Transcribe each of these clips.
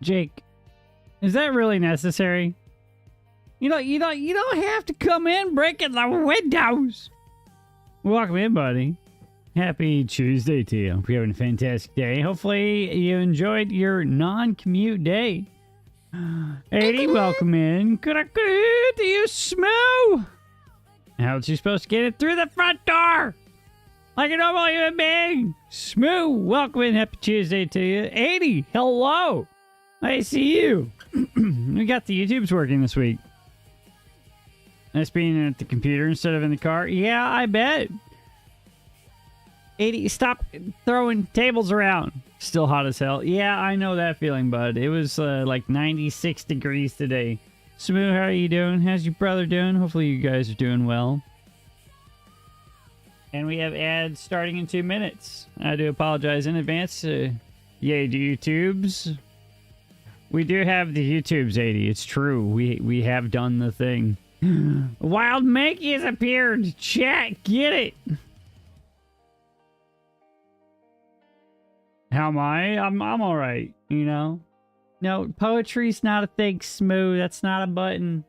Jake, is that really necessary? You don't have to come in breaking the windows. Welcome in, buddy. Happy Tuesday to you. Hope you're having a fantastic day. Hopefully you enjoyed your non-commute day. 80, welcome in. Good to you, Smoo. How's you supposed to get it through the front door? Like a normal human being. Smoo, welcome in. Happy Tuesday to you. 80, hello. I see you. We got the YouTubes working this week. Nice being at the computer instead of in the car. Yeah, I bet. 80, stop throwing tables around. Still hot as hell. Yeah, I know that feeling, bud. It was like 96 degrees today. Smoo, how are you doing? How's your brother doing? Hopefully you guys are doing well. And we have ads starting in 2 minutes. I do apologize in advance. Yay, the YouTubes. We do have the YouTubes, 80. It's true. We have done the thing. Wild Mankey has appeared. Chat, get it. How am I? I'm all right, you know? No, poetry's not a thing, Smooth. That's not a button.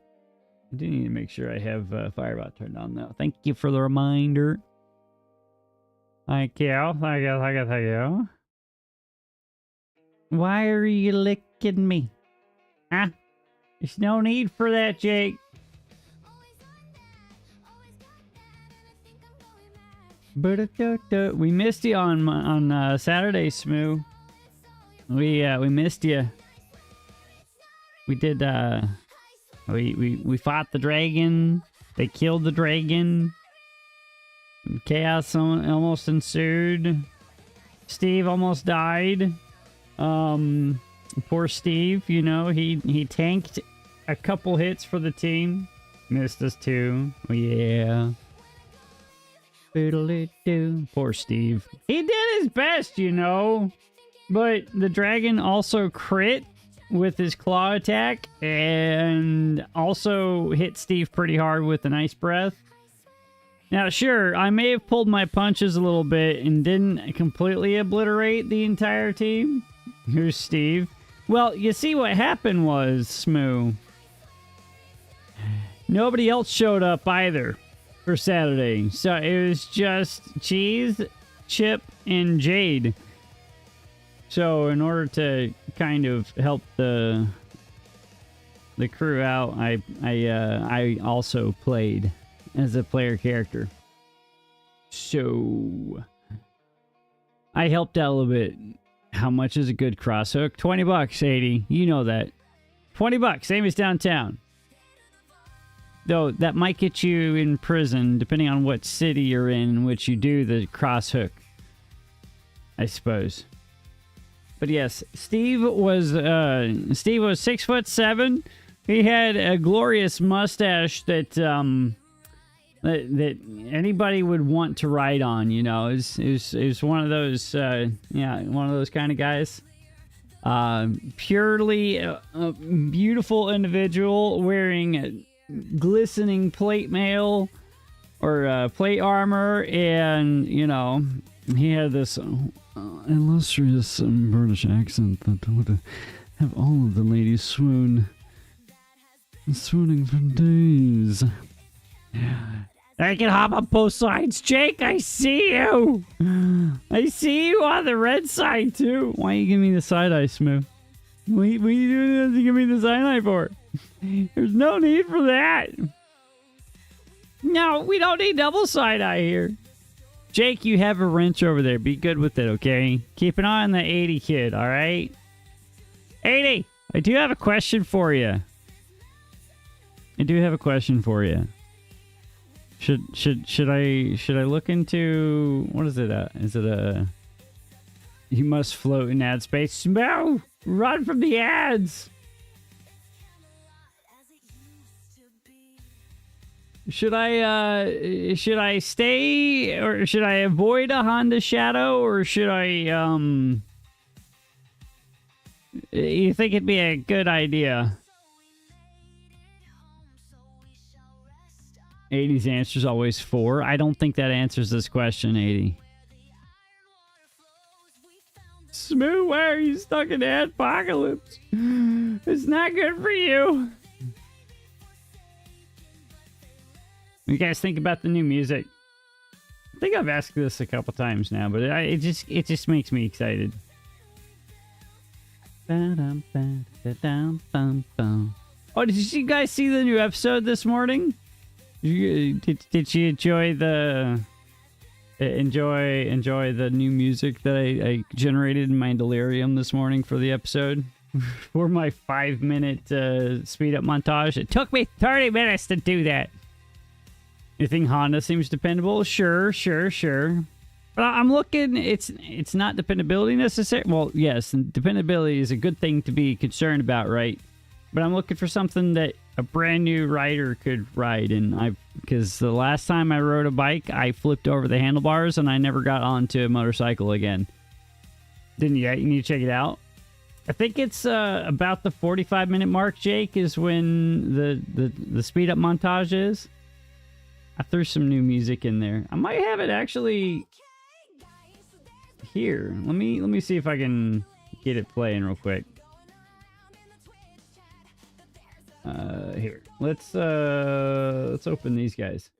I do need to make sure I have Firebot turned on, though. Thank you for the reminder. Thank you. Thank you. Why are you licking me? Huh? There's no need for that, Jake. We missed you on Saturday, Smoo. We missed you. We did we fought the dragon. They killed the dragon. Chaos almost ensued. Steve almost died. Poor Steve, you know, he tanked a couple hits for the team. Missed us too. Yeah. Poor Steve. He did his best, you know. But the dragon also crit with his claw attack and also hit Steve pretty hard with an ice breath. Now, sure, I may have pulled my punches a little bit and didn't completely obliterate the entire team. Here's Steve. Well, you see what happened was, Smoo. Nobody else showed up either for Saturday. So it was just Cheese, Chip, and Jade. So in order to kind of help the crew out, I also played as a player character. So I helped out a little bit. How much is a good cross hook? 20 bucks, 80. You know that. 20 bucks, same as downtown. Though that might get you in prison depending on what city you're in which you do the cross hook, I suppose. But yes, Steve was 6'7". He had a glorious mustache that that anybody would want to ride on. You know, it was one of those one of those kind of guys. Purely beautiful individual wearing glistening plate mail or plate armor, and you know he had this illustrious British accent that would have all of the ladies swooning for days. I can hop on both sides, Jake. I see you. I see you on the red side too. Why are you giving me the side eye, Smooth? What are you doing to give me the side eye for? There's no need for that. No, we don't need double side eye here. Jake, you have a wrench over there. Be good with it, okay? Keep an eye on the 80 kid, all right? 80, I do have a question for you. Should I look into, what is it? Is it a you must float in ad space? No, run from the ads. Should I stay, or should I avoid a Honda Shadow, or should I you think it'd be a good idea? 80's answer is always 4. I don't think that answers this question, 80. Smooth, why are you stuck in the apocalypse? It's not good for you. What do you guys think about the new music? I think I've asked this a couple times now, but it just makes me excited. Oh, did you guys see the new episode this morning? Did you enjoy the enjoy the new music that I generated in my delirium this morning for the episode? For my 5-minute speed up montage. It took me 30 minutes to do that. You think Honda seems dependable? Sure. But I'm looking, it's not dependability necessarily. Well, yes, dependability is a good thing to be concerned about, right? But I'm looking for something that a brand new rider could ride. And because the last time I rode a bike, I flipped over the handlebars and I never got onto a motorcycle again. Didn't you? You need to check it out. I think it's about the 45-minute mark, Jake, is when the speed up montage is. I threw some new music in there. I might have it actually here. Let me see if I can get it playing real quick. Here. Let's open these guys.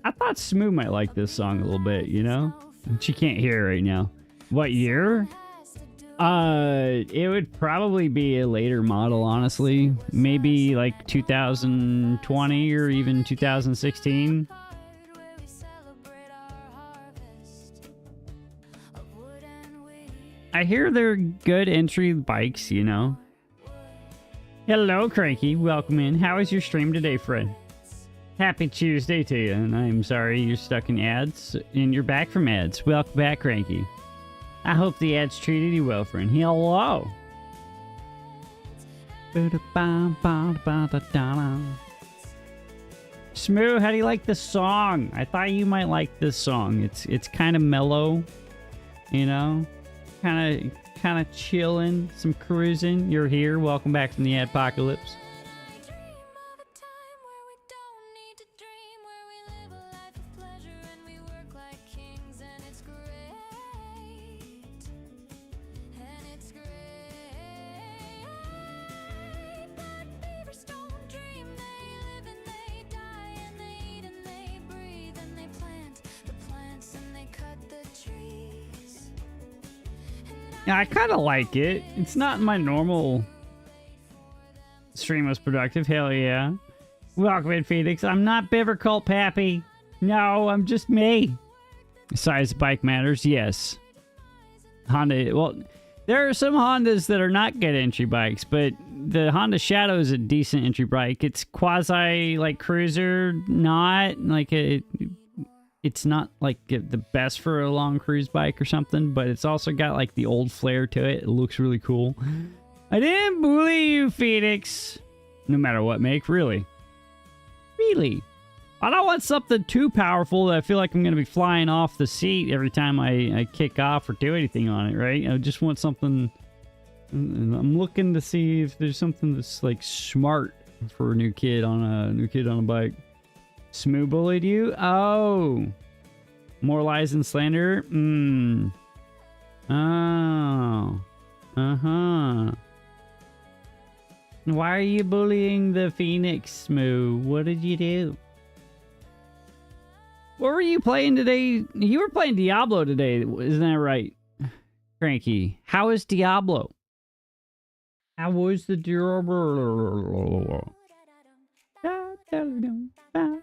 I thought Smooth might like this song a little bit, you know? She can't hear it right now. What year? It would probably be a later model, honestly. Maybe like 2020 or even 2016. I hear they're good entry bikes, you know. Hello, Cranky. Welcome in. How was your stream today, friend? Happy Tuesday to you, and I'm sorry you're stuck in ads, and you're back from ads. Welcome back, Cranky. I hope the ads treated you well, friend. Hello. Smooth, how do you like this song? I thought you might like this song. It's kind of mellow, you know, kind of chilling, some cruising. You're here. Welcome back from the apocalypse. Yeah, I kind of like it. It's not my normal stream was productive. Hell yeah. Welcome in, Phoenix. I'm not Beaver Cult Pappy. No, I'm just me. Size of bike matters, yes. Honda, well, there are some Hondas that are not good entry bikes, but the Honda Shadow is a decent entry bike. It's quasi, like, cruiser, not like a... It's not like the best for a long cruise bike or something, but it's also got like the old flair to it. It looks really cool. I didn't bully you, Phoenix. No matter what make, really. Really. I don't want something too powerful that I feel like I'm going to be flying off the seat every time I kick off or do anything on it, right? I just want something... I'm looking to see if there's something that's like smart for a new kid on a bike. Smooth bullied you? Oh. More lies and slander? Oh. Uh-huh. Why are you bullying the Phoenix, Smooth? What did you do? What were you playing today? You were playing Diablo today, isn't that right? Cranky. How is Diablo? How was the Diablo? Bow down now. Bow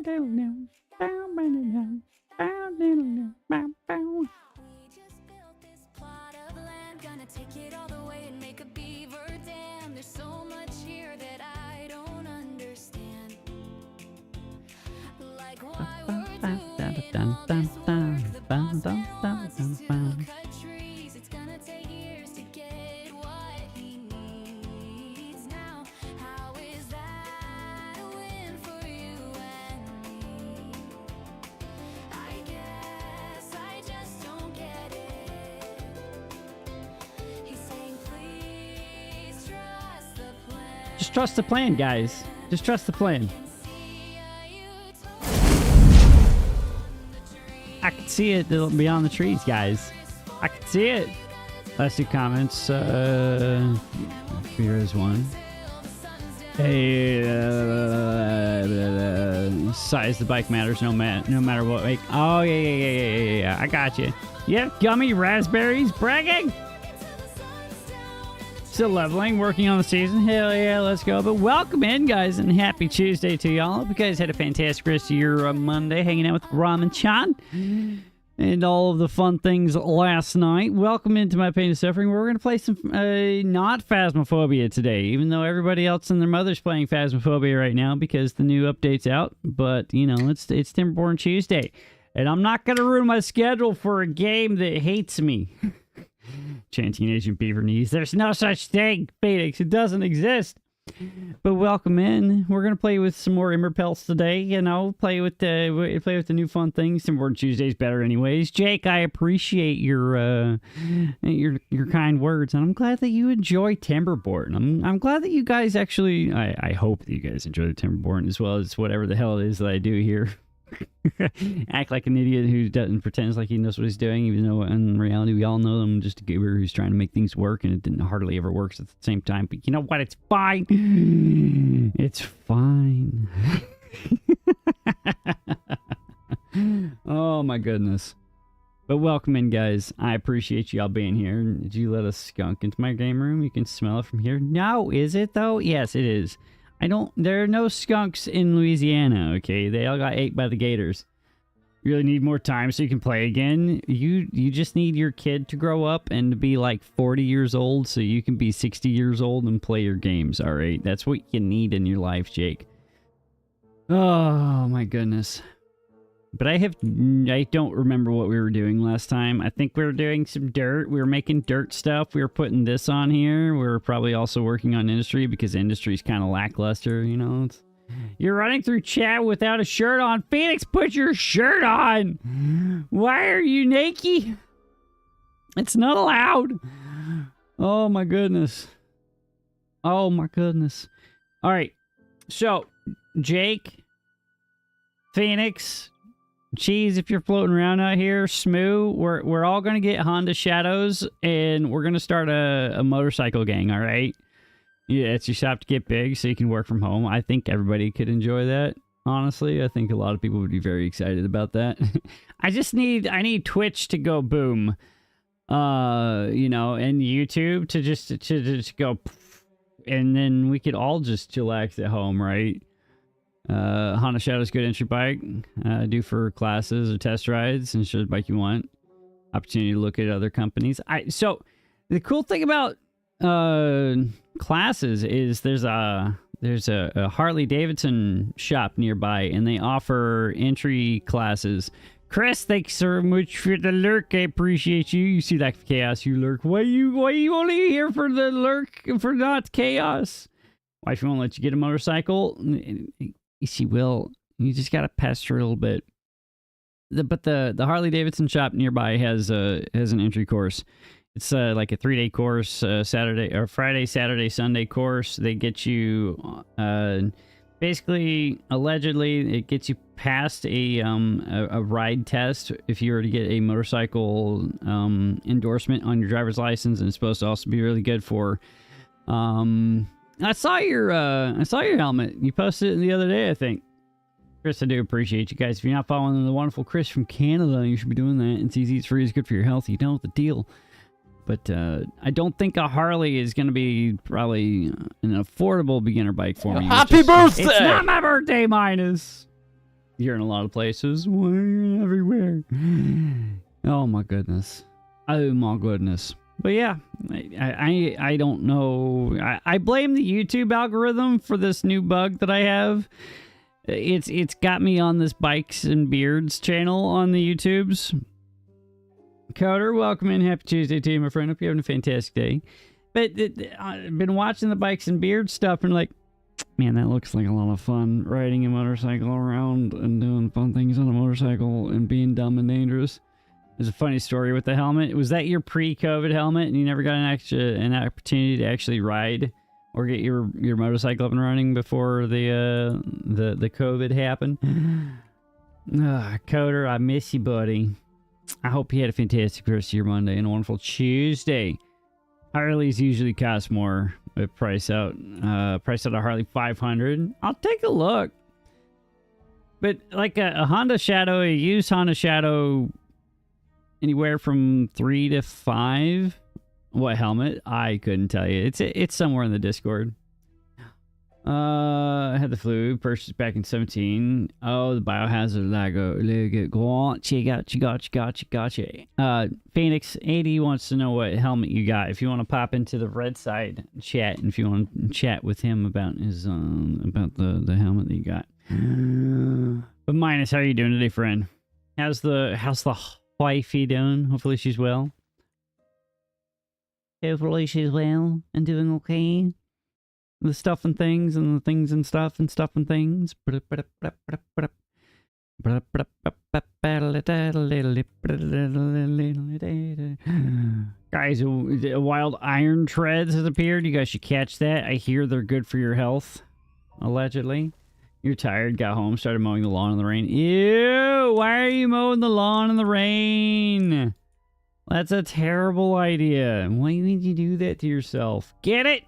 down. Bow down. Bow bow. We just built this plot of land, gonna take it all the way and make a beaver dam. There's so much here that I don't understand. Like why we're doing all this work. The boss man wants us to cut trees. It's gonna take years to get what he needs now. How is that a win for you and me? I guess I just don't get it. He's saying please trust the plan. Just trust the plan, guys. Just trust the plan. see it beyond the trees, guys. I can see it. Last two comments. Here is one. Hey, size the bike matters no matter what. Like, oh yeah. I got you. Yep, gummy raspberries, bragging. Still leveling, working on the season. Hell yeah, let's go. But welcome in, guys, and happy Tuesday to y'all. Hope you guys had a fantastic rest of your Monday, hanging out with Ramen Chan and all of the fun things last night. Welcome into my pain and suffering. We're going to play some not Phasmophobia today, even though everybody else and their mother's playing Phasmophobia right now because the new update's out. But, you know, it's Timberborn Tuesday. And I'm not going to ruin my schedule for a game that hates me. Chanting Agent Beaver Knees. There's no such thing, Phoenix. It doesn't exist. But welcome in. We're gonna play with some more Emberpelts today. You know, play with the new fun things. Timberborn Tuesday's better, anyways. Jake, I appreciate your kind words, and I'm glad that you enjoy Timberborn. I'm glad that you guys actually. I hope that you guys enjoy the Timberborn as well as whatever the hell it is that I do here. Act like an idiot who doesn't pretends like he knows what he's doing, even though in reality we all know I'm just a goober who's trying to make things work, and it didn't hardly ever works at the same time. But you know what? It's fine. It's fine. Oh my goodness. But welcome in, guys. I appreciate y'all being here. Did you let a skunk into my game room? You can smell it from here. No, is it though? Yes, it is. There are no skunks in Louisiana, okay? They all got ate by the gators. You really need more time so you can play again? You just need your kid to grow up and to be like 40 years old so you can be 60 years old and play your games, alright? That's what you need in your life, Jake. Oh, my goodness. But I don't remember what we were doing last time. I think we were doing some dirt. We were making dirt stuff. We were putting this on here. We were probably also working on industry because industry's kind of lackluster, you know? You're running through chat without a shirt on. Phoenix, put your shirt on! Why are you naked? It's not allowed. Oh my goodness. Oh my goodness. Alright. So, Jake, Phoenix, Cheese, if you're floating around out here, Smoo, we're all gonna get Honda Shadows, and we're gonna start a motorcycle gang, all right? Yeah, it's your shop to get big, so you can work from home. I think everybody could enjoy that. Honestly, I think a lot of people would be very excited about that. I need Twitch to go boom, you know, and YouTube to just go, and then we could all just chillax at home, right? Honda Shadow's good entry bike. Do for classes or test rides, and show the bike you want. Opportunity to look at other companies. So the cool thing about classes is there's a Harley Davidson shop nearby, and they offer entry classes. Chris, thanks so much for the lurk. I appreciate you. You see that chaos, you lurk. Why you only here for the lurk, for not chaos? Wife won't let you get a motorcycle. She will. You just gotta pester her a little bit. But the Harley Davidson shop nearby has an entry course. It's like a 3-day course, Friday, Saturday, Sunday course. They get you basically, allegedly, it gets you past a ride test if you were to get a motorcycle endorsement on your driver's license, and it's supposed to also be really good for. I saw your helmet. You posted it the other day, I think. Chris, I do appreciate you guys. If you're not following the wonderful Chris from Canada, you should be doing that. It's easy, it's free, it's good for your health. You know the deal. But I don't think a Harley is going to be probably an affordable beginner bike for me. Happy birthday! It's not my birthday, minus. You're in a lot of places. Why are you everywhere? Oh my goodness. Oh my goodness. But yeah, I don't know. I blame the YouTube algorithm for this new bug that I have. It's got me on this Bikes and Beards channel on the YouTubes. Coder, welcome in. Happy Tuesday to you, my friend. Hope you're having a fantastic day. But I've been watching the Bikes and Beards stuff and like, man, that looks like a lot of fun. Riding a motorcycle around and doing fun things on a motorcycle and being dumb and dangerous. There's a funny story with the helmet. Was that your pre-COVID helmet and you never got an opportunity to actually ride or get your motorcycle up and running before the COVID happened? Coder, I miss you, buddy. I hope you had a fantastic rest of your Monday and a wonderful Tuesday. Harleys usually cost more. Price out a Harley 500. I'll take a look. But like a Honda Shadow, a used Honda Shadow, anywhere from 3 to 5. What helmet? I couldn't tell you. It's somewhere in the Discord. I had the flu, purchased back in 17. Oh, the biohazard gotcha. Phoenix 80 wants to know what helmet you got. If you want to pop into the red side chat, and if you want to chat with him about his about the helmet that you got. But Minus, how are you doing today, friend? How's the wifey doing? Hopefully she's well. Hopefully she's well and doing okay. The stuff and things and the things and stuff and stuff and things. Guys, a wild iron treads has appeared. You guys should catch that. I hear they're good for your health. Allegedly. You're tired, got home, started mowing the lawn in the rain. Ew! Why are you mowing the lawn in the rain? That's a terrible idea. Why would you do that to yourself? Get it?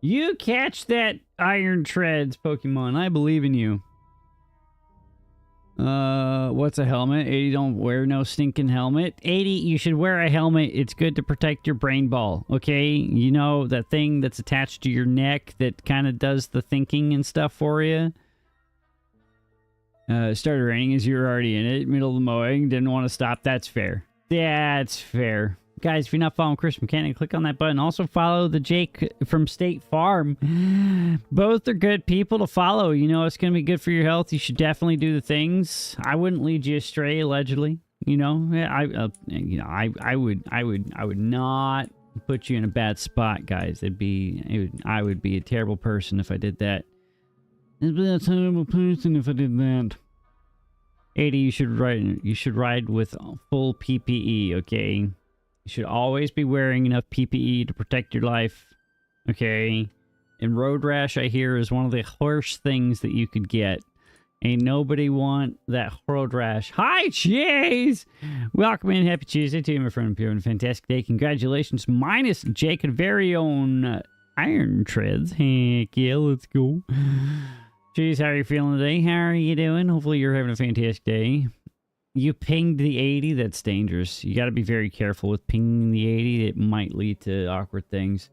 You catch that iron treads, Pokemon. I believe in you. What's a helmet? 80, don't wear no stinking helmet. 80, you should wear a helmet. It's good to protect your brain ball, okay? You know, that thing that's attached to your neck that kind of does the thinking and stuff for you? Started raining as you were already in it. Middle of the mowing. Didn't want to stop. That's fair. That's fair. Guys, if you're not following Chris Mechanic, click on that button. Also follow the Jake from State Farm. Both are good people to follow. You know, it's going to be good for your health. You should definitely do the things. I wouldn't lead you astray, allegedly. You know, I would not put you in a bad spot, guys. I would be a terrible person if I did that. I'd be a terrible person if I did that. 80, you should ride with full PPE, okay? You should always be wearing enough PPE to protect your life, okay? And road rash, I hear, is one of the worst things that you could get. Ain't nobody want that road rash. Hi, Chase! Welcome in. Happy Tuesday to you, my friend. You're having a fantastic day. Congratulations. Minus Jake and very own Iron Treads. Heck yeah, let's go. Chase, how are you feeling today? How are you doing? Hopefully you're having a fantastic day. You pinged the 80? That's dangerous. You got to be very careful with pinging the 80. It might lead to awkward things.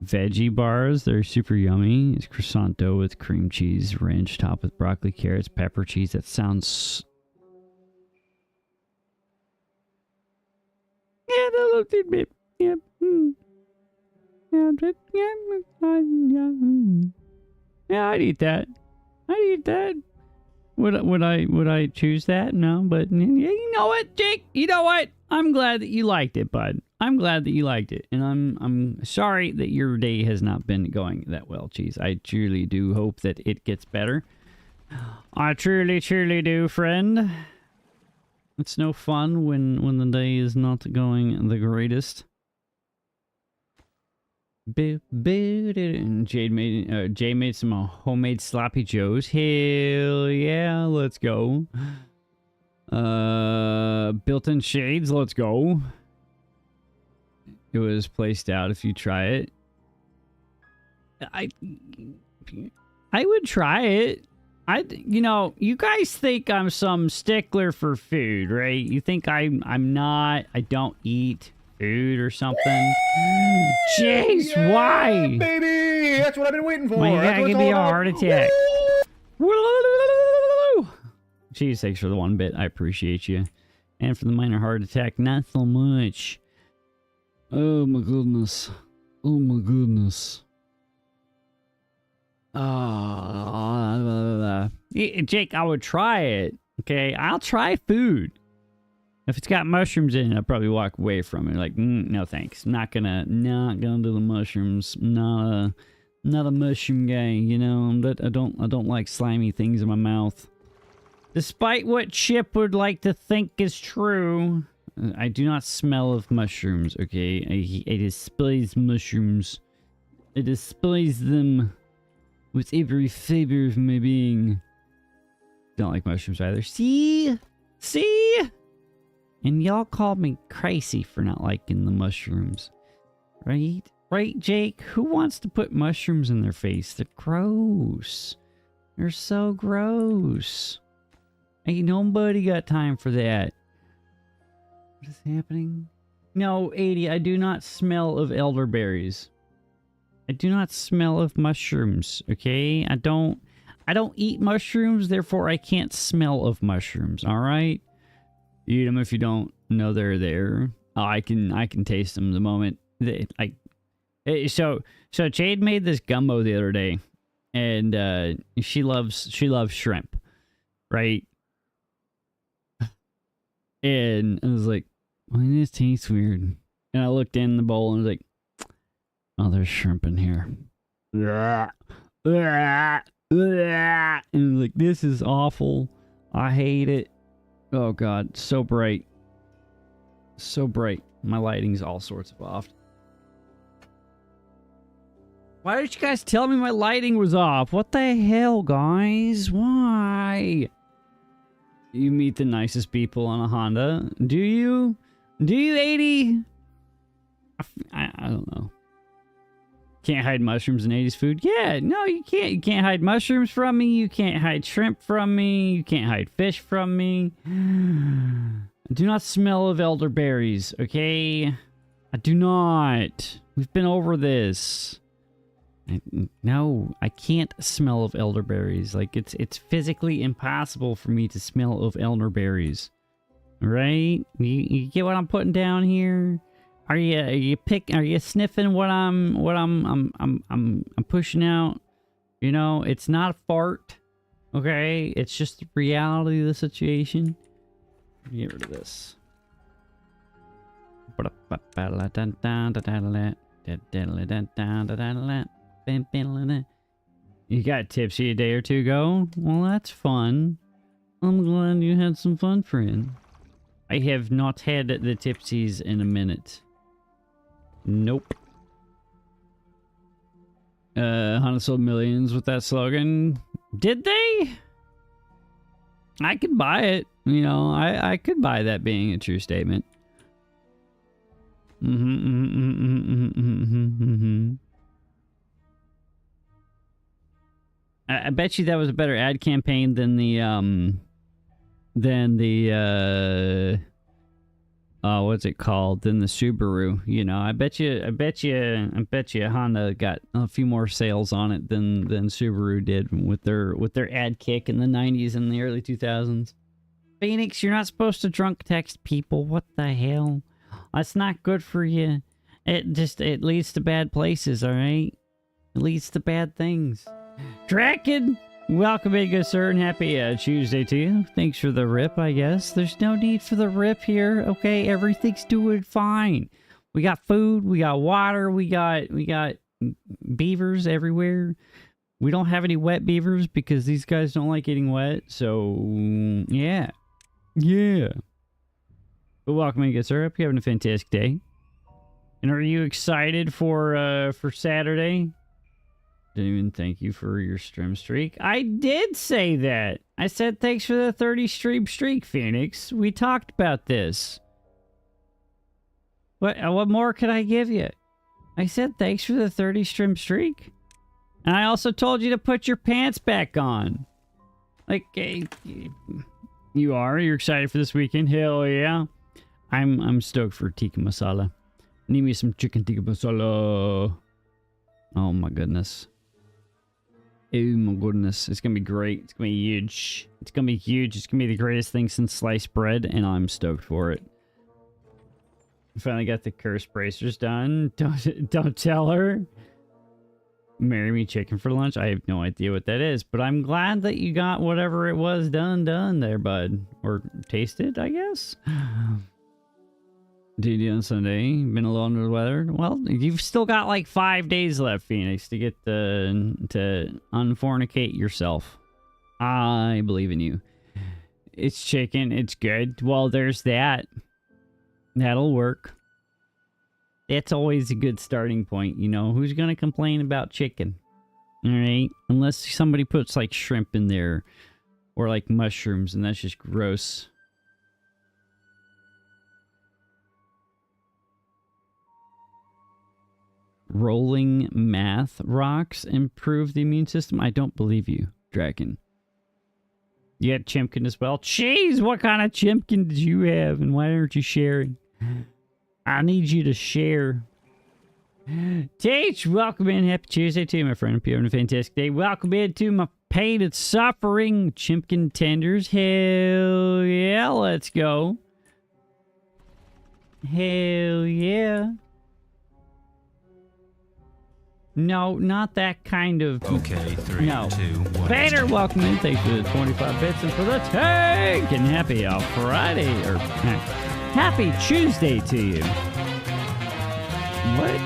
Veggie bars, they're super yummy. It's croissant dough with cream cheese, ranch topped with broccoli, carrots, pepper, cheese. That sounds... Yeah, that looks a bit... Yep. Yeah, I'd eat that. I'd eat that. Would I choose that? No, but you know what, Jake? You know what? I'm glad that you liked it, bud. I'm glad that you liked it, and I'm sorry that your day has not been going that well, Cheese. I truly do hope that it gets better. I truly do, friend. It's no fun when the day is not going the greatest. And Jay made some homemade sloppy joes. Hell yeah, let's go. Built-in shades, let's go. It was placed out if you try it. I would try it. You know, you guys think I'm some stickler for food, right? You think I'm not. I don't eat food or something. Jeez, yeah, why? Baby, that's what I've been waiting for. Why you gotta give me a heart attack? Jeez, thanks for the 1 bit. I appreciate you. And for the minor heart attack, not so much. Oh my goodness. Oh my goodness. Jake, I would try it. Okay, I'll try food. If it's got mushrooms in it, I'll probably walk away from it. Like, no thanks. Not gonna do the mushrooms. Not a mushroom guy, you know. I don't like slimy things in my mouth. Despite what Chip would like to think is true, I do not smell of mushrooms, okay? I despise mushrooms. I despise them with every fiber of my being. Don't like mushrooms either. See? And y'all called me crazy for not liking the mushrooms. Right? Right, Jake? Who wants to put mushrooms in their face? They're gross. They're so gross. Ain't nobody got time for that. What is happening? No, 80, I do not smell of elderberries. I do not smell of mushrooms, okay? I don't eat mushrooms, therefore I can't smell of mushrooms, alright? Eat them if you don't know they're there. Oh, I can taste them the moment. So Jade made this gumbo the other day, and she loves shrimp, right? And I was like, well, this tastes weird. And I looked in the bowl and was like, oh, there's shrimp in here. And like, this is awful. I hate it. Oh God, so bright. So bright. My lighting's all sorts of off. Why did you guys tell me my lighting was off? What the hell, guys? Why? You meet the nicest people on a Honda. Do you? Do you, 80? I don't know. Can't hide mushrooms in 80s food? Yeah, no, you can't. You can't hide mushrooms from me. You can't hide shrimp from me. You can't hide fish from me. I do not smell of elderberries, okay? I do not. We've been over this. No, I can't smell of elderberries. Like, it's physically impossible for me to smell of elderberries. Right? You get what I'm putting down here? Are you sniffing what I'm pushing out? You know, it's not a fart. Okay? It's just the reality of the situation. Get rid of this. You got tipsy a day or two ago? Well, that's fun. I'm glad you had some fun, friend. I have not had the tipsies in a minute. Nope. Honda sold millions with that slogan. Did they? I could buy it. You know, I could buy that being a true statement. I bet you that was a better ad campaign than the what's it called? Than the Subaru. You know, I bet you Honda got a few more sales on it than Subaru did with their ad kick in the 90s and the early 2000s. Phoenix, you're not supposed to drunk text people. What the hell? That's not good for you. It leads to bad places, alright? It leads to bad things. Draken, welcome in, good sir, and happy Tuesday to you. Thanks for the rip, I guess. There's no need for the rip here, okay? Everything's doing fine. We got food, we got water, we got beavers everywhere. We don't have any wet beavers because these guys don't like getting wet, so yeah. Yeah. But welcome in, good sir. Hope you're having a fantastic day. And are you excited for Saturday? Didn't even thank you for your stream streak. I did say that. I said thanks for the 30 stream streak, Phoenix. We talked about this. What more could I give you? I said thanks for the 30 stream streak. And I also told you to put your pants back on. Like, you're excited for this weekend? Hell yeah. I'm stoked for tikka masala. Need me some chicken tikka masala. Oh my goodness. Oh my goodness. It's gonna be great. It's gonna be huge. It's gonna be huge. It's gonna be the greatest thing since sliced bread, and I'm stoked for it. Finally got the curse bracers done. Don't tell her. Marry me chicken for lunch? I have no idea what that is, but I'm glad that you got whatever it was done there, bud. Or tasted, I guess. DD on Sunday. Been a little under the weather. Well, you've still got like 5 days left, Phoenix, to get to unfornicate yourself. I believe in you. It's chicken. It's good. Well, there's that. That'll work. That's always a good starting point, you know. Who's gonna complain about chicken? Alright? Unless somebody puts like shrimp in there. Or like mushrooms, and that's just gross. rolling math rocks improve the immune system? I don't believe you, Draken. You had Chimkin as well? Jeez, what kind of Chimkin did you have, and why aren't you sharing? I need you to share. Teach, welcome in. Happy Tuesday to you, my friend. Hope you're having a fantastic day. Welcome into my pain and suffering Chimkin tenders. Hell yeah, let's go. Hell yeah. No, not that kind of... Okay, 3, no. 2, 1. Vader, welcome in. Thanks for the 25 bits and for the tank. And happy Friday, or happy Tuesday to you. What?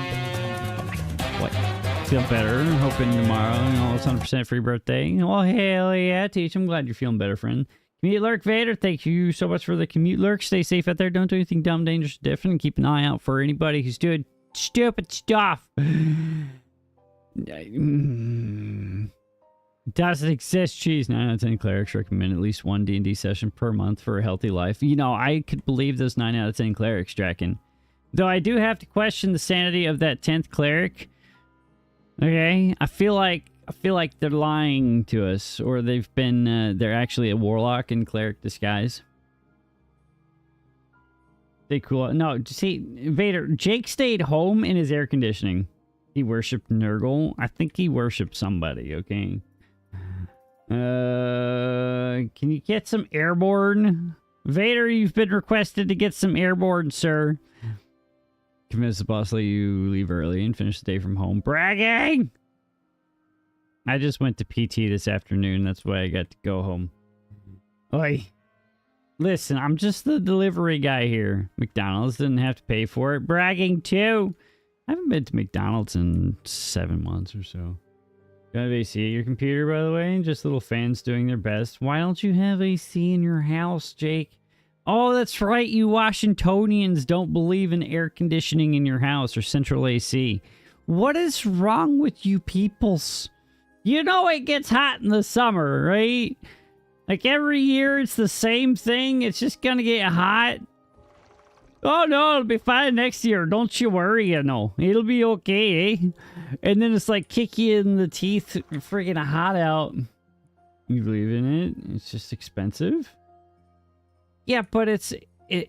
Feel better. Hoping tomorrow, it's 100% free birthday. Well, hell yeah, Teach. I'm glad you're feeling better, friend. Commute Lurk Vader, thank you so much for the Commute Lurk. Stay safe out there. Don't do anything dumb, dangerous, different. And keep an eye out for anybody who's doing stupid stuff. Doesn't exist. Cheese. 9 out of 10 clerics recommend at least one D&D session per month for a healthy life. I could believe those 9 out of 10 clerics, Draken. Though I do have to question the sanity of that 10th cleric. Okay, I feel like they're lying to us, or they've been they're actually a warlock in cleric disguise. They cool. No, see, Vader. Jake stayed home in his air conditioning. He worshipped Nurgle. I think he worshipped somebody. Okay. Can you get some airborne? Vader, you've been requested to get some airborne, sir. Convince the boss let you leave early and finish the day from home. Bragging! I just went to PT this afternoon. That's why I got to go home. Oi. Listen, I'm just the delivery guy here. McDonald's didn't have to pay for it. Bragging too. I haven't been to McDonald's in 7 months or so. You have AC at your computer, by the way? Just little fans doing their best. Why don't you have AC in your house, Jake? Oh, that's right. You Washingtonians don't believe in air conditioning in your house or central AC. What is wrong with you peoples? You know it gets hot in the summer, right? Like every year it's the same thing. It's just gonna get hot. Oh no, it'll be fine next year. Don't you worry, It'll be okay, eh? And then it's like kick you in the teeth, freaking hot out. You believe in it? It's just expensive. Yeah, but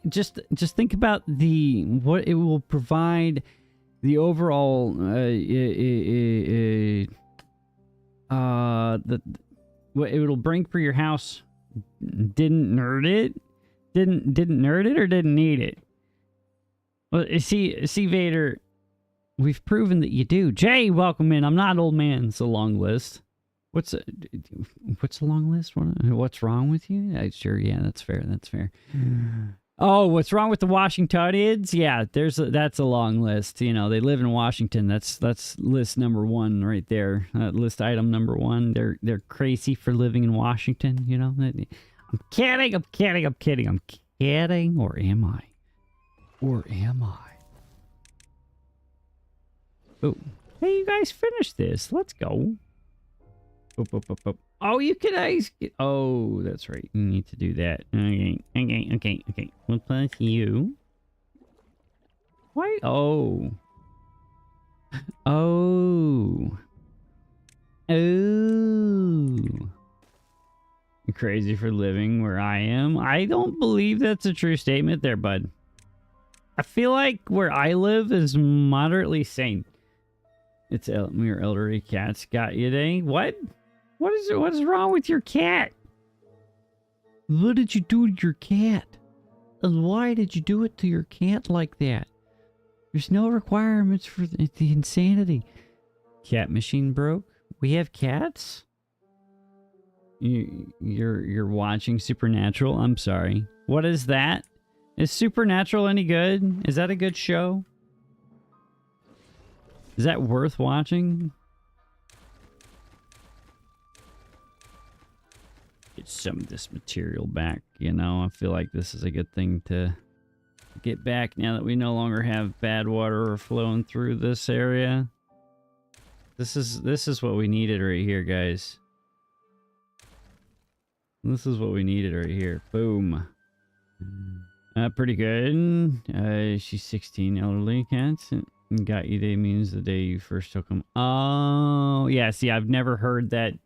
just think about what it will provide, the overall what it will bring for your house. Didn't nerd it? Didn't nerd it or didn't need it? Well, see, Vader, we've proven that you do. Jay, welcome in. I'm not old man. It's a long list. What's a long list? What's wrong with you? Sure, yeah, that's fair. That's fair. Oh, what's wrong with the Washingtonians? Yeah, that's a long list. They live in Washington. That's list number 1 right there. List item number 1. They're crazy for living in Washington. I'm kidding. Or am I? Oh, hey, you guys finished this. Let's go. Oh, you can ice. Oh, that's right. You need to do that. Okay. We'll plus you. Why? Oh. You're crazy for living where I am. I don't believe that's a true statement there, bud. I feel like where I live is moderately sane. It's your elderly cat's got you today. What? What is wrong with your cat? What did you do to your cat? And why did you do it to your cat like that? There's no requirements for the insanity. Cat machine broke? We have cats? You're watching Supernatural? I'm sorry. What is that? Is Supernatural any good? Is that a good show? Is that worth watching? Get some of this material back, I feel like this is a good thing to get back now that we no longer have bad water flowing through this area. This is what we needed right here, guys. This is what we needed right here. Boom. Pretty good. She's 16, elderly cats. Got you day means the day you first took them. Oh, yeah. See, I've never heard that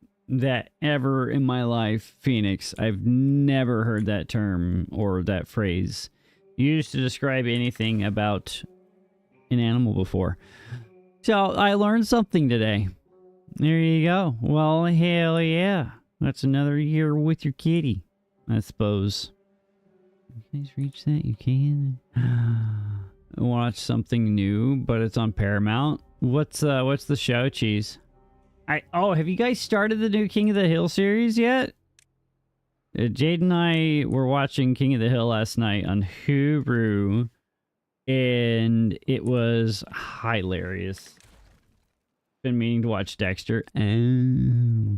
ever in my life, Phoenix. I've never heard that term or that phrase used to describe anything about an animal before. So I learned something today. There you go. Well, hell yeah. That's another year with your kitty, I suppose. You guys reach that? You can. Watch something new, but it's on Paramount. What's the show, Cheese? Have you guys started the new King of the Hill series yet? Jade and I were watching King of the Hill last night on Hulu, and it was hilarious. Been meaning to watch Dexter. Oh.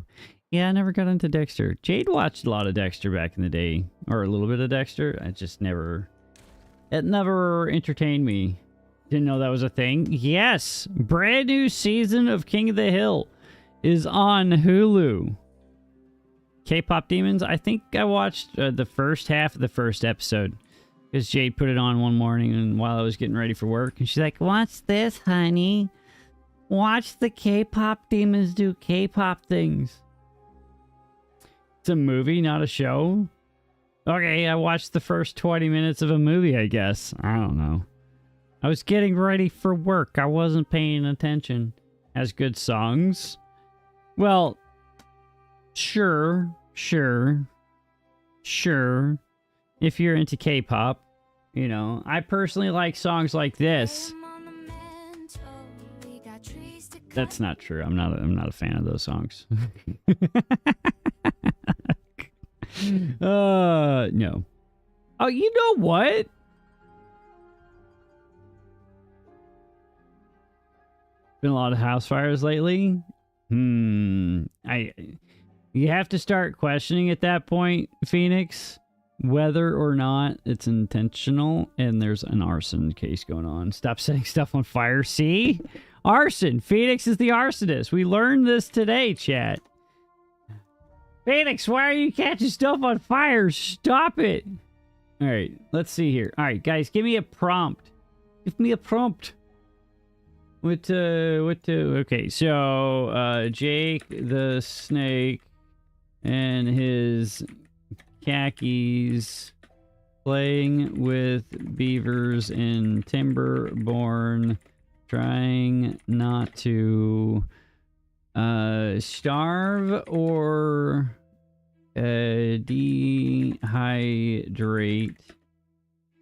Yeah, I never got into Dexter. Jade watched a lot of Dexter back in the day, or a little bit of Dexter. It never entertained me. Didn't know that was a thing. Yes, brand new season of King of the Hill is on Hulu. K-pop Demons. I think I watched the first half of the first episode because Jade put it on one morning and while I was getting ready for work, and she's like, "Watch this, honey. Watch the K-pop Demons do K-pop things." It's a movie, not a show. Okay, I watched the first 20 minutes of a movie, I guess. I don't know. I was getting ready for work. I wasn't paying attention. Has good songs. Well, sure. If you're into K-pop, you know, I personally like songs like this. That's not true. I'm not a fan of those songs. No. Oh, you know what? Been a lot of house fires lately. You have to start questioning at that point, Phoenix, whether or not it's intentional and there's an arson case going on. Stop setting stuff on fire. See? Arson. Phoenix is the arsonist. We learned this today, chat. Phoenix, why are you catching stuff on fire? Stop it. All right, let's see here. All right, guys, give me a prompt. Give me a prompt. What to? Okay, so Jake the snake and his khakis playing with beavers in Timberborn, trying not to starve or dehydrate,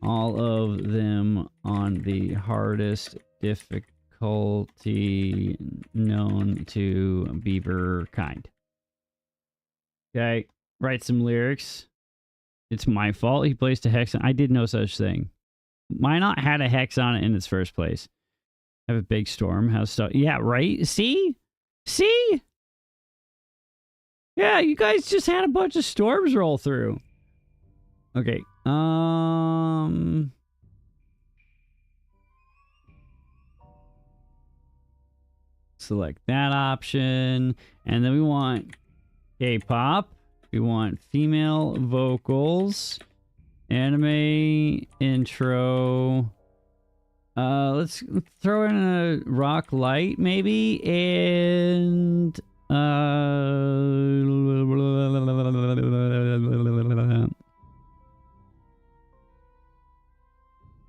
all of them on the hardest difficulty known to beaver kind. Okay, write some lyrics. It's my fault he placed a hex on. I did no such thing. Minot had a hex on it in its first place. Have a big storm. How's stuff? Yeah, right? See? See? Yeah, you guys just had a bunch of storms roll through. Okay. Select that option. And then we want K-pop. We want female vocals. Anime intro. Let's throw in a rock light, maybe, and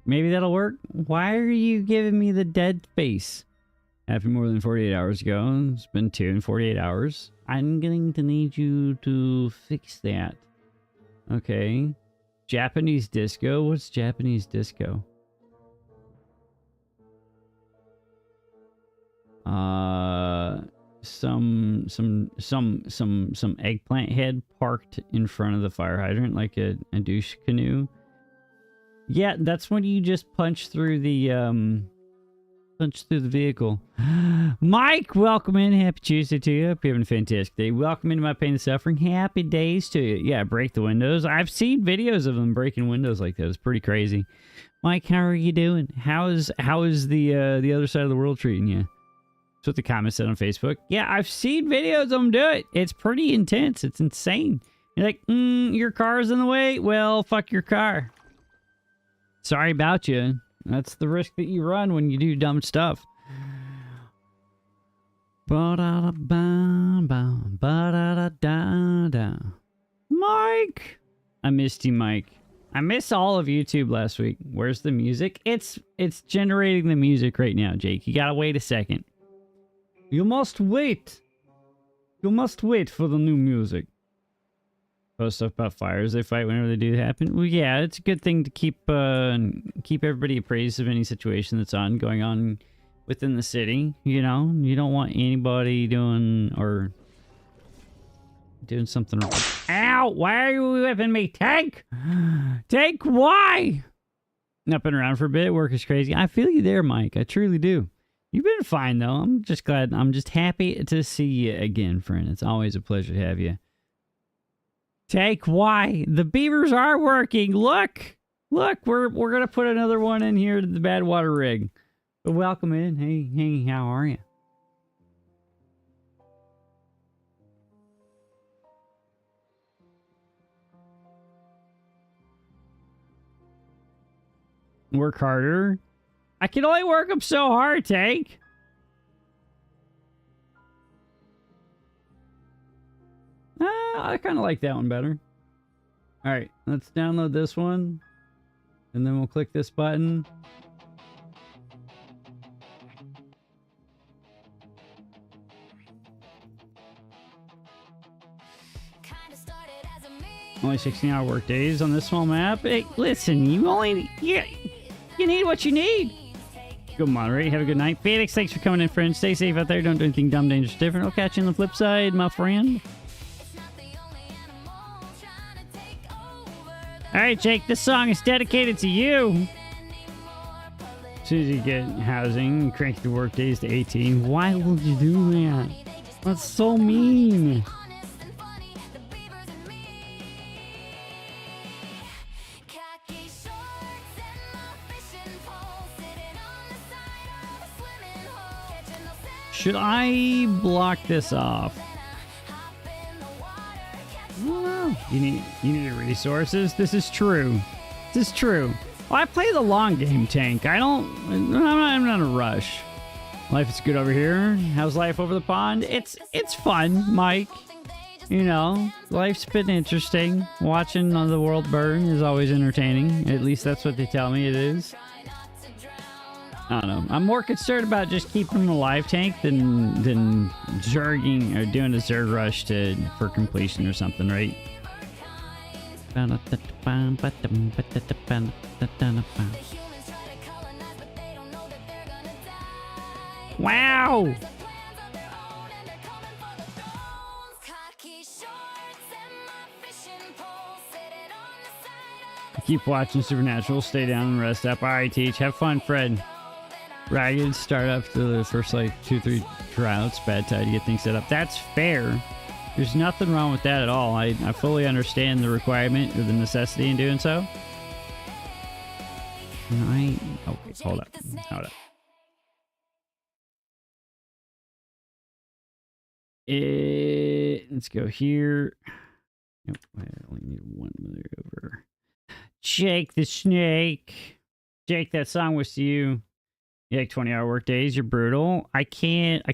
maybe that'll work. Why are you giving me the dead face? Happened more than 48 hours ago. It's been 2 and 48 hours. I'm going to need you to fix that. Okay. Japanese disco? What's Japanese disco? Some eggplant head parked in front of the fire hydrant like a douche canoe. Yeah, that's when you just punch through the vehicle. Mike, welcome in. Happy Tuesday to you. Hope you're having a fantastic day. Welcome into my pain and suffering. Happy days to you. Yeah, break the windows. I've seen videos of them breaking windows like that. It's pretty crazy. Mike, how are you doing? How is the other side of the world treating you? That's what the comments said on Facebook. Yeah, I've seen videos of them do it. It's pretty intense. It's insane. You're like, your car's in the way? Well, fuck your car. Sorry about you. That's the risk that you run when you do dumb stuff. Ba-da-da-ba-ba, Mike! I missed you, Mike. I missed all of YouTube last week. Where's the music? It's generating the music right now, Jake. You gotta wait a second. You must wait. You must wait for the new music. Post stuff about fires they fight whenever they do happen. Well, yeah, it's a good thing to keep everybody appraised of any situation that's going on within the city. You know, you don't want anybody doing something wrong. Ow! Why are you whipping me? Tank! Tank, why? Not been around for a bit. Work is crazy. I feel you there, Mike. I truly do. You've been fine, though. I'm just glad. I'm just happy to see you again, friend. It's always a pleasure to have you. Tank, why? The beavers are working. Look! Look, we're going to put another one in here to the bad water rig. But welcome in. Hey, how are you? Work harder. I can only work them so hard, Tank. I kind of like that one better. All right, let's download this one. And then we'll click this button. Only 16-hour work days on this small map. Hey, listen, you need what you need. Go moderate. Have a good night. Phoenix, thanks for coming in, friend. Stay safe out there. Don't do anything dumb, dangerous, different. I'll catch you on the flip side, my friend. All right, Jake, this song is dedicated to you. As soon as you get housing, crank the work days to 18. Why would you do that? That's so mean. Should I block this off? Well, you need resources. This is true. This is true. Well, I play the long game, Tank. I'm not in a rush. Life is good over here. How's life over the pond? It's fun, Mike. You know, life's been interesting. Watching the world burn is always entertaining. At least that's what they tell me it is. I don't know. I'm more concerned about just keeping them alive, Tank, than zerging or doing a zerg rush for completion or something, right? Wow! Keep watching Supernatural. Stay down and rest up. All right, Teach. Have fun, Fred. Ragged, start up the first, 2-3 droughts. Bad tide to get things set up. That's fair. There's nothing wrong with that at all. I fully understand the requirement or the necessity in doing so. Okay, hold up. Let's go here. Nope, I only need one mother over. Jake the Snake. Jake, that song was to you. You like 20-hour work days, you're brutal. I can't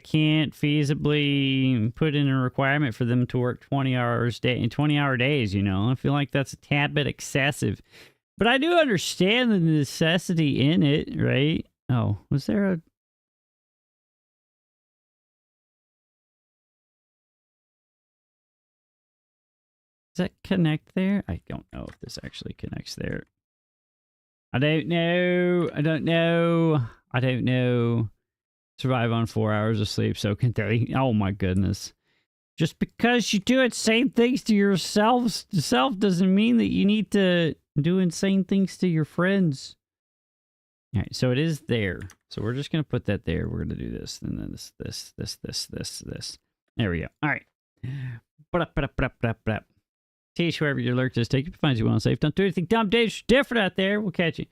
feasibly put in a requirement for them to work 20-hour days, you know. I feel like that's a tad bit excessive. But I do understand the necessity in it, right? Oh, was there a... Does that connect there? I don't know if this actually connects there. I don't know. Survive on 4 hours of sleep, so can 30. Oh my goodness. Just because you do insane things to yourself doesn't mean that you need to do insane things to your friends. All right, so it is there. So we're just going to put that there. We're going to do this, and then this. There we go. All right. Teach wherever your lurk is. Take it, finds you well and safe. Don't do anything dumb, dangerous, different out there. We'll catch you.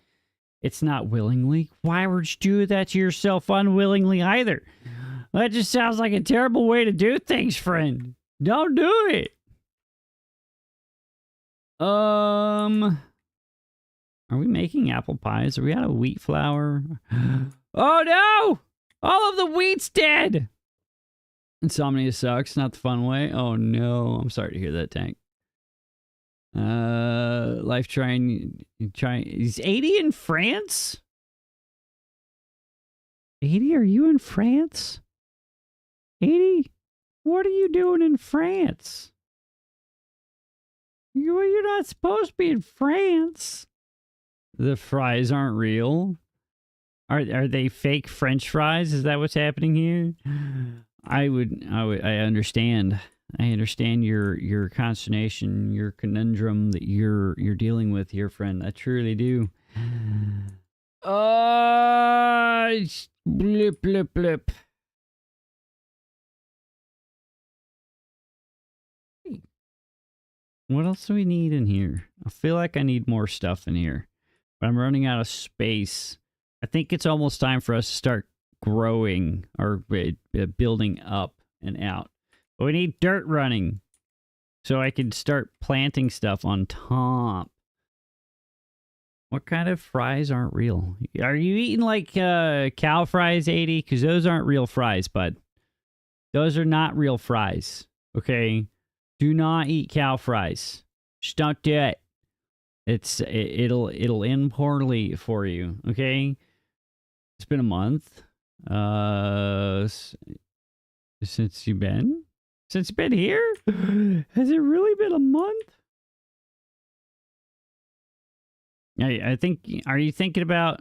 It's not willingly. Why would you do that to yourself unwillingly either? That just sounds like a terrible way to do things, friend. Don't do it. Are we making apple pies? Are we out of wheat flour? Oh no! All of the wheat's dead! Insomnia sucks, not the fun way. Oh no, I'm sorry to hear that, Tank. Life trying. Is 80 in France? 80, are you in France? 80? What are you doing in France? You're not supposed to be in France. The fries aren't real. Are they fake French fries? Is that what's happening here? I understand. I understand your consternation, your conundrum that you're dealing with here, friend. I truly do. Blip blip blip. What else do we need in here? I feel like I need more stuff in here, but I'm running out of space. I think it's almost time for us to start growing or building up and out. But we need dirt running so I can start planting stuff on top. What kind of fries aren't real? Are you eating like cow fries, 80? Because those aren't real fries, bud. Those are not real fries. Okay? Do not eat cow fries. Just don't do it. It'll end poorly for you. Okay? It's been a month. Since you've been here? Has it really been a month? I think, are you thinking about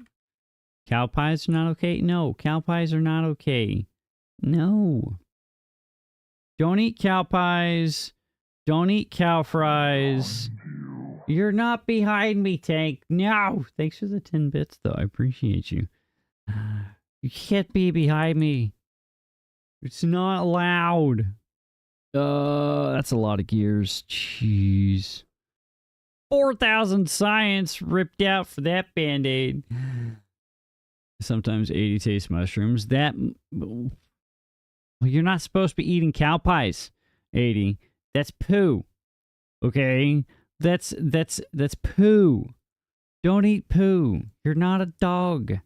cow pies are not okay? No, cow pies are not okay. No. Don't eat cow pies. Don't eat cow fries. You're not behind me, Tank. No. Thanks for the 10 bits, though. I appreciate you. You can't be behind me. It's not allowed. That's a lot of gears. Jeez. 4,000 science ripped out for that Band-Aid. Sometimes 80 taste mushrooms. Well, you're not supposed to be eating cow pies, 80. That's poo. Okay? That's poo. Don't eat poo. You're not a dog.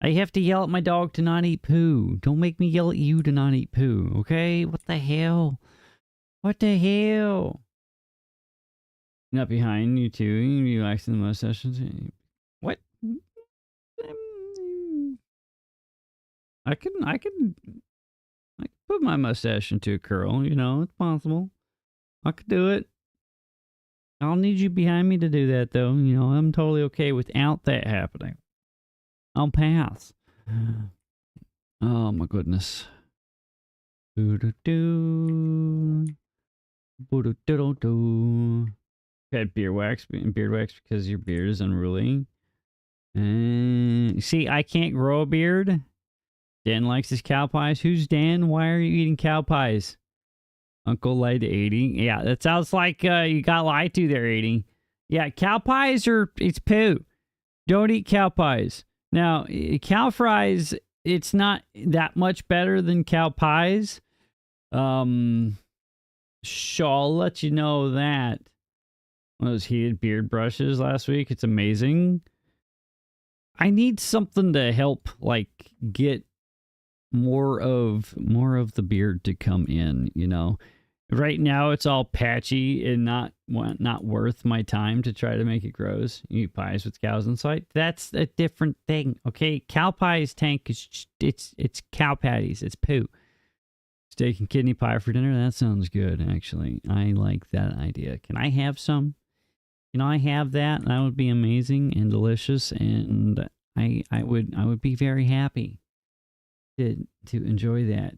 I have to yell at my dog to not eat poo. Don't make me yell at you to not eat poo, okay? What the hell? What the hell? Not behind you two. You acting the most sessions. What? I can put my mustache into a curl, you know, it's possible. I could do it. I'll need you behind me to do that, though. You know, I'm totally okay without that happening. I'll pass. Oh, my goodness. Boo-doo-doo. Boo-doo-doo-doo. Had beard wax because your beard is unruly. See, I can't grow a beard. Dan likes his cow pies. Who's Dan? Why are you eating cow pies? Uncle lied to 80. Yeah, that sounds like you got lied to there, 80. Yeah, cow pies it's poo. Don't eat cow pies. Now, cow fries, it's not that much better than cow pies. So I'll let you know that. One of those heated beard brushes last week. It's amazing. I need something to help, like, get more of the beard to come in, you know. Right now it's all patchy and not worth my time to try to make it grows. You eat pies with cows inside. That's a different thing. Okay, cow pies, Tank, it's cow patties. It's poo. Steak and kidney pie for dinner. That sounds good, actually. I like that idea. Can I have some? Can I have that? That would be amazing and delicious, and I would be very happy to enjoy that.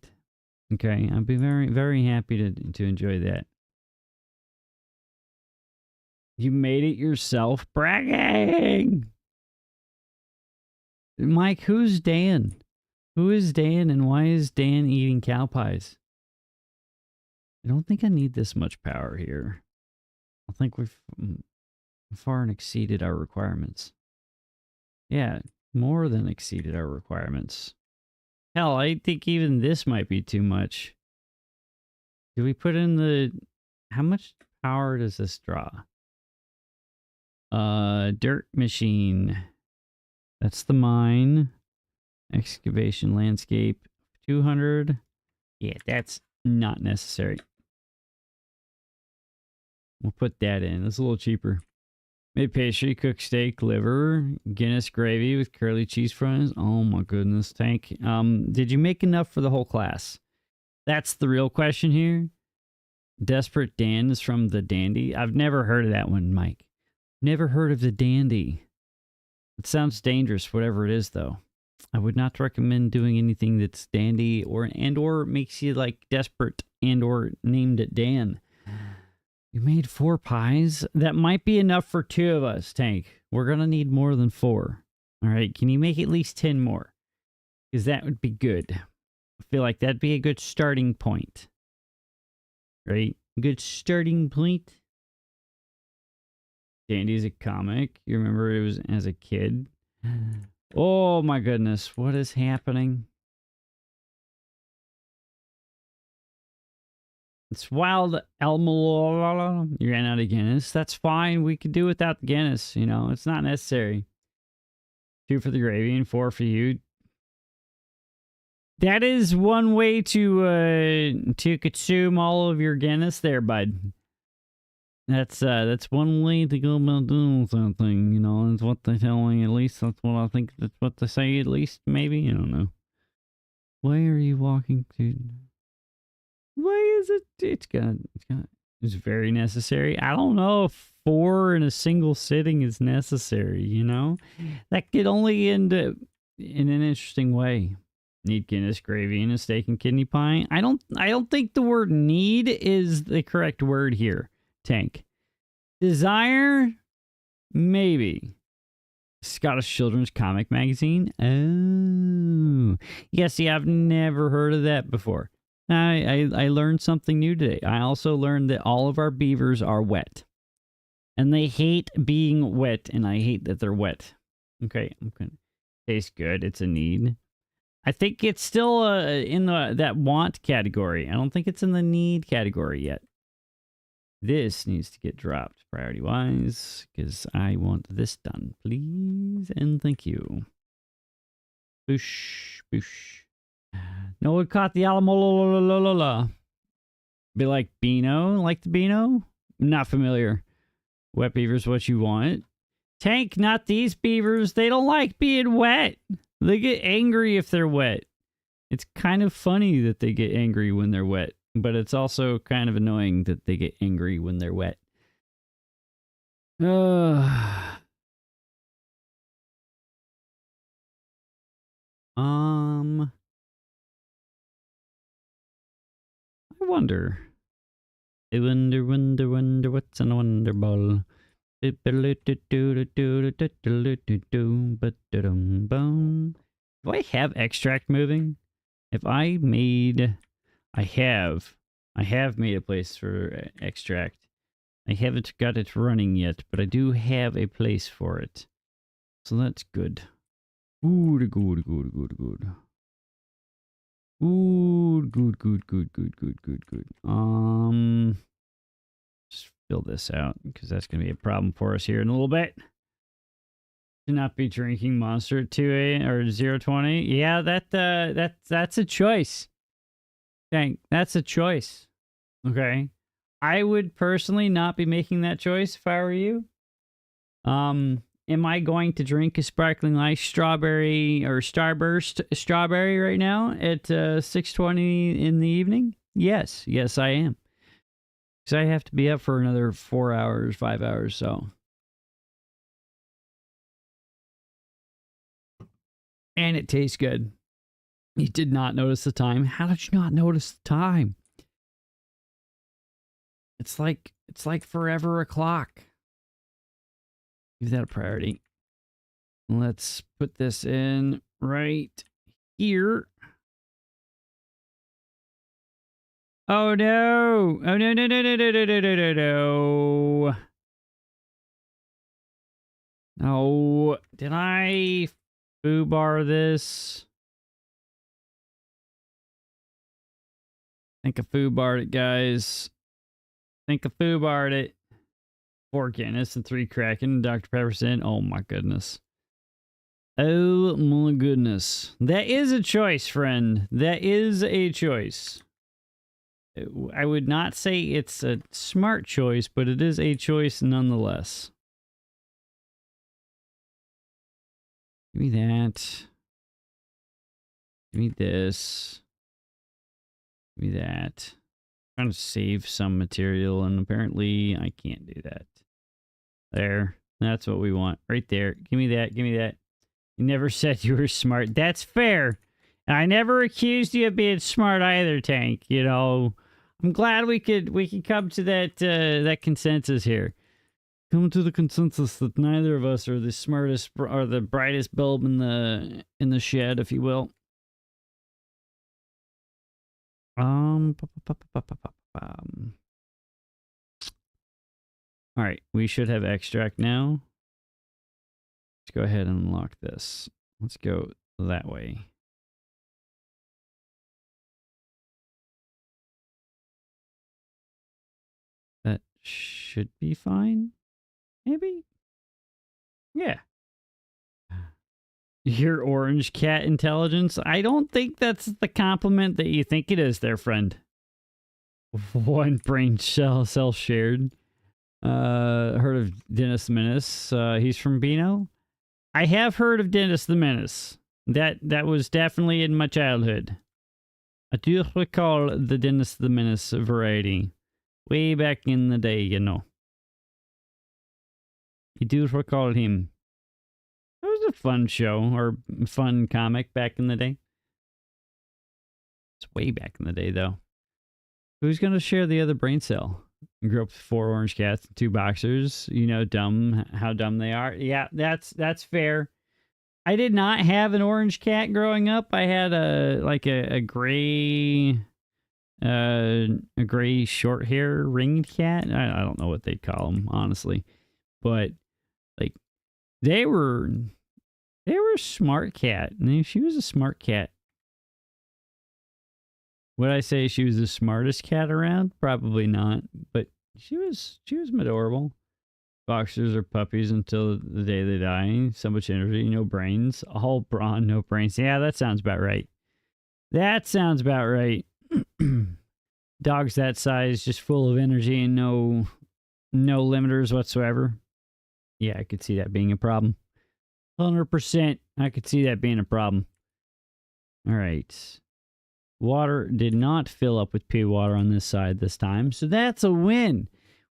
Okay, I'd be very, very happy to enjoy that. You made it yourself? Bragging! Mike, who's Dan? Who is Dan, and why is Dan eating cow pies? I don't think I need this much power here. I think we've far and exceeded our requirements. Yeah, more than exceeded our requirements. Hell, I think even this might be too much. Do we put in the... How much power does this draw? Dirt machine. That's the mine. Excavation landscape. 200. Yeah, that's not necessary. We'll put that in. It's a little cheaper. Made pastry, cooked steak, liver, Guinness gravy with curly cheese fries. Oh my goodness, Tank. Did you make enough for the whole class? That's the real question here. Desperate Dan is from the Dandy. I've never heard of that one, Mike. Never heard of the Dandy. It sounds dangerous, whatever it is, though. I would not recommend doing anything that's dandy or makes you like desperate or named it Dan. You made 4 pies? That might be enough for 2 of us, Tank. We're going to need more than 4. All right, can you make at least 10 more? Because that would be good. I feel like that'd be a good starting point. Right? Good starting point. Dandy's a comic. You remember it was as a kid? Oh my goodness, what is happening? It's wild Elmo. You ran out of Guinness. That's fine. We could do without the Guinness. You know, it's not necessary. 2 for the gravy and 4 for you. That is one way to consume all of your Guinness there, bud. That's one way to go about doing something, you know, that's what they tell me, at least that's what I think, that's what they say, at least, maybe, I don't know. Why are you walking to... Why is it? It's very necessary. I don't know if 4 in a single sitting is necessary, you know? That could only end up in an interesting way. Need Guinness gravy and a steak and kidney pie. I don't think the word need is the correct word here, Tank. Desire? Maybe. Scottish Children's Comic Magazine? Oh. Yeah, see, I've never heard of that before. I learned something new today. I also learned that all of our beavers are wet. And they hate being wet, and I hate that they're wet. Okay, tastes good. It's a need. I think it's still in that want category. I don't think it's in the need category yet. This needs to get dropped priority-wise, because I want this done, please, and thank you. Boosh, boosh. No one caught the Alamo. Be like Beano, like the Beano? Not familiar. Wet beaver's what you want. Tank, not these beavers. They don't like being wet. They get angry if they're wet. It's kind of funny that they get angry when they're wet, but it's also kind of annoying that they get angry when they're wet. I wonder. I wonder what's in a wonder ball. Do I have extract moving? If I made... I have made a place for extract. I haven't got it running yet, but I do have a place for it. So that's good. Good. Ooh, good. Just fill this out, because that's going to be a problem for us here in a little bit. To not be drinking Monster at 2 a.m. or 020. Yeah, that's a choice. Dang, that's a choice. Okay. I would personally not be making that choice if I were you. Am I going to drink a sparkling ice strawberry or Starburst strawberry right now at 6:20 in the evening? Yes, I am. Because I have to be up for another 4 hours, 5 hours, so. And it tastes good. You did not notice the time. How did you not notice the time? It's like forever o'clock. Give that a priority. Let's put this in right here. Oh no! Oh no! Oh, did I foobar this? I think I foobarred it, guys. I think I foobarred it. 4 Guinness and 3 Kraken and Dr. Pepper's in. Oh my goodness. Oh my goodness. That is a choice, friend. That is a choice. I would not say it's a smart choice, but it is a choice nonetheless. Give me that. Give me this. Give me that. I'm trying to save some material, and apparently I can't do that. There. That's what we want. Right there. Give me that. Give me that. You never said you were smart. That's fair. And I never accused you of being smart either, Tank. You know, I'm glad we could come to that consensus here. Come to the consensus that neither of us are the smartest or the brightest bulb in the shed, if you will. All right, we should have extract now. Let's go ahead and unlock this. Let's go that way. That should be fine. Maybe? Yeah. Your orange cat intelligence? I don't think that's the compliment that you think it is there, friend. 1 brain cell shared. Heard of Dennis the Menace. He's from Beano. I have heard of Dennis the Menace. That was definitely in my childhood. I do recall the Dennis the Menace variety. Way back in the day, you know. You do recall him. It was a fun show, or fun comic back in the day. It's way back in the day, though. Who's going to share the other brain cell? I grew up with 4 orange cats, 2 boxers. You know, how dumb they are. Yeah, that's fair. I did not have an orange cat growing up. I had a gray short hair ringed cat. I don't know what they'd call them, honestly, but like they were a smart cat. She was a smart cat. Would I say she was the smartest cat around? Probably not, but she was adorable. Boxers are puppies until the day they die. So much energy, no brains. All brawn, no brains. Yeah, that sounds about right. That sounds about right. Dogs that size, just full of energy and no limiters whatsoever. Yeah, I could see that being a problem. 100%. I could see that being a problem. All right. Water did not fill up with pea water on this side this time, so that's a win.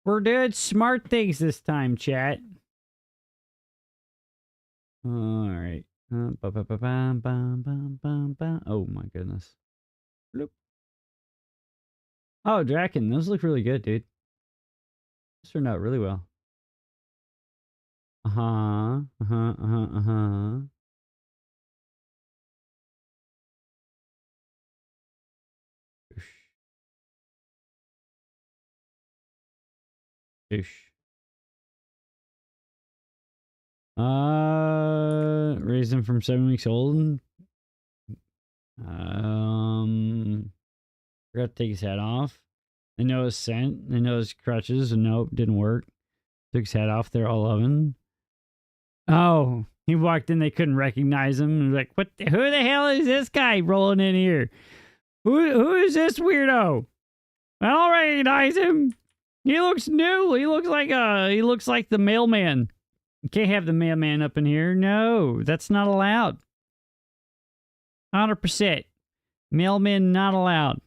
We're doing smart things this time, chat. All right. Oh my goodness. Bloop. Oh, Draken, those look really good, dude. Those turned out really well. Ish. Raised him from 7 weeks old. Forgot to take his hat off. They know his scent. They know his crutches. And nope, didn't work. Took his hat off. They're all loving. Oh, he walked in. They couldn't recognize him. And was like, who the hell is this guy rolling in here? Who is this weirdo? I don't recognize him. He looks new. He looks like the mailman. You can't have the mailman up in here. No, that's not allowed. 100%. Mailman not allowed.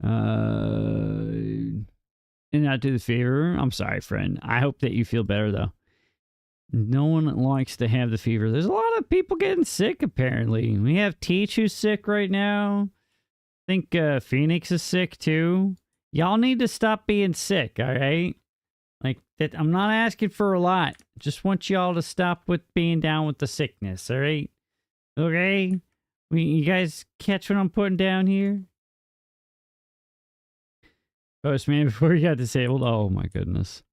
And not do the fever. I'm sorry, friend. I hope that you feel better, though. No one likes to have the fever. There's a lot of people getting sick, apparently. We have Teach who's sick right now. I think Phoenix is sick, too. Y'all need to stop being sick, all right? Like, that. I'm not asking for a lot. Just want y'all to stop with being down with the sickness, all right? Okay? You guys catch what I'm putting down here? Postman before he got disabled. Oh my goodness.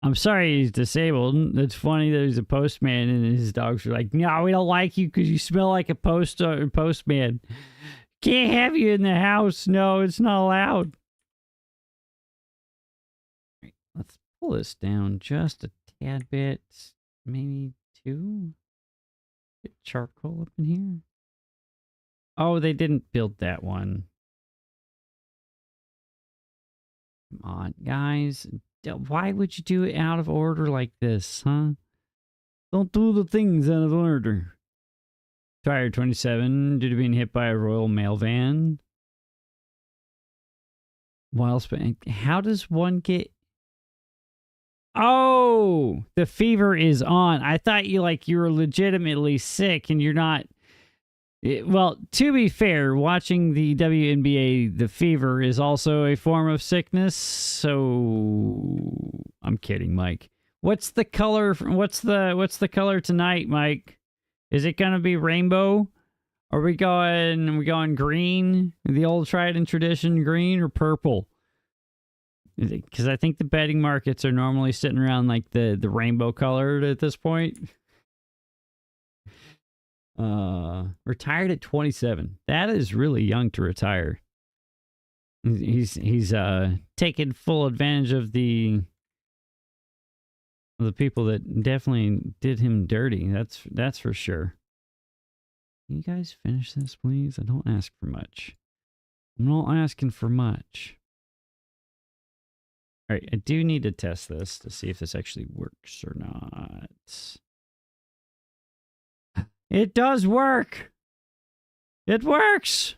I'm sorry he's disabled. It's funny that he's a postman and his dogs are like, no, we don't like you because you smell like a postman. Can't have you in the house. No, it's not allowed. pull this down just a tad bit, maybe 2. Get charcoal up in here. Oh, they didn't build that one. Come on, guys. Why would you do it out of order like this, huh? Don't do the things out of order. Tire 27 due to being hit by a Royal Mail van. How does one get... Oh, the fever is on. I thought you were legitimately sick and you're not. Well, to be fair, watching the WNBA, the fever is also a form of sickness. So I'm kidding, Mike. What's the color? What's the color tonight, Mike? Is it gonna be rainbow? Are we going green? The old tried and tradition green or purple? Because I think the betting markets are normally sitting around like the rainbow colored at this point. Retired at 27. That is really young to retire. He's taken full advantage of the people that definitely did him dirty. That's for sure. Can you guys finish this, please? I don't ask for much. I'm not asking for much. All right, I do need to test this to see if this actually works or not. It does work! It works!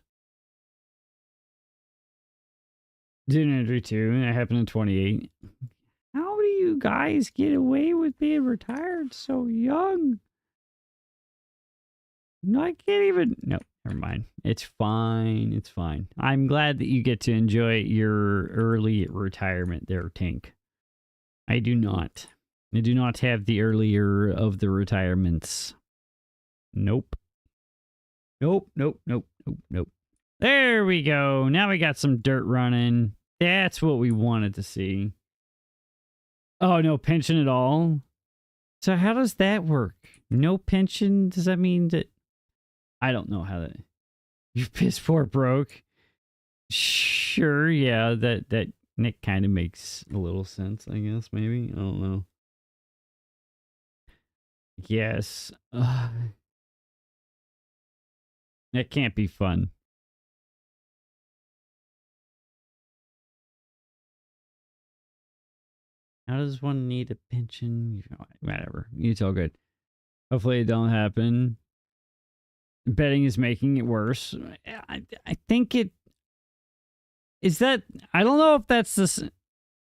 Didn't 2, that happened in 28. How do you guys get away with being retired so young? No, I can't even... No, never mind. It's fine. It's fine. I'm glad that you get to enjoy your early retirement there, Tink. I do not. I do not have the earlier of the retirements. Nope. Nope, nope, nope, nope, nope. There we go. Now we got some dirt running. That's what we wanted to see. Oh, no pension at all? So how does that work? No pension? Does that mean that... I don't know how that... Your piss poor broke. Sure, yeah, that kind of makes a little sense, I guess, maybe. I don't know. Yes. That can't be fun. How does one need a pension? Whatever. It's all good. Hopefully it don't happen. Betting is making it worse. I think it... Is that... I don't know if that's this...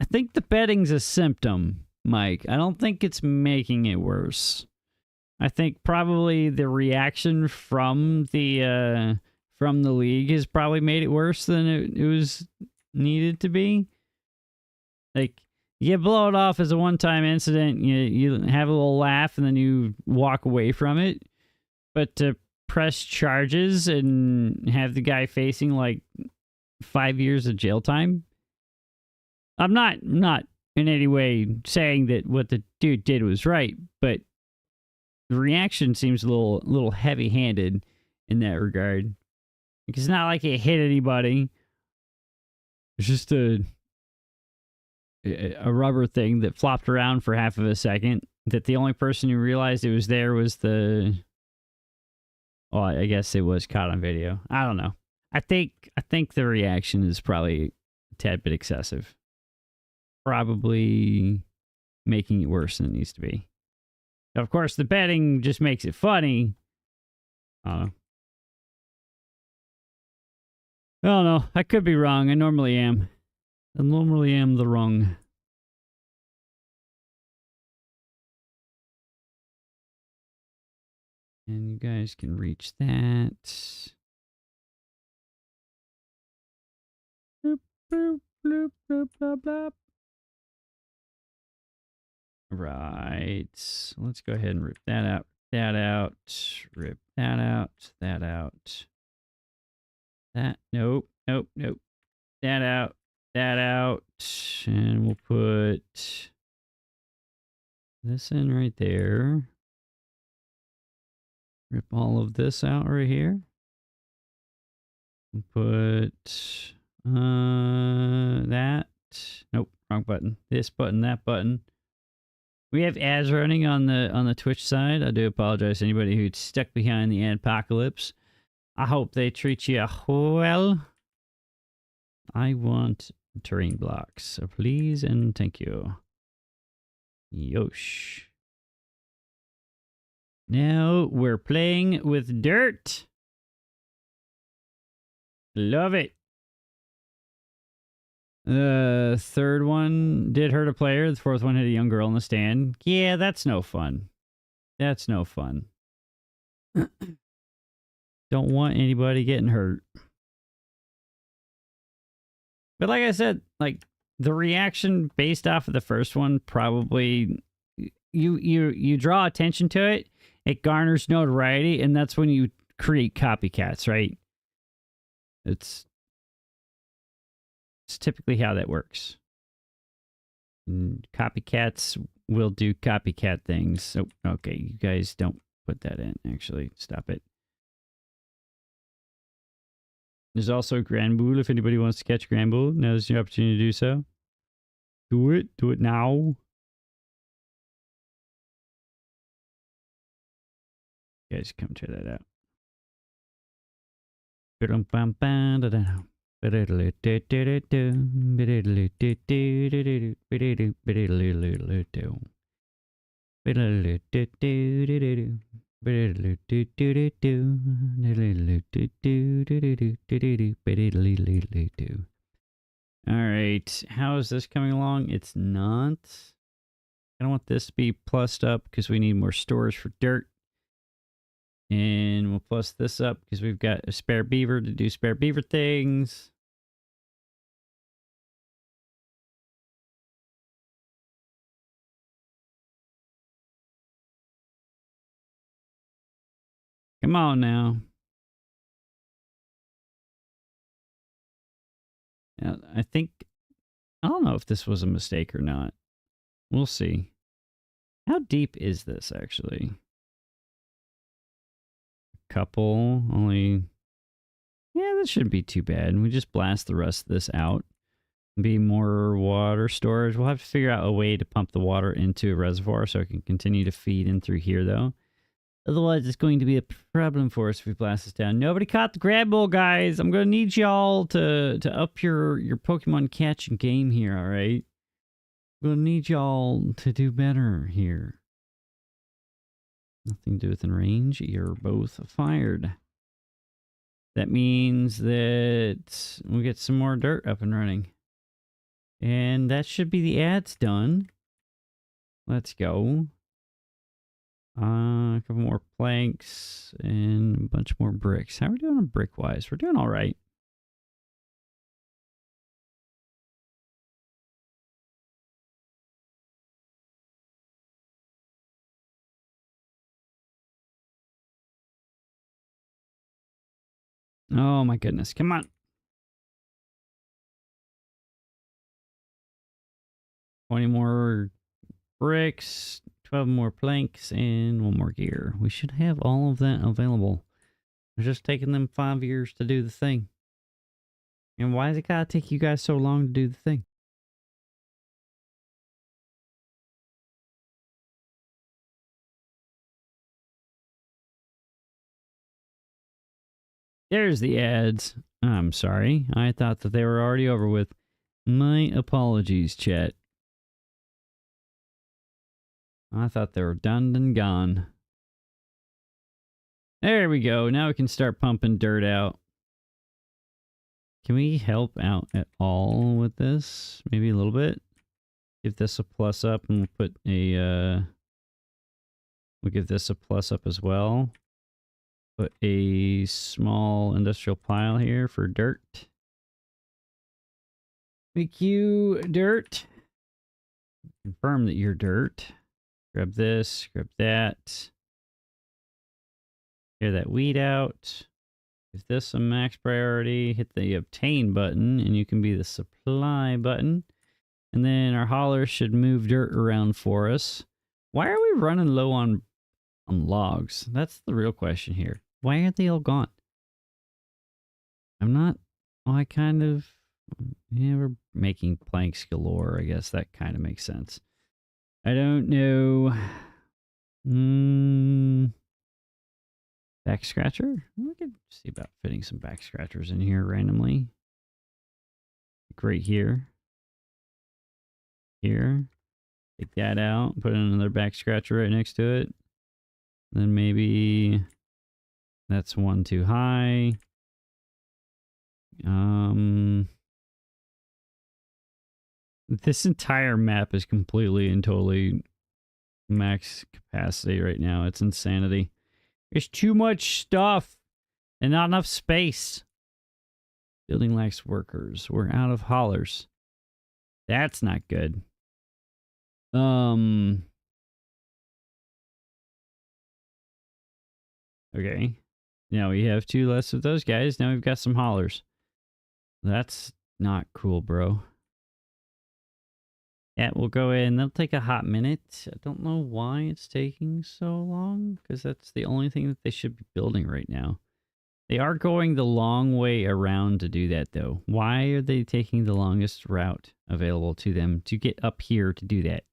I think the betting's a symptom, Mike. I don't think it's making it worse. I think probably the reaction from the league has probably made it worse than it was needed to be. Like, you blow it off as a one-time incident, you have a little laugh, and then you walk away from it. But to press charges and have the guy facing like 5 years of jail time, I'm not in any way saying that what the dude did was right, but the reaction seems a little heavy-handed in that regard. Because it's not like it hit anybody. It's just a rubber thing that flopped around for half of a second. That the only person who realized it was there was the... Well, I guess it was caught on video. I don't know. I think the reaction is probably a tad bit excessive. Probably making it worse than it needs to be. Of course, the betting just makes it funny. I don't know. I could be wrong. I normally am. I normally am the wrong. And you guys can reach that. Bloop, bloop, bloop, bloop, bloop, bloop. Right. Let's go ahead and rip that out. That out. Rip that out. That out. That. Nope. Nope. Nope. That out. That out. And we'll put this in right there. Rip all of this out right here. And put that. Nope. Wrong button. This button, that button. We have ads running on the Twitch side. I do apologize to anybody who's stuck behind the apocalypse. I hope they treat you well. I want terrain blocks, so please and thank you. Yosh. Now we're playing with dirt. Love it. The third one did hurt a player. The fourth one hit a young girl in the stand. Yeah, that's no fun. That's no fun. Don't want anybody getting hurt. But like I said, like the reaction based off of the first one, probably you draw attention to it. It garners notoriety, and that's when you create copycats, right? It's typically how that works. And copycats will do copycat things. Oh, okay, you guys don't put that in. Actually, stop it. There's also Grand Boule. If anybody wants to catch Grand Boule, now's your opportunity to do so. Do it. Do it now. You guys come check that out. Alright, how is this coming along? It's not. I don't want this to be plussed up because we need more storage for dirt. And we'll plus this up because we've got a spare beaver to do spare beaver things. Come on now. I think, I don't know if this was a mistake or not. We'll see. How deep is this actually? Couple, only, yeah, that shouldn't be too bad. We just blast the rest of this out. Be more water storage. We'll have to figure out a way to pump the water into a reservoir so it can continue to feed in through here though. Otherwise, it's going to be a problem for us if we blast this down. Nobody caught the grab bull, guys. I'm going to need y'all to up your Pokemon catching game here, all right? I'm going to need y'all to do better here. Nothing to do within range. You're both fired. That means that we get some more dirt up and running. And that should be the ads done. Let's go. A couple more planks and a bunch more bricks. How are we doing on brick-wise? We're doing all right. Oh my goodness. Come on. 20 more bricks, 12 more planks, and 1 more gear. We should have all of that available. It's just taking them 5 years to do the thing. And why does it gotta take you guys so long to do the thing? There's the ads. I'm sorry. I thought that they were already over with. My apologies, chat. I thought they were done and gone. There we go. Now we can start pumping dirt out. Can we help out at all with this? Maybe a little bit? Give this a plus up and we'll put a... we'll give this a plus up as well. Put a small industrial pile here for dirt. Make you dirt. Confirm that you're dirt. Grab this, grab that. Clear that weed out. Give this a max priority. Hit the obtain button and you can be the supply button. And then our haulers should move dirt around for us. Why are we running low on logs? That's the real question here. Why aren't they all gone? I'm not... Oh, I kind of Yeah, we're making planks galore. I guess that kind of makes sense. I don't know. Back scratcher? We could see about fitting some back scratchers in here randomly. Like right here. Here. Take that out. Put another back scratcher right next to it. Then maybe that's one too high. This entire map is completely and totally max capacity right now. It's insanity. There's too much stuff and not enough space. Building lacks workers. We're out of haulers. That's not good. Okay. Now we have 2 less of those guys. Now we've got some haulers. That's not cool, bro. Yeah, we'll go in. That'll take a hot minute. I don't know why it's taking so long, because that's the only thing that they should be building right now. They are going the long way around to do that, though. Why are they taking the longest route available to them to get up here to do that?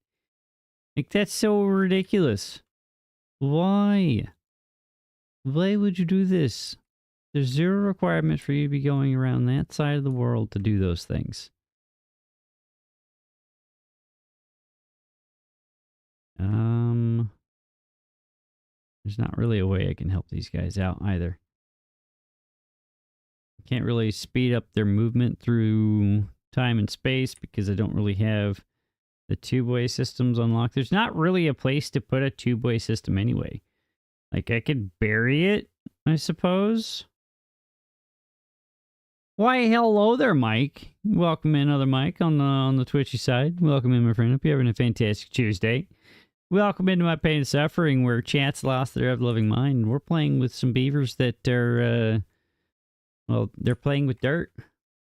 Like, that's so ridiculous. Why? Why would you do this? There's 0 requirement for you to be going around that side of the world to do those things. There's not really a way I can help these guys out either. Can't really speed up their movement through time and space because I don't really have the tube-way systems unlocked. There's not really a place to put a tube-way system anyway. Like, I could bury it, I suppose. Why, hello there, Mike. Welcome in, other Mike, on the Twitchy side. Welcome in, my friend. Hope you're having a fantastic Tuesday. Welcome into my pain and suffering, where chat's lost their ever-loving mind. We're playing with some beavers that are, well, they're playing with dirt.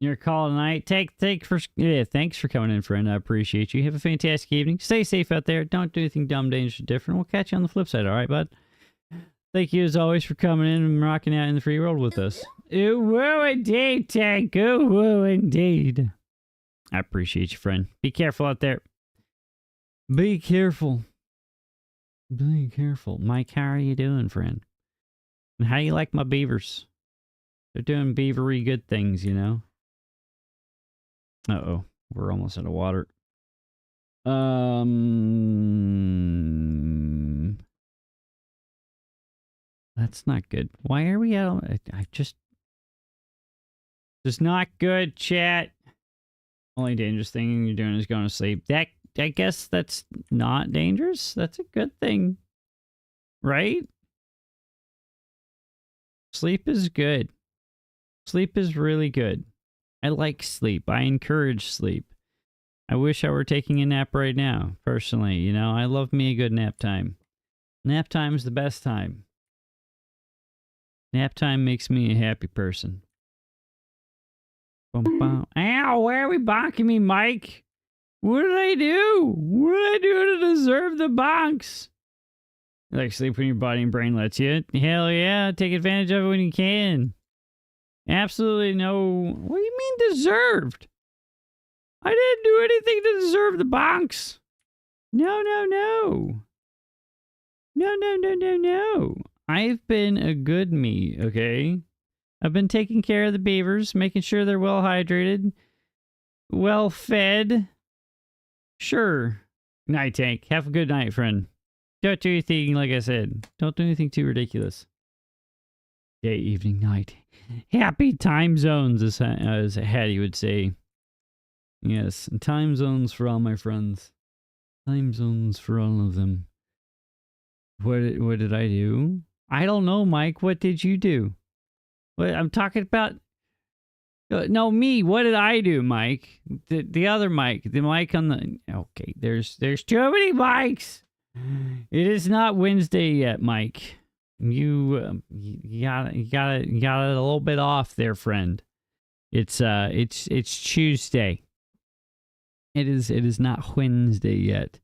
Your call tonight. Thanks for coming in, friend. I appreciate you. Have a fantastic evening. Stay safe out there. Don't do anything dumb, dangerous, or different. We'll catch you on the flip side, all right, bud? Thank you, as always, for coming in and rocking out in the free world with us. Ooh, woo indeed, Tank. Ooh, woo indeed. I appreciate you, friend. Be careful out there. Be careful. Be careful. Mike, how are you doing, friend? And how you like my beavers? They're doing beavery good things, you know? Uh-oh. We're almost out of water. That's not good. Why are we out? I just... It's not good, chat. Only dangerous thing you're doing is going to sleep. I guess that's not dangerous. That's a good thing. Right? Sleep is good. Sleep is really good. I like sleep. I encourage sleep. I wish I were taking a nap right now, personally. You know, I love me a good nap time. Nap time's the best time. Nap time makes me a happy person. Bum, bum. Ow, why are we bonking me, Mike? What did I do? What did I do to deserve the bonks? You like sleep when your body and brain lets you? Hell yeah, take advantage of it when you can. Absolutely no... What do you mean deserved? I didn't do anything to deserve the bonks. No, no, no. No, no, no, no, no. I've been a good me, okay? I've been taking care of the beavers, making sure they're well hydrated, well fed. Sure. Night, Tank. Have a good night, friend. Don't do anything, like I said. Don't do anything too ridiculous. Day, evening, night. Happy time zones, as Hattie would say. Yes, time zones for all my friends. Time zones for all of them. What did I do? I don't know, Mike. What did you do? What I'm talking about? No, me. What did I do, Mike? The other Mike. The Mike on the... Okay, there's too many mics. It is not Wednesday yet, Mike. You got it a little bit off there, friend. It's Tuesday. It is not Wednesday yet.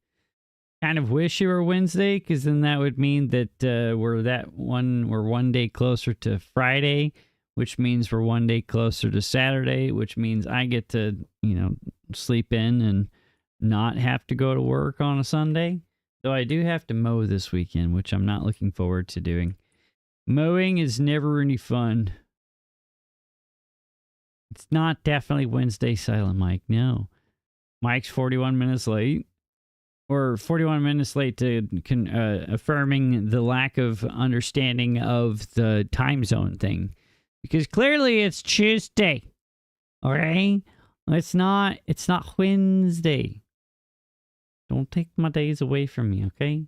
Kind of wish it were Wednesday, because then that would mean that we're one day closer to Friday, which means we're one day closer to Saturday, which means I get to, sleep in and not have to go to work on a Sunday. Though I do have to mow this weekend, which I'm not looking forward to doing. Mowing is never any fun. It's not definitely Wednesday Silent Mike, no. Mike's 41 minutes late. Or 41 minutes late to affirming the lack of understanding of the time zone thing. Because clearly it's Tuesday. Okay? It's not Wednesday. Don't take my days away from me, okay?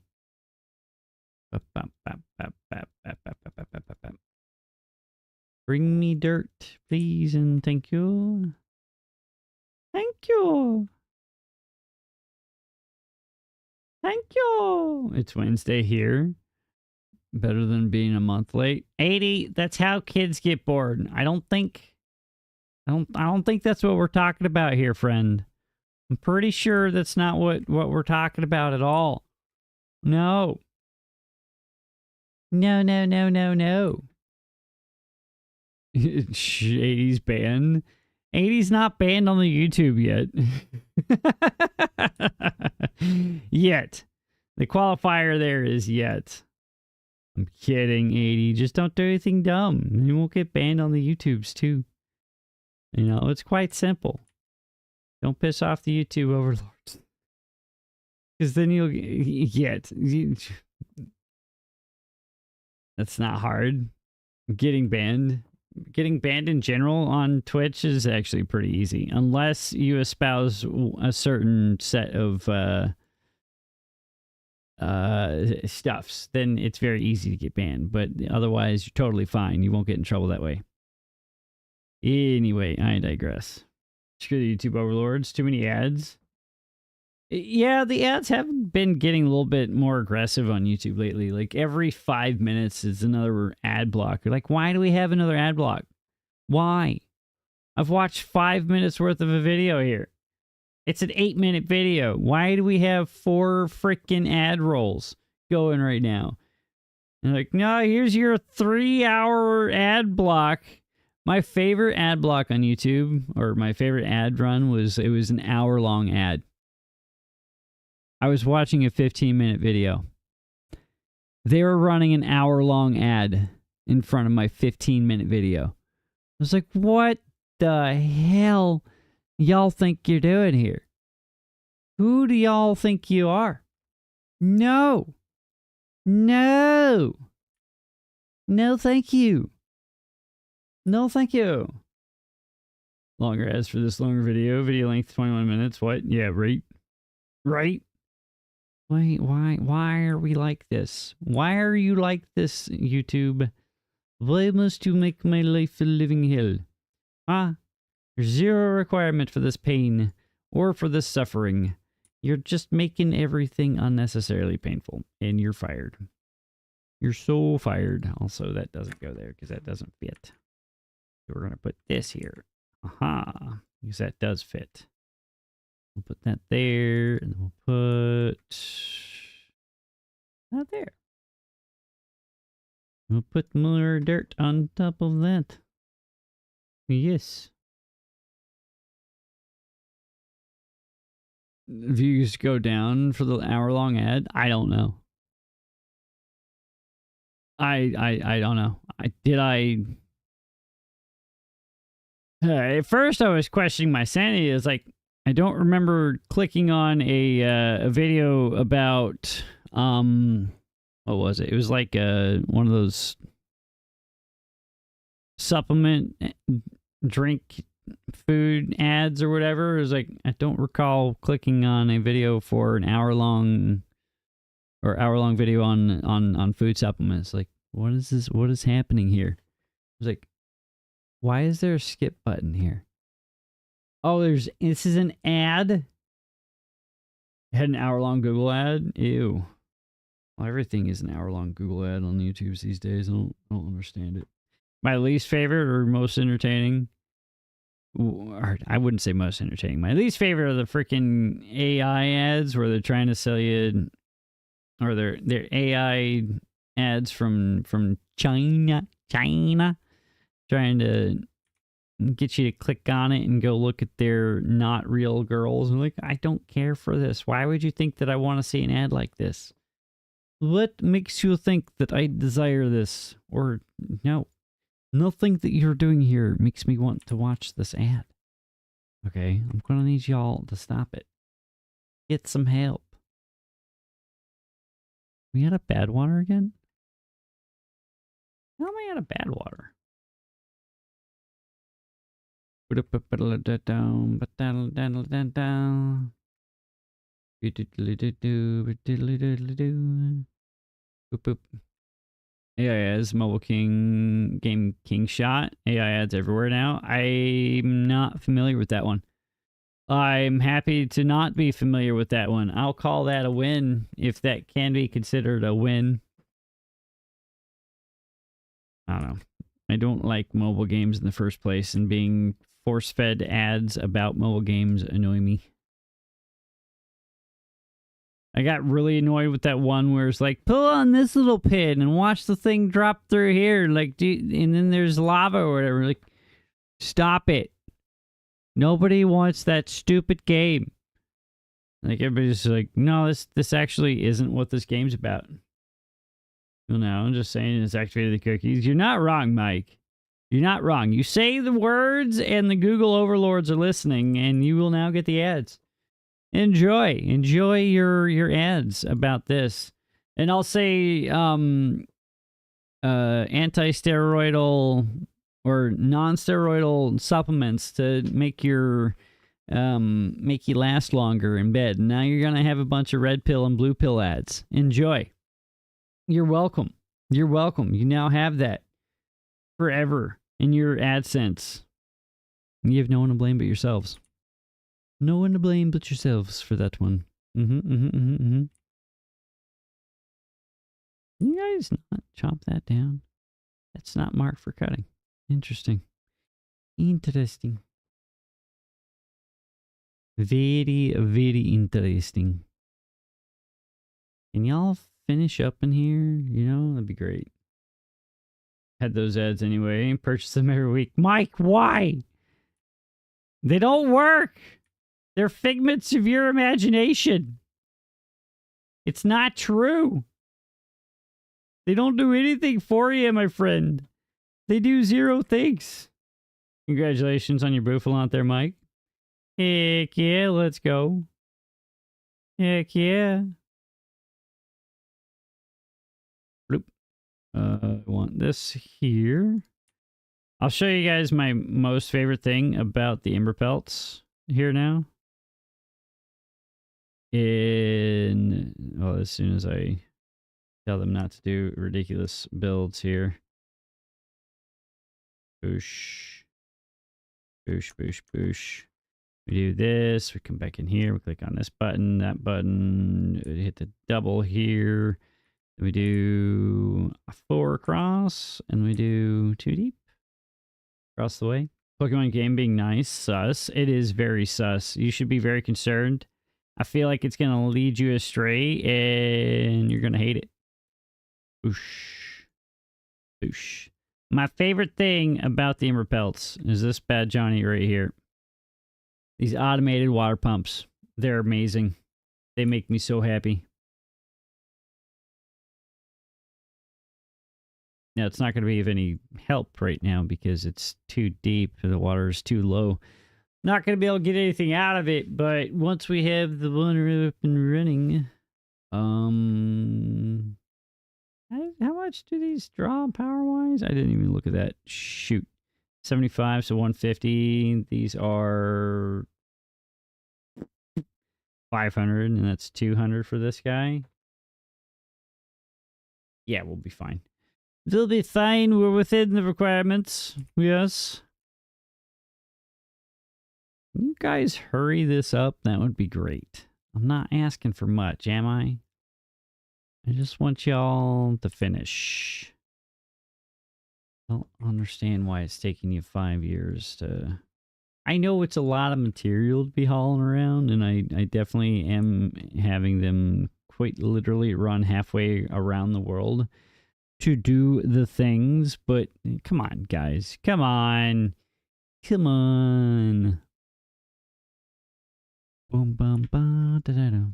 Bring me dirt, please, and thank you. Thank you. Thank you. It's Wednesday here. Better than being a month late. 80, that's how kids get bored. I don't think that's what we're talking about here, friend. I'm pretty sure that's not what we're talking about at all. No. No. 80's banned. 80's not banned on the YouTube yet. Yet. The qualifier there is yet. I'm kidding, 80. Just don't do anything dumb. You won't get banned on the YouTubes too. It's quite simple. Don't piss off the YouTube overlords. Because then you'll get... That's not hard. Getting banned in general on Twitch is actually pretty easy. Unless you espouse a certain set of stuffs, then it's very easy to get banned. But otherwise, you're totally fine. You won't get in trouble that way. Anyway, I digress. Screw the YouTube overlords. Too many ads. Yeah, the ads have been getting a little bit more aggressive on YouTube lately. Like every 5 minutes is another ad block. You're like, why do we have another ad block? Why? I've watched 5 minutes worth of a video here. It's an 8-minute video. Why do we have 4 freaking ad rolls going right now? And like, no, here's your 3-hour ad block. My favorite ad block on YouTube, or my favorite ad run, was an hour-long ad. I was watching a 15-minute video. They were running an hour-long ad in front of my 15-minute video. I was like, what the hell y'all think you're doing here? Who do y'all think you are? No. No, thank you. No, thank you. Longer ads for this longer video. Video length 21 minutes. What? Yeah, right. Right? Why are we like this? Why are you like this, YouTube? Why must you make my life a living hell? There's zero requirement for this pain or for this suffering. You're just making everything unnecessarily painful, and you're fired. You're so fired. Also, that doesn't go there because that doesn't fit. So we're going to put this here. Aha. Because that does fit. We'll put that there, and then we'll put that there. We'll put more dirt on top of that. Yes. Views go down for the hour-long ad? I don't know. I don't know. At first I was questioning my sanity. It's like, I don't remember clicking on a video about, what was it? It was like one of those supplement drink food ads or whatever. It was like, I don't recall clicking on a video for an hour-long video on food supplements. Like, what is this? What is happening here? I was like, why is there a skip button here? Oh, this is an ad? It had an hour-long Google ad? Ew. Well, everything is an hour-long Google ad on YouTube these days. I don't understand it. My least favorite or most entertaining? Or I wouldn't say most entertaining. My least favorite are the freaking AI ads where they're trying to sell you, or they're AI ads from China. trying to get you to click on it and go look at their not real girls. And like, I don't care for this. Why would you think that I want to see an ad like this? What makes you think that I desire this? Or no, nothing that you're doing here makes me want to watch this ad. Okay, I'm gonna need y'all to stop it. Get some help. We had a bad water again? How am I out of bad water? AI ads, Mobile King, Game King Shot. AI ads everywhere now. I'm not familiar with that one. I'm happy to not be familiar with that one. I'll call that a win, if that can be considered a win. I don't know. I don't like mobile games in the first place, and being force-fed ads about mobile games annoy me. I got really annoyed with that one where it's like, pull on this little pin and watch the thing drop through here. Like, and then there's lava or whatever. Like, stop it. Nobody wants that stupid game. Like, everybody's like, no, this actually isn't what this game's about. Well, no, I'm just saying it's activated the cookies. You're not wrong, Mike. You're not wrong. You say the words and the Google overlords are listening, and you will now get the ads. Enjoy your ads about this. And I'll say anti-steroidal or non-steroidal supplements to make you last longer in bed. Now you're gonna have a bunch of red pill and blue pill ads. Enjoy. You're welcome. You're welcome. You now have that forever in your AdSense. You have no one to blame but yourselves. No one to blame but yourselves for that one. You guys not chop that down? That's not marked for cutting. Interesting. Interesting. Very, very interesting. Can y'all finish up in here? You know, that'd be great. Had those ads anyway. Purchase them every week. Mike, why? They don't work. They're figments of your imagination. It's not true. They don't do anything for you, my friend. They do zero things. Congratulations on your Buffalo out there, Mike. Heck yeah, let's go. Heck yeah. Bloop. I want this here. I'll show you guys my most favorite thing about the Emberpelts here now. As soon as I tell them not to do ridiculous builds here. Boosh. Boosh, boosh, boosh. We do this. We come back in here. We click on this button, that button. We hit the double here. We do a 4 across, and we do 2 deep across the way. Pokemon game being nice, sus. It is very sus. You should be very concerned. I feel like it's going to lead you astray, and you're going to hate it. Boosh. Boosh. My favorite thing about the Emberpelts is this bad Johnny right here. These automated water pumps. They're amazing. They make me so happy. Now, it's not going to be of any help right now because it's too deep. The water is too low. Not going to be able to get anything out of it, but once we have the one up and running, how much do these draw power-wise? I didn't even look at that. Shoot. 75, so 150. These are 500, and that's 200 for this guy. Yeah, we'll be fine. We'll be fine. We're within the requirements. Yes. Can you guys hurry this up? That would be great. I'm not asking for much, am I? I just want y'all to finish. I don't understand why it's taking you 5 years to... I know it's a lot of material to be hauling around, and I definitely am having them quite literally run halfway around the world. to do the things, but come on, guys. Come on. Come on. Boom, bum, ba, da, da, da.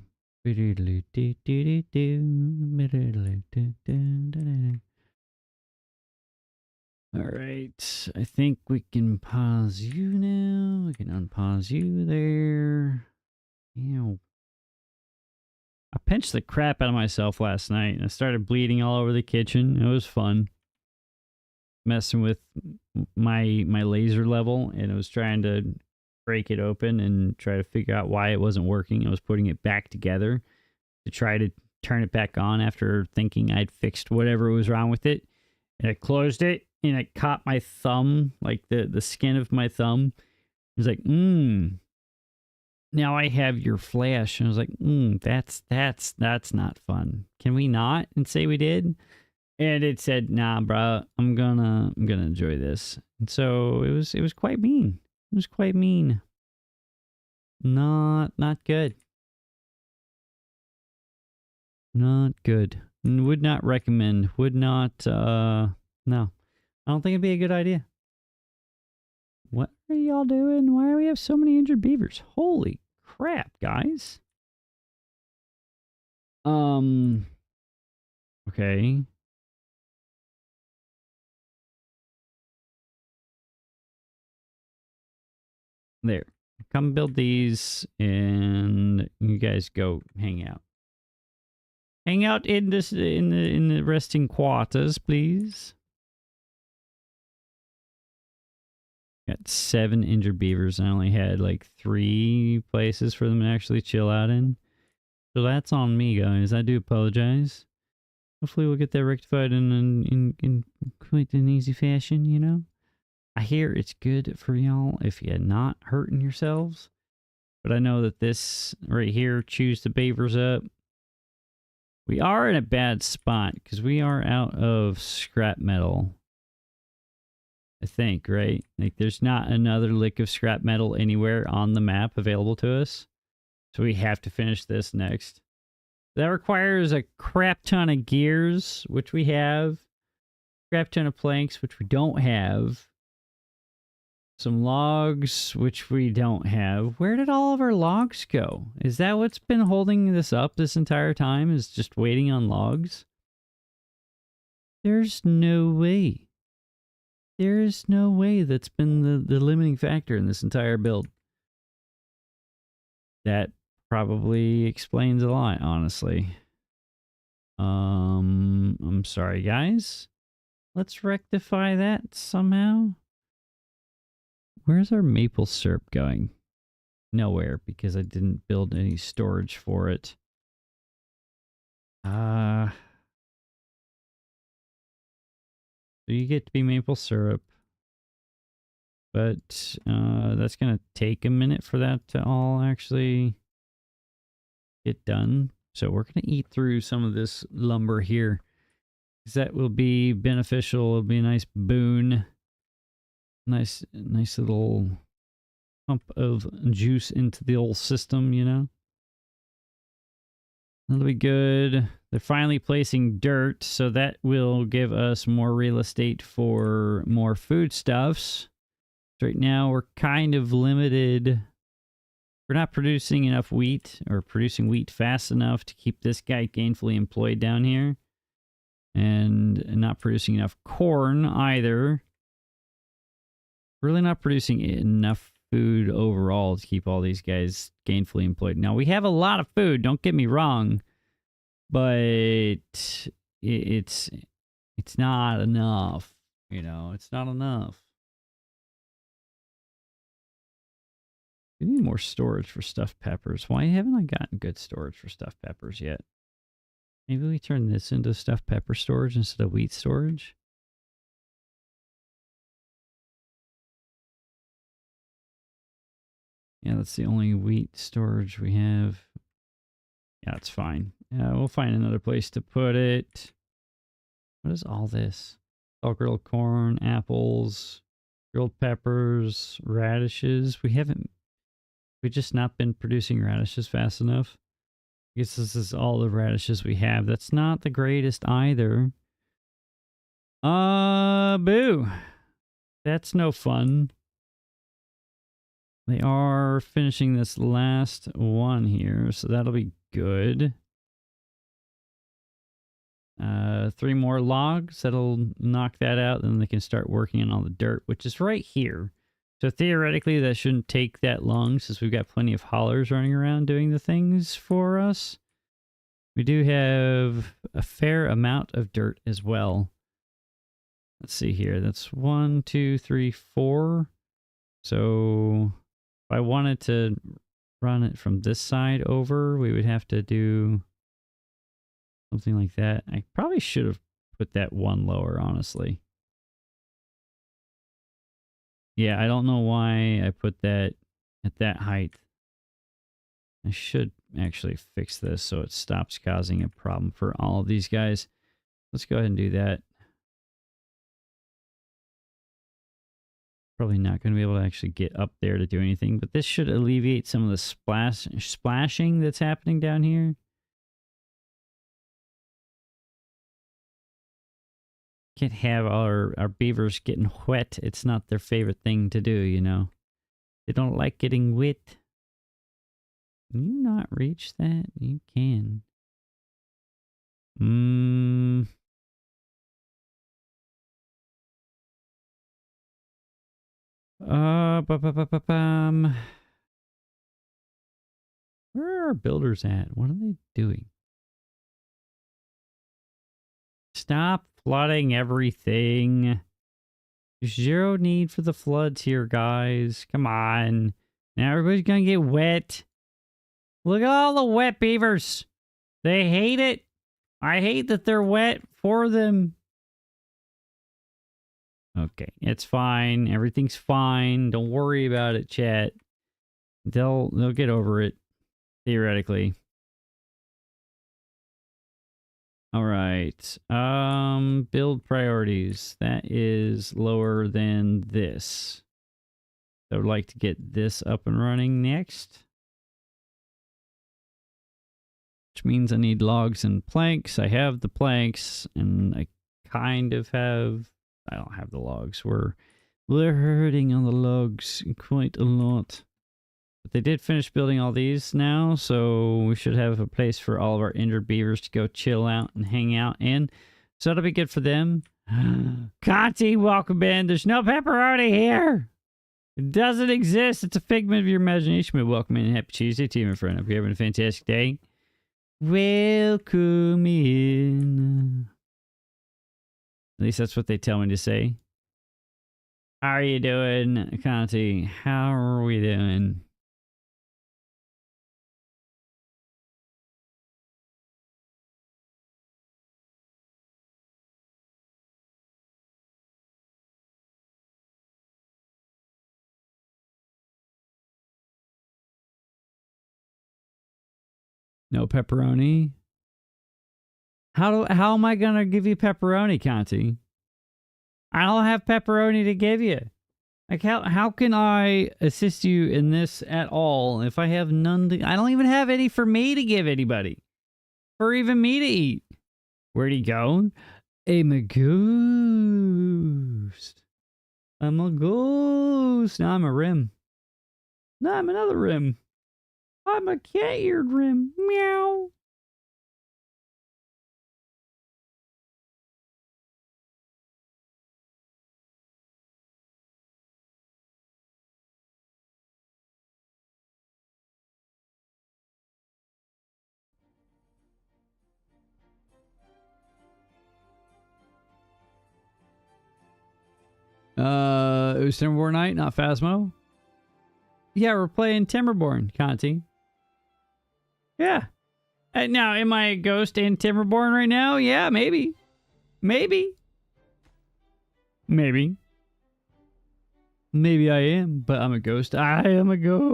All right, I think we can pause you now. We can unpause you there. Ew. I pinched the crap out of myself last night, and I started bleeding all over the kitchen. It was fun. Messing with my laser level, and I was trying to break it open and try to figure out why it wasn't working. I was putting it back together to try to turn it back on after thinking I'd fixed whatever was wrong with it. And I closed it, and it caught my thumb, like the skin of my thumb. It was like, now I have your flash. And I was like, that's not fun. Can we not and say we did? And it said, nah, bro, I'm gonna enjoy this. And so it was quite mean. It was quite mean. Not good. Not good. Would not recommend. Would not, no. I don't think it'd be a good idea. What are y'all doing? Why do we have so many injured beavers? Holy crap, guys. Okay. There. Come build these, and you guys go hang out. Hang out in this in the resting quarters, please. Got 7 injured beavers. I only had like 3 places for them to actually chill out in. So that's on me, guys. I do apologize. Hopefully we'll get that rectified in quite an easy fashion, you know? I hear it's good for y'all if you're not hurting yourselves. But I know that this right here chews the beavers up. We are in a bad spot because we are out of scrap metal. I think, right? Like there's not another lick of scrap metal anywhere on the map available to us. So we have to finish this next. That requires a crap ton of gears, which we have. Crap ton of planks, which we don't have. Some logs, which we don't have. Where did all of our logs go? Is that what's been holding this up this entire time? Is just waiting on logs? There's no way. There's no way that's been the limiting factor in this entire build. That probably explains a lot, honestly. I'm sorry, guys. Let's rectify that somehow. Where's our maple syrup going? Nowhere, because I didn't build any storage for it. So you get to be maple syrup. But that's going to take a minute for that to all actually get done. So we're going to eat through some of this lumber here. Because that will be beneficial. It'll be a nice boon. Nice little pump of juice into the old system, you know? That'll be good. They're finally placing dirt, so that will give us more real estate for more foodstuffs. Right now, we're kind of limited. We're not producing enough wheat, or producing wheat fast enough to keep this guy gainfully employed down here. And not producing enough corn either. Really not producing enough food overall to keep all these guys gainfully employed. Now, we have a lot of food, don't get me wrong, but it's not enough, you know, it's not enough. We need more storage for stuffed peppers. Why haven't I gotten good storage for stuffed peppers yet? Maybe we turn this into stuffed pepper storage instead of wheat storage? Yeah, that's the only wheat storage we have. Yeah, it's fine. We'll find another place to put it. What is all this? All grilled corn, apples, grilled peppers, radishes. We've just not been producing radishes fast enough. I guess this is all the radishes we have. That's not the greatest either. Boo. That's no fun. They are finishing this last one here, so that'll be good. 3 more logs. That'll knock that out. Then they can start working on all the dirt, which is right here. So theoretically, that shouldn't take that long since we've got plenty of haulers running around doing the things for us. We do have a fair amount of dirt as well. Let's see here. That's 1, 2, 3, 4. So if I wanted to run it from this side over, we would have to do something like that. I probably should have put that one lower, honestly. Yeah, I don't know why I put that at that height. I should actually fix this so it stops causing a problem for all of these guys. Let's go ahead and do that. Probably not going to be able to actually get up there to do anything, but this should alleviate some of the splashing that's happening down here. Can't have our beavers getting wet. It's not their favorite thing to do, you know. They don't like getting wet. Can you not reach that? You can. Where are our builders at? What are they doing? Stop flooding everything. There's zero need for the floods here, guys. Come on. Now everybody's gonna get wet. Look at all the wet beavers. They hate it. I hate that they're wet for them. Okay, it's fine. Everything's fine. Don't worry about it, chat. They'll get over it, theoretically. All right. Build priorities. That is lower than this. I would like to get this up and running next. Which means I need logs and planks. I have the planks, and I kind of have... I don't have the logs. We're hurting on the logs quite a lot. But they did finish building all these now, so we should have a place for all of our injured beavers to go chill out and hang out in. So that'll be good for them. Conti, welcome in. There's no pepperoni here. It doesn't exist. It's a figment of your imagination. But welcome in. Happy Tuesday to you, my friend. Hope you're having a fantastic day. Welcome in. At least that's what they tell me to say. How are you doing, Conti? How are we doing? No pepperoni? How am I gonna give you pepperoni, Conti? I don't have pepperoni to give you. Like how can I assist you in this at all if I have none to... I don't even have any for me to give anybody. For even me to eat. Where'd he go? I'm a ghost. I'm a ghost. No, I'm a rim. No, I'm another rim. I'm a cat-eared rim. Meow. It was Timberborn night, not Phasmo. Yeah, we're playing Timberborn, Conti. Yeah. Now, am I a ghost in Timberborn right now? Yeah, maybe. Maybe. Maybe. Maybe I am, but I'm a ghost. I am a ghost.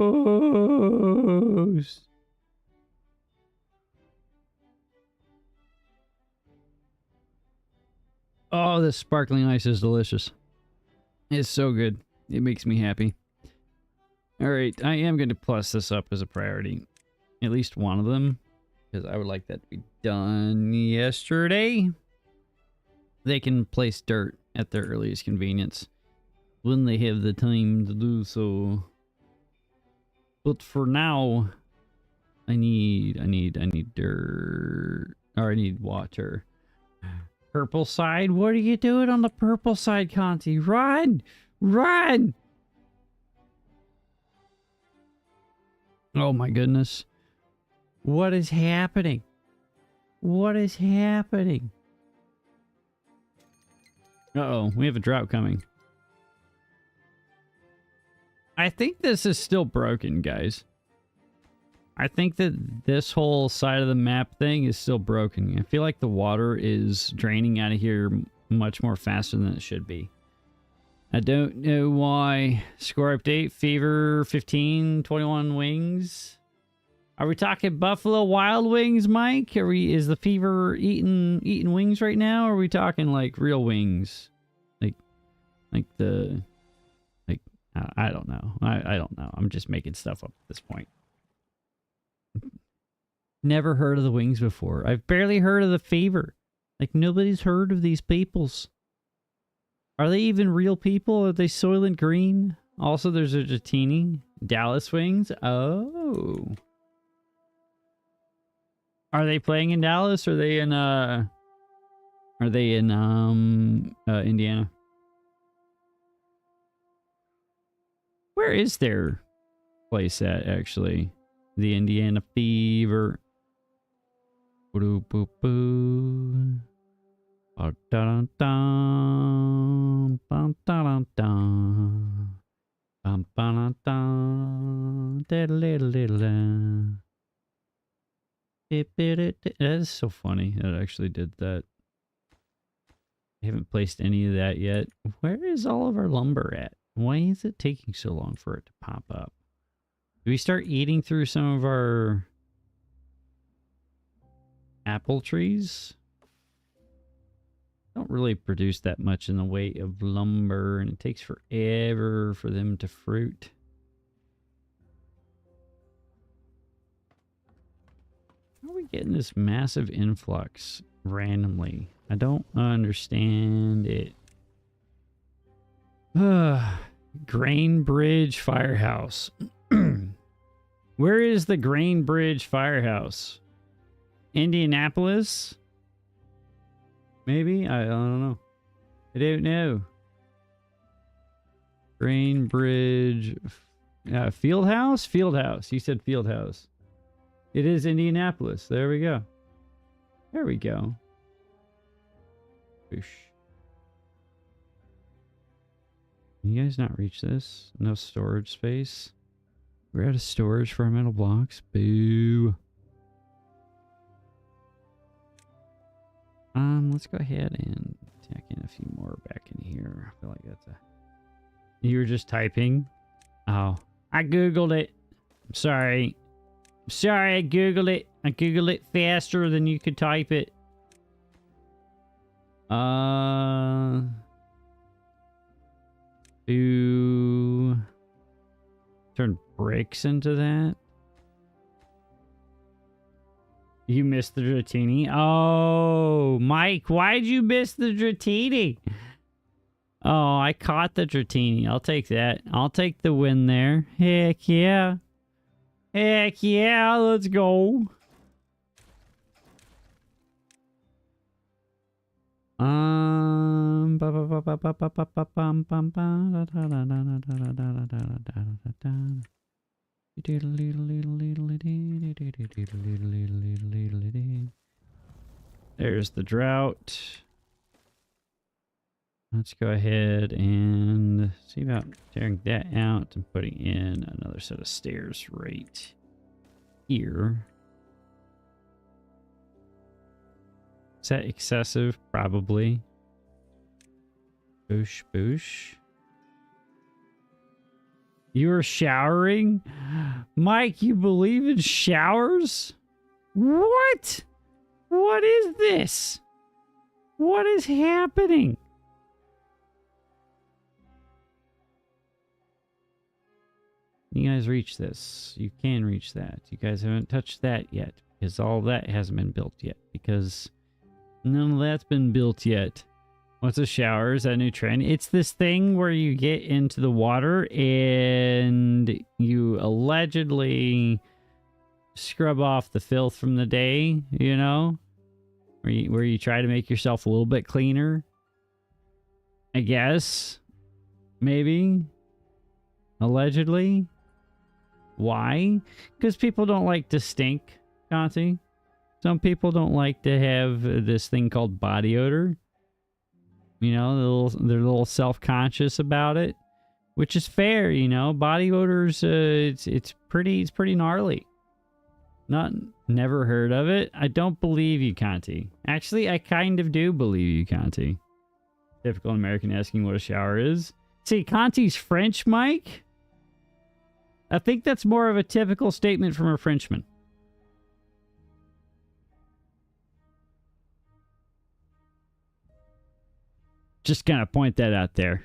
Oh, this sparkling ice is delicious. It's so good. It makes me happy. Alright, I am going to plus this up as a priority. At least one of them. Because I would like that to be done yesterday. they can place dirt at their earliest convenience when they have the time to do so. But for now, I need dirt. Or I need water. Purple side? What are you doing on the purple side, Conti? Run! Run! Oh my goodness. What is happening? What is happening? Uh-oh, we have a drought coming. I think this is still broken, guys. I think that this whole side of the map thing is still broken. I feel like the water is draining out of here much more faster than it should be. I don't know why. Score update, fever 15, 21 wings. Are we talking Buffalo Wild Wings, Mike? Is the fever eating wings right now? Or are we talking like real wings? I don't know. I don't know. I'm just making stuff up at this point. Never heard of the wings before. I've barely heard of the fever. Like, nobody's heard of these peoples. Are they even real people? Are they Soylent Green? Also, there's a Dratini. Dallas Wings. Oh. Are they playing in Dallas? Or are they in Indiana? Where is their place at, actually? The Indiana Fever. Boo boo boo. Ba da da bum da da da. Bum ba da da. That is so funny that it actually did that. I haven't placed any of that yet. Where is all of our lumber at? Why is it taking so long for it to pop up? Do we start eating through some of our apple trees? Don't really produce that much in the way of lumber, and it takes forever for them to fruit. How are we getting this massive influx randomly? I don't understand it. Grain Bridge Firehouse. Where is the Grain Bridge Firehouse? Indianapolis? Maybe? I don't know. I don't know. Grain Bridge... Fieldhouse? Fieldhouse. You said Fieldhouse. It is Indianapolis. There we go. There we go. Whoosh. Can you guys not reach this? No storage space. We're out of storage for our metal blocks. Boo. Let's go ahead and tack in a few more back in here. I feel like that's a... You were just typing? Oh, I Googled it. I'm sorry. I'm sorry, I Googled it. I Googled it faster than you could type it. To turn bricks into that. You missed the Dratini. Oh, Mike, why'd you miss the Dratini? Oh, I caught the Dratini. I'll take that. I'll take the win there. Heck yeah. Heck yeah, let's go. There's the drought. Let's go ahead and see about tearing that out and putting in another set of stairs right here. Is that excessive? Probably. Boosh, boosh. You were showering? Mike, you believe in showers? What? What is this? What is happening? You guys reach this. You can reach that. You guys haven't touched that yet because all that hasn't been built yet because none of that's been built yet. What's a shower? Is that a new trend? It's this thing where you get into the water and you allegedly scrub off the filth from the day, you know? Where you try to make yourself a little bit cleaner. I guess. Maybe. Allegedly. Why? Because people don't like to stink, Conti. Some people don't like to have this thing called body odor. You know, they're a little self-conscious about it, which is fair. You know, body odors. It's pretty gnarly. Never heard of it. I don't believe you, Conti. Actually, I kind of do believe you, Conti. Typical American asking what a shower is. See, Conti's French, Mike. I think that's more of a typical statement from a Frenchman. Just gonna point that out there.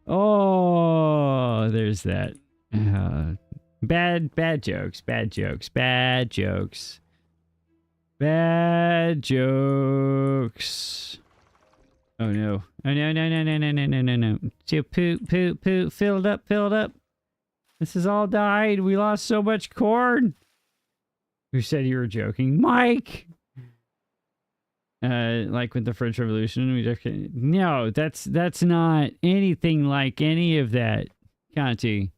Oh, there's that. Bad jokes. Bad jokes. Oh no. Oh no. So poop. Filled up. This has all died. We lost so much corn. Who said you were joking? Mike! Like with the French Revolution, we just... No, that's not anything like any of that, Conti.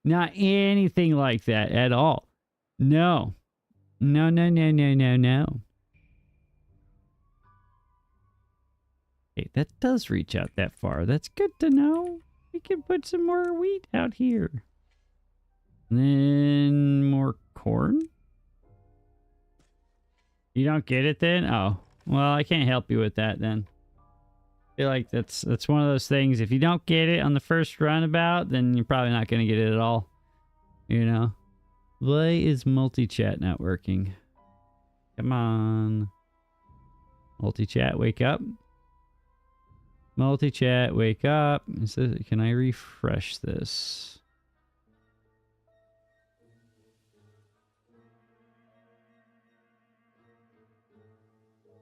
Not anything like that at all. No. No. Hey, that does reach out that far. That's good to know. We can put some more wheat out here. Then more corn? You don't get it then? Oh. Well, I can't help you with that then. I feel like that's one of those things. If you don't get it on the first runabout, then you're probably not going to get it at all. You know? Why is multi-chat not working? Come on. Multi-chat, wake up. Multi-chat, wake up. Can I refresh this?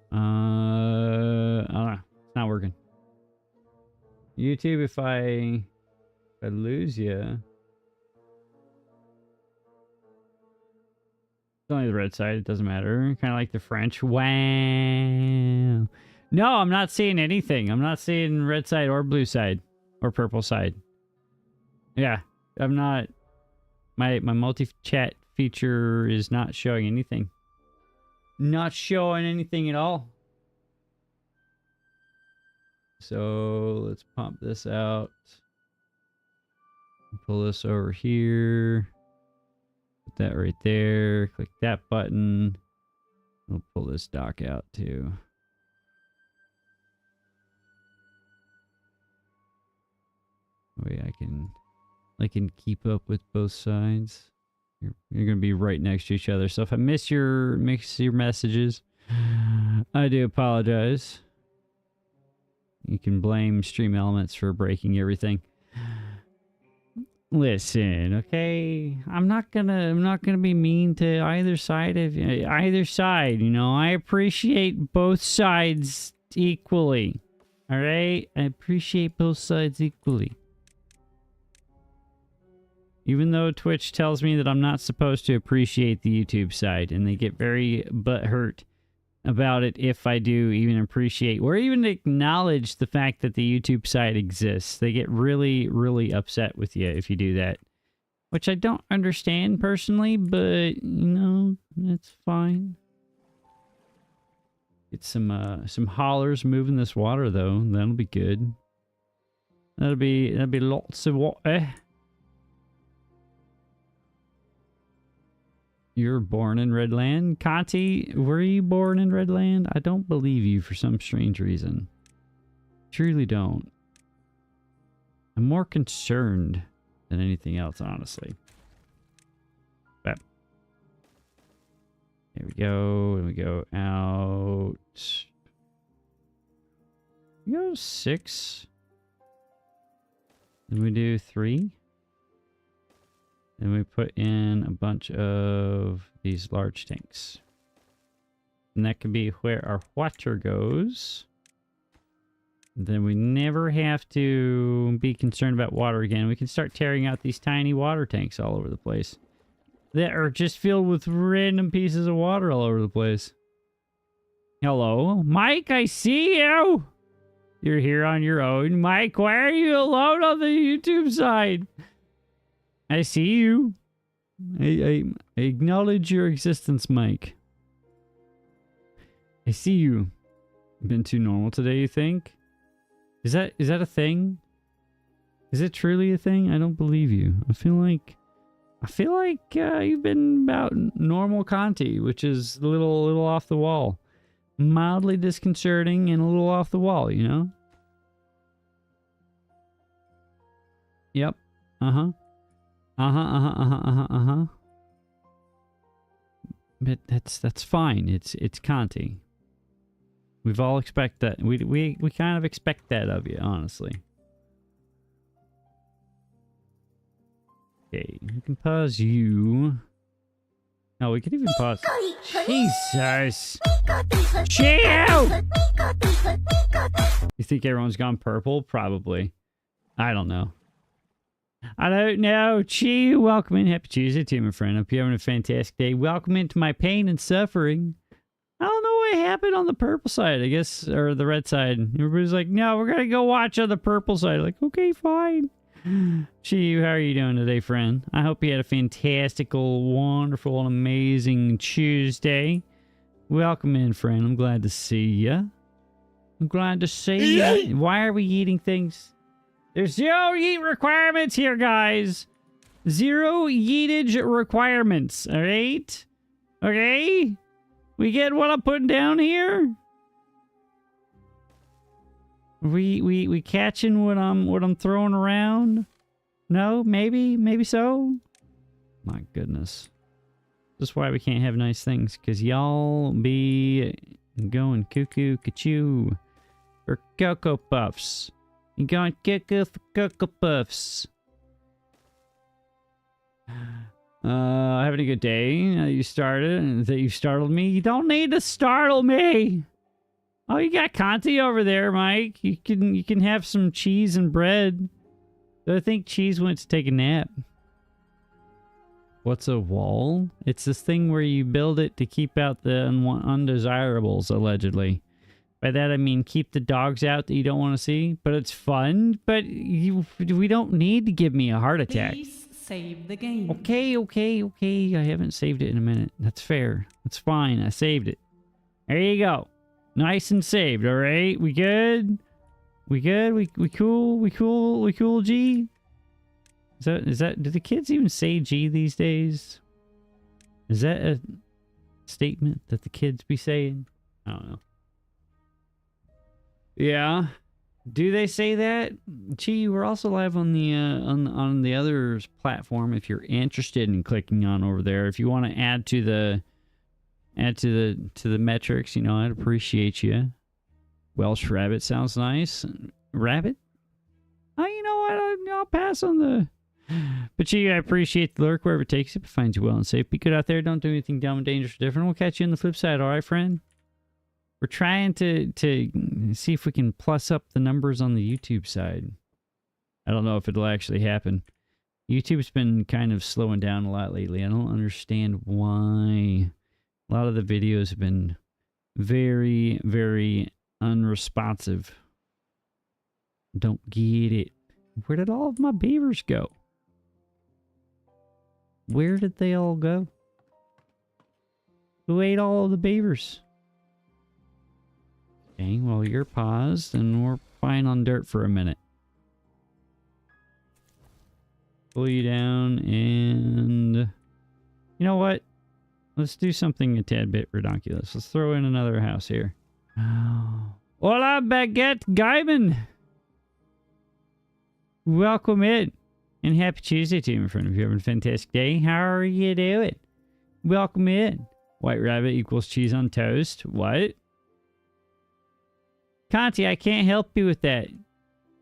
I don't know. It's not working. YouTube, if I lose you. It's only the red side. It doesn't matter. Kind of like the French. Wow. No, I'm not seeing anything. I'm not seeing red side or blue side or purple side. Yeah, I'm not. My multi-chat feature is not showing anything. Not showing anything at all. So let's pump this out. Pull this over here. Put that right there. Click that button. We'll pull this dock out too. Wait, I can keep up with both sides. You're gonna be right next to each other. So if I miss your messages, I do apologize. You can blame Stream Elements for breaking everything. Listen, okay? I'm not gonna be mean to either side, you know. I appreciate both sides equally. All right? I appreciate both sides equally. Even though Twitch tells me that I'm not supposed to appreciate the YouTube side, and they get very butthurt about it if I do even appreciate or even acknowledge the fact that the YouTube side exists. They get really, really upset with you if you do that. Which I don't understand personally, but, you know, it's fine. Get some haulers moving this water, though. That'll be good. That'll be lots of water. You were born in Redland? Conti, were you born in Redland? I don't believe you for some strange reason. Truly don't. I'm more concerned than anything else, honestly. But here we go. And we go out. We go 6. Then we do 3. Then we put in a bunch of these large tanks. And that can be where our water goes. Then we never have to be concerned about water again. We can start tearing out these tiny water tanks all over the place. That are just filled with random pieces of water all over the place. Hello? Mike, I see you! You're here on your own. Mike, why are you alone on the YouTube side? I see you. I acknowledge your existence, Mike. I see you. Been too normal today, you think? Is that a thing? Is it truly a thing? I don't believe you. I feel like you've been about normal Conti, which is a little off the wall. Mildly disconcerting and a little off the wall, you know? Yep. Uh-huh. But that's fine. It's Conti. We've all expect that. We kind of expect that of you, honestly. Okay, we can pause you. No, we can even pause. Jesus! Chill! You think everyone's gone purple? Probably. I don't know. I don't know. Chi, welcome in. Happy Tuesday to you, my friend. Hope you're having a fantastic day. Welcome into my pain and suffering. I don't know what happened on the purple side, I guess, or the red side. Everybody's like, no, we're going to go watch on the purple side. Like, okay, fine. Chi, how are you doing today, friend? I hope you had a fantastical, wonderful, and amazing Tuesday. Welcome in, friend. I'm glad to see you. I'm glad to see you. Why are we eating things? There's zero yeet requirements here, guys. Zero yeetage requirements, all right? Okay? We get what I'm putting down here? We catching what I'm throwing around? No, maybe so. My goodness. This is why we can't have nice things, because y'all be going cuckoo kachoo for Cocoa Puffs. You going cuckoo for Cocoa Puffs. Having a good day. You started, that you startled me. You don't need to startle me. Oh, you got Conti over there, Mike. You can have some cheese and bread. I think Cheese went to take a nap. What's a wall? It's this thing where you build it to keep out the undesirables, allegedly. By that I mean keep the dogs out that you don't want to see. But it's fun. But we don't need to give me a heart attack. Please save the game. Okay. I haven't saved it in a minute. That's fair. That's fine. I saved it. There you go. Nice and saved, all right? We good? We good? We cool? We cool, G? Is that, do the kids even say G these days? Is that a statement that the kids be saying? I don't know. Yeah. Do they say that? Gee, we're also live on the on the other platform if you're interested in clicking on over there. If you want to add to the metrics, you know, I'd appreciate you. Welsh Rabbit sounds nice. Rabbit? Oh, you know what? I'll pass on the... But gee, I appreciate the lurk wherever it takes you. It finds you well and safe. Be good out there. Don't do anything dumb, dangerous, or different. We'll catch you on the flip side, all right, friend? We're trying to see if we can plus up the numbers on the YouTube side. I don't know if it'll actually happen. YouTube's been kind of slowing down a lot lately. I don't understand why. A lot of the videos have been very, very unresponsive. Don't get it. Where did all of my beavers go? Where did they all go? Who ate all of the beavers? Okay, well, you're paused, and we're fine on dirt for a minute. Pull you down, and... You know what? Let's do something a tad bit redonkulous. Let's throw in another house here. Hola, Baguette Guyman! Welcome in. And happy Tuesday to you, my friend. If you're having a fantastic day, how are you doing? Welcome in. White rabbit equals cheese on toast. What? Conti, I can't help you with that.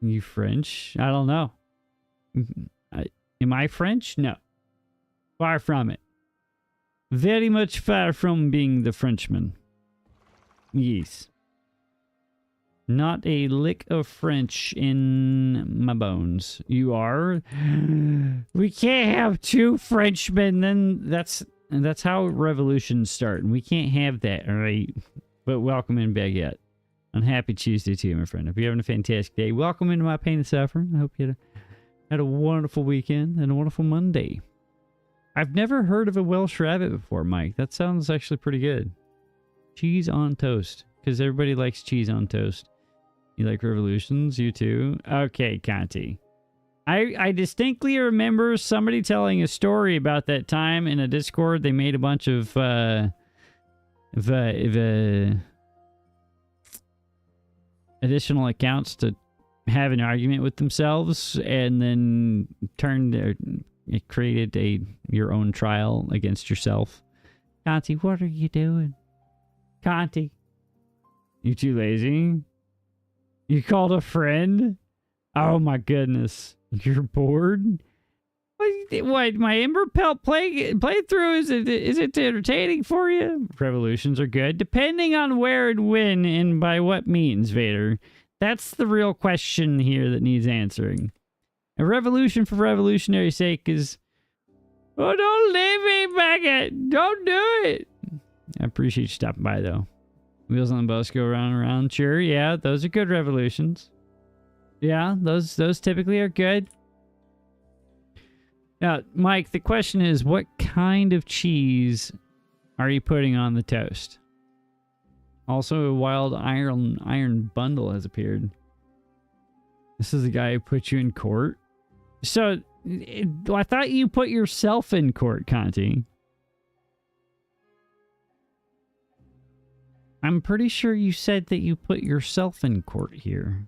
You French? I don't know. Am I French? No. Far from it. Very much far from being the Frenchman. Yes. Not a lick of French in my bones. You are? We can't have two Frenchmen. Then that's how revolutions start. And we can't have that, all right? But welcome in, Baguette. On Happy Tuesday to you, my friend. Hope you're having a fantastic day. Welcome into my pain and suffering. I hope you had a wonderful weekend and a wonderful Monday. I've never heard of a Welsh rabbit before, Mike. That sounds actually pretty good. Cheese on toast. Because everybody likes cheese on toast. You like revolutions? You too? Okay, Conti. I distinctly remember somebody telling a story about that time in a Discord. They made a bunch of additional accounts to have an argument with themselves, and then it created your own trial against yourself. Conti, what are you doing? Conti, you too lazy? You called a friend? Oh my goodness. You're bored? What my Emberpelt playthrough, is it entertaining for you? Revolutions are good, depending on where and when and by what means, Vader. That's the real question here that needs answering. A revolution for revolutionary sake is... Oh, don't leave me, Baguette! Don't do it! I appreciate you stopping by, though. Wheels on the bus go round and round. Sure, yeah, those are good revolutions. Yeah, those typically are good. Now, Mike, the question is, what kind of cheese are you putting on the toast? Also, a wild iron bundle has appeared. This is the guy who put you in court. So, I thought you put yourself in court, Conti. I'm pretty sure you said that you put yourself in court here.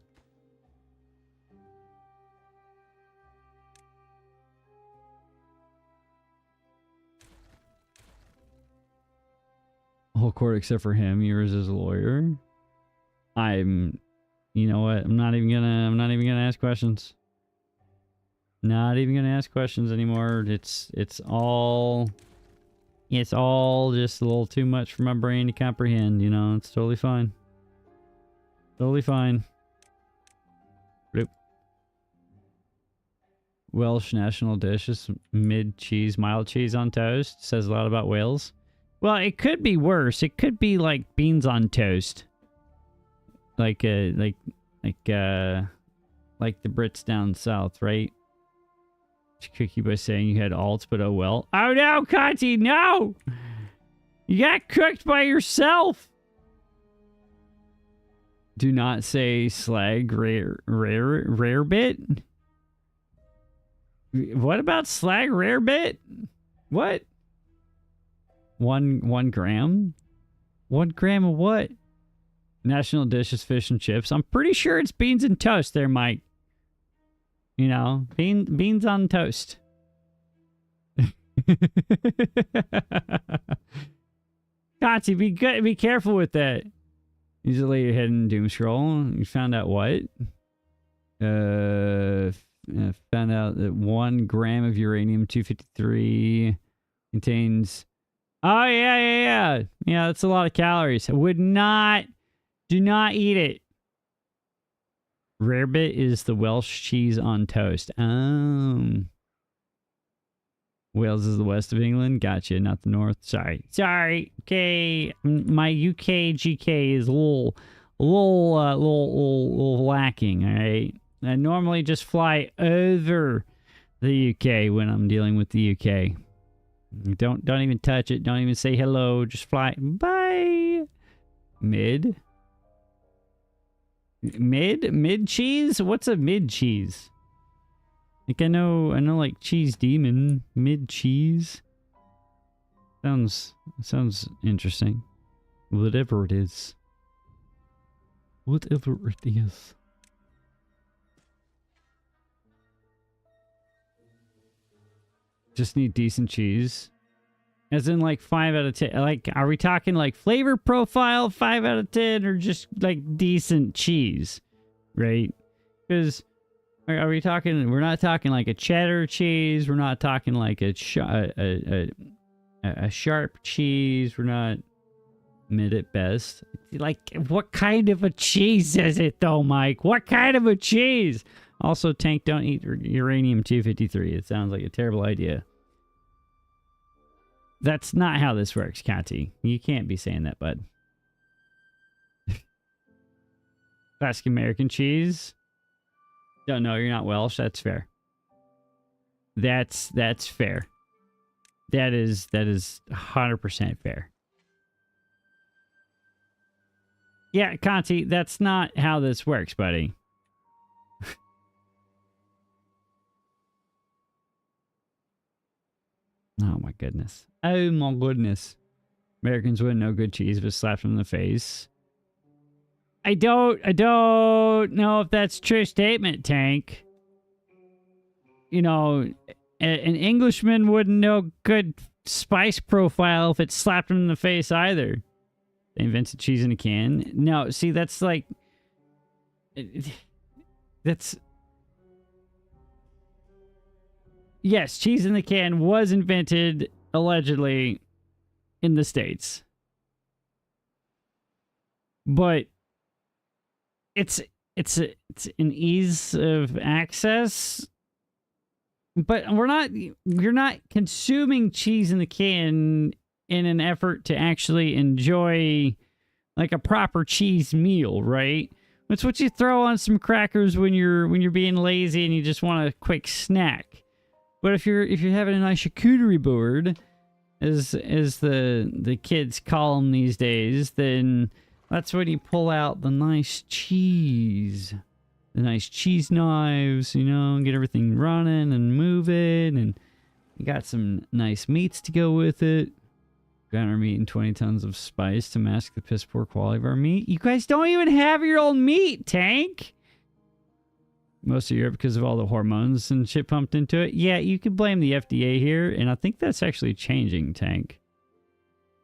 Whole court except for him. Yours is a lawyer. You know what? I'm not even gonna ask questions. Not even gonna ask questions anymore. It's all just a little too much for my brain to comprehend, you know. It's totally fine. Totally fine. Bloop. Welsh national dish is mild cheese on toast. Says a lot about Wales. Well, it could be worse. It could be like beans on toast. Like the Brits down south, right? Cookie by saying you had alts, but oh well. Oh no, Conti, no! You got cooked by yourself! Do not say slag rare bit? What about slag rare bit? What? 1 gram? 1 gram of what? National dish is fish and chips. I'm pretty sure it's beans and toast there, Mike. You know, beans on toast. Conti, be careful with that. Use it later head in doom scroll. You found out what? Found out that 1 gram of uranium-253 contains... Oh, yeah. Yeah, that's a lot of calories. Do not eat it. Rarebit is the Welsh cheese on toast. Wales is the west of England. Gotcha, not the north. Sorry. Okay, my UK GK is a little lacking. All right. I normally just fly over the UK when I'm dealing with the UK. Don't even touch it. Don't even say hello. Just fly. Bye. Mid cheese? What's a mid cheese? Like I know like cheese demon. Mid cheese. Sounds interesting. Whatever it is. Just need decent cheese. As in like 5 out of 10. Like, are we talking like flavor profile 5 out of 10 or just like decent cheese? Right? Because Are we talking? We're not talking like a cheddar cheese. We're not talking like a sharp cheese. We're not mid at best. Like, what kind of a cheese is it, though, Mike? What kind of a cheese? Also, Tank, don't eat uranium-253. It sounds like a terrible idea. That's not how this works, Conti. You can't be saying that, bud. Classic American cheese. Don't know, you're not Welsh. That's fair. That's fair. That is 100% fair. Yeah, Conti, that's not how this works, buddy. Oh my goodness. Oh my goodness. Americans wouldn't know good cheese if it slapped them in the face. I don't know if that's a true statement, Tank. You know, an Englishman wouldn't know good spice profile if it slapped him in the face either. They invented cheese in a can. No, see, that's like... That's... Yes, cheese in the can was invented, allegedly, in the States. But... It's an ease of access, but you're not consuming cheese in the can in an effort to actually enjoy like a proper cheese meal, right? It's what you throw on some crackers when you're being lazy and you just want a quick snack. But if you're having a nice charcuterie board, as the kids call them these days, then that's when you pull out the nice cheese. The nice cheese knives, you know, get everything running and moving. And you got some nice meats to go with it. Got our meat and 20 tons of spice to mask the piss poor quality of our meat. You guys don't even have your own meat, Tank. Most of Europe because of all the hormones and shit pumped into it. Yeah, you could blame the FDA here. And I think that's actually changing, Tank.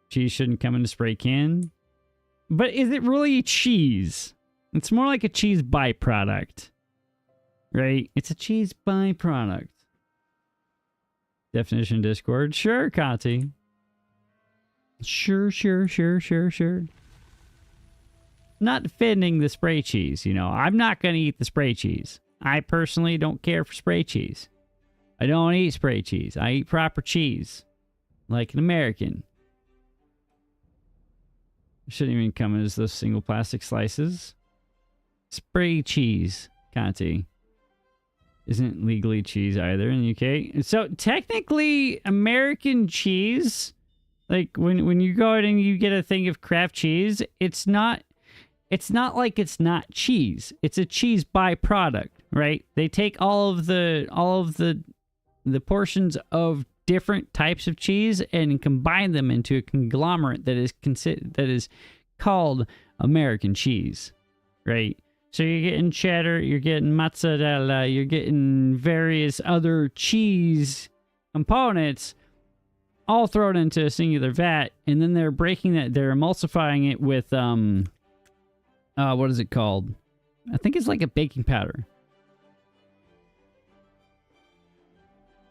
Cheese shouldn't come in a spray can. But is it really cheese? It's more like a cheese byproduct. Right? It's a cheese byproduct. Definition Discord. Sure, Conti. Sure. Not defending the spray cheese, you know. I'm not going to eat the spray cheese. I personally don't care for spray cheese. I don't eat spray cheese. I eat proper cheese. Like an American. Shouldn't even come as those single plastic slices. Spray cheese, Conti, isn't legally cheese either in the UK. So technically, American cheese, like when you go out and you get a thing of Kraft cheese, it's not like it's not cheese. It's a cheese byproduct, right? They take all of the portions of different types of cheese and combine them into a conglomerate that is called American cheese, right? So you're getting cheddar, you're getting mozzarella, you're getting various other cheese components all thrown into a singular vat, and then they're breaking that, they're emulsifying it with what is it called? I think it's like a baking powder.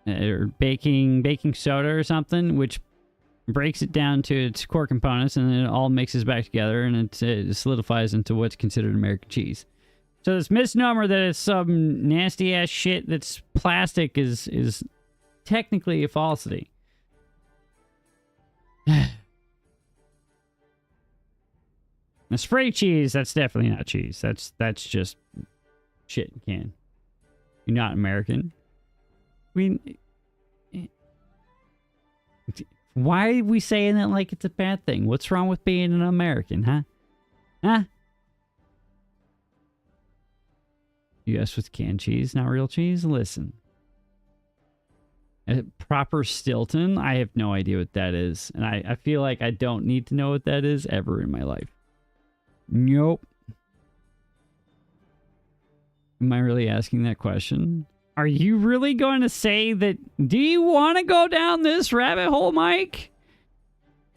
Or baking soda or something, which breaks it down to its core components, and then it all mixes back together, and it solidifies into what's considered American cheese. So this misnomer that it's some nasty ass shit that's plastic is technically a falsity. The spray cheese, that's definitely not cheese. That's just shit in a can. You're not American. Why are we saying that like it's a bad thing? What's wrong with being an American, huh? Huh? U.S. with canned cheese, not real cheese? Listen. A proper Stilton? I have no idea what that is. And I feel like I don't need to know what that is ever in my life. Nope. Am I really asking that question? Are you really going to say that? Do you want to go down this rabbit hole, Mike?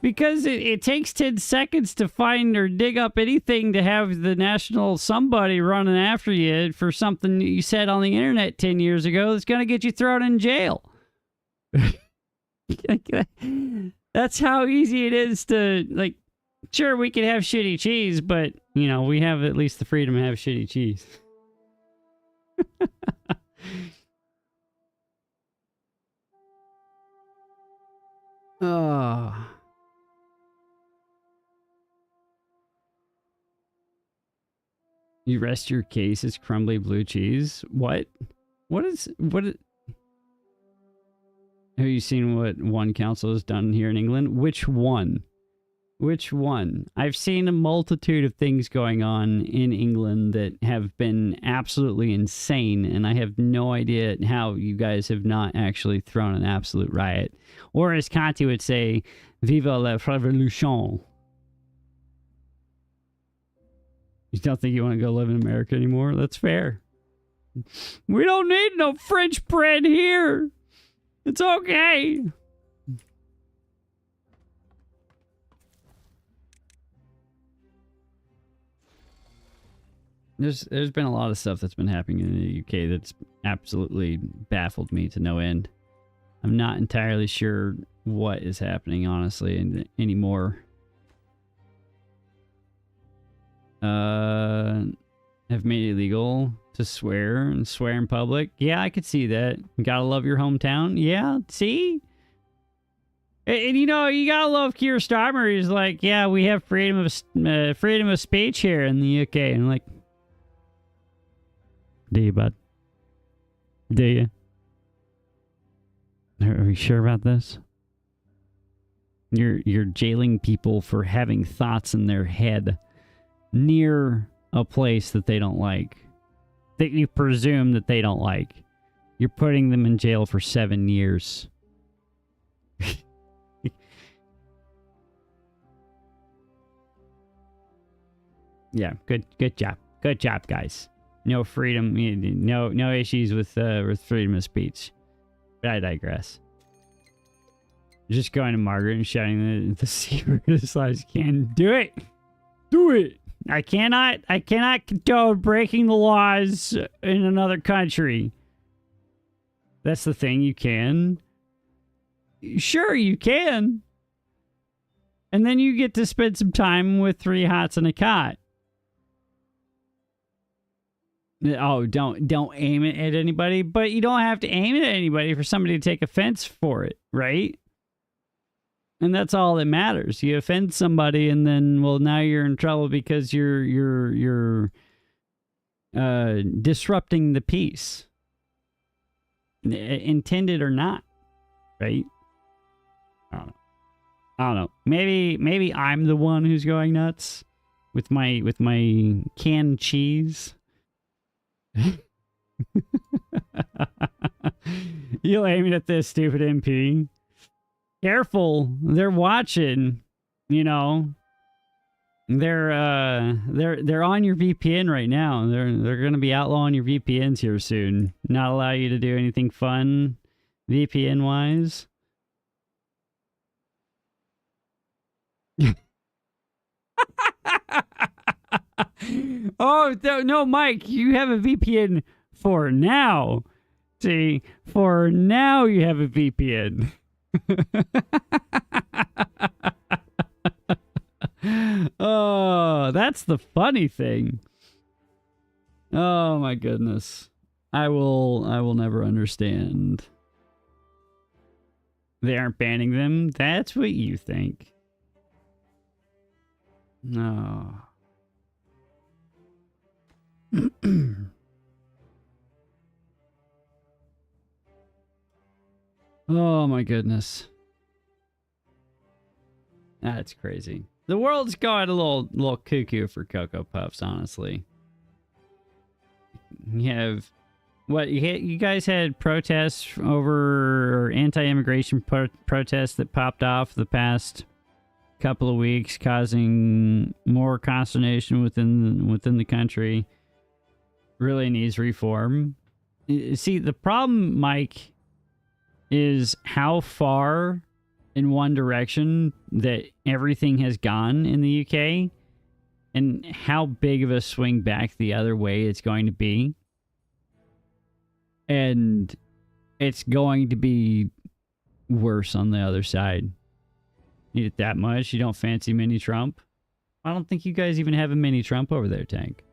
Because it takes 10 seconds to find or dig up anything to have the national somebody running after you for something you said on the internet 10 years ago that's going to get you thrown in jail. That's how easy it is to, like, sure, we could have shitty cheese, but, you know, we have at least the freedom to have shitty cheese. Oh. You rest your case as crumbly blue cheese? What? What? Have you seen what one council has done here in England? Which one? Which one? I've seen a multitude of things going on in England that have been absolutely insane, and I have no idea how you guys have not actually thrown an absolute riot. Or as Conti would say, Viva la Revolution. You don't think you want to go live in America anymore? That's fair. We don't need no French bread here. It's okay. There's been a lot of stuff that's been happening in the UK that's absolutely baffled me to no end. I'm not entirely sure what is happening, honestly, anymore. Have made it illegal to swear and swear in public. Yeah, I could see that. You gotta love your hometown. Yeah, see? And you know, you gotta love Keir Starmer. He's like, yeah, we have freedom of speech here in the UK. And I'm like, do you, bud? Do you? Are we sure about this? You're jailing people for having thoughts in their head near a place that they don't like, that you presume that they don't like. You're putting them in jail for 7 years. Yeah, good job, guys. No freedom, no issues with freedom of speech. But I digress. Just going to Margaret and shouting the secret as loud as you can. Do it. Do it. I cannot condone breaking the laws in another country. That's the thing, you can. Sure, you can. And then you get to spend some time with 3 hots and a cot. Oh, don't aim it at anybody, but you don't have to aim it at anybody for somebody to take offense for it, right? And that's all that matters. You offend somebody, and then, well, now you're in trouble because you're disrupting the peace, intended or not, right? I don't know. Maybe I'm the one who's going nuts with my canned cheese. You'll aim it at this stupid MP. Careful, they're watching. You know, they're on your VPN right now. They're gonna be outlawing your VPNs here soon. Not allow you to do anything fun, VPN wise. Oh no, Mike, you have a VPN for now. See, for now you have a VPN. Oh, that's the funny thing. Oh my goodness. I will never understand. They aren't banning them? That's what you think. No. Oh my goodness. That's crazy. The world's going a little cuckoo for Cocoa Puffs, honestly. You have what you guys had protests over, or anti-immigration protests that popped off the past couple of weeks, causing more consternation within the country. Really needs reform. See, the problem, Mike, is how far in one direction that everything has gone in the UK, and how big of a swing back the other way it's going to be. And it's going to be worse on the other side. Need it that much? You don't fancy mini Trump? I don't think you guys even have a mini Trump over there, Tank.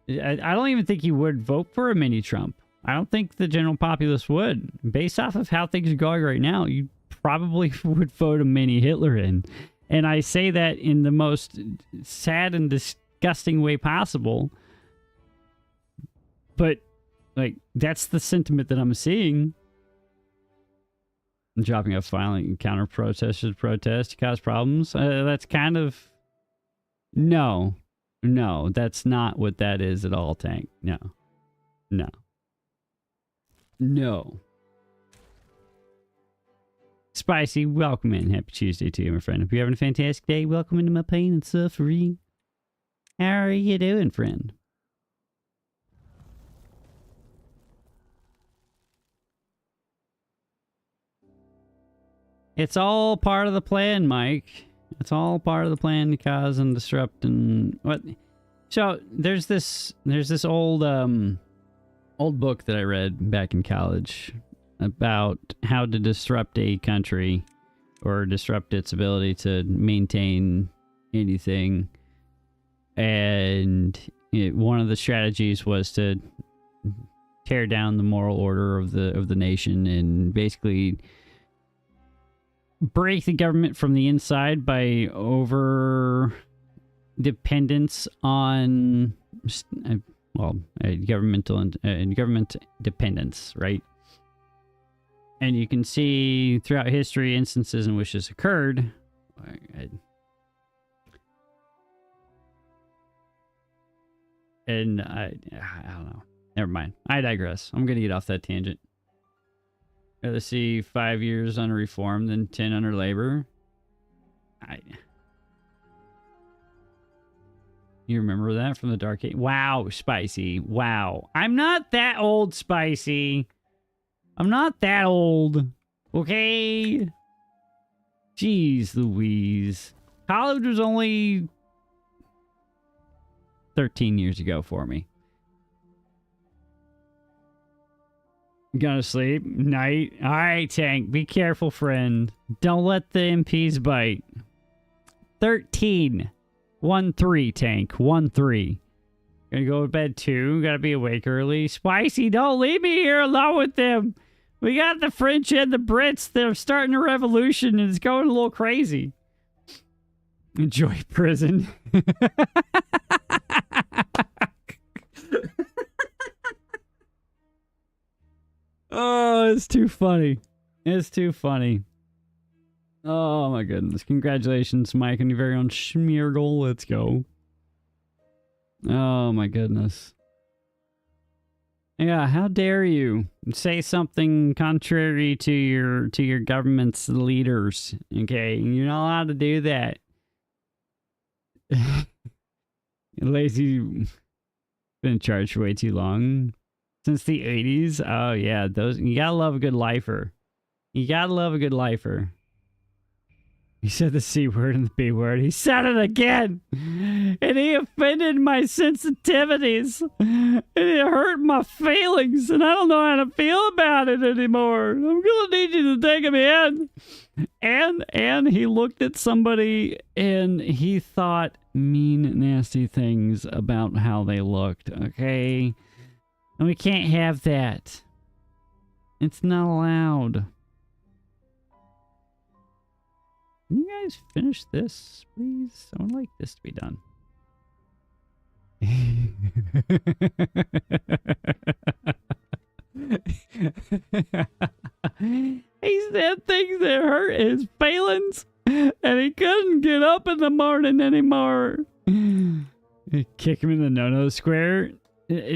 I don't even think you would vote for a mini Trump. I don't think the general populace would. Based off of how things are going right now, you probably would vote a mini Hitler in. And I say that in the most sad and disgusting way possible. But, like, that's the sentiment that I'm seeing. Dropping off violent counter-protesters protest to cause problems. That's kind of... No, that's not what that is at all, Tank. No. Spicy, welcome in. Happy Tuesday to you, my friend. Hope you're having a fantastic day. Welcome into my pain and suffering. How are you doing, friend? It's all part of the plan, Mike. It's all part of the plan to cause and disrupt and what. So there's this old book that I read back in college about how to disrupt a country or disrupt its ability to maintain anything. And one of the strategies was to tear down the moral order of the nation and basically break the government from the inside by over dependence on government dependence, right? And you can see throughout history instances in which this occurred. And I don't know. Never mind. I digress. I'm gonna get off that tangent. Rather see 5 years under reform than 10 under labor. You remember that from the Dark Age? Wow, Spicy. Wow. I'm not that old, Spicy. I'm not that old. Okay? Jeez Louise. College was only 13 years ago for me. Gonna sleep? Night? Alright, Tank. Be careful, friend. Don't let the MPs bite. 13. 1-3, Tank. 1-3. Gonna go to bed too. Gotta be awake early. Spicy, don't leave me here alone with them. We got the French and the Brits. They're starting a revolution and it's going a little crazy. Enjoy prison. Oh, it's too funny. It's too funny. Oh my goodness. Congratulations, Mike, on your very own Schmiergel. Let's go. Oh my goodness. Yeah, how dare you say something contrary to your government's leaders. Okay, you're not allowed to do that. Lazy been in charge for way too long. Since the 80s? Oh yeah, those you gotta love a good lifer. You gotta love a good lifer. He said the C word and the B word. He said it again! And he offended my sensitivities. And it hurt my feelings. And I don't know how to feel about it anymore. I'm gonna need you to take him in. And he looked at somebody and he thought mean, nasty things about how they looked. Okay? And we can't have that. It's not allowed. Can you guys finish this, please? I would like this to be done. He said things that hurt his feelings, and he couldn't get up in the morning anymore. Kick him in the no-no square.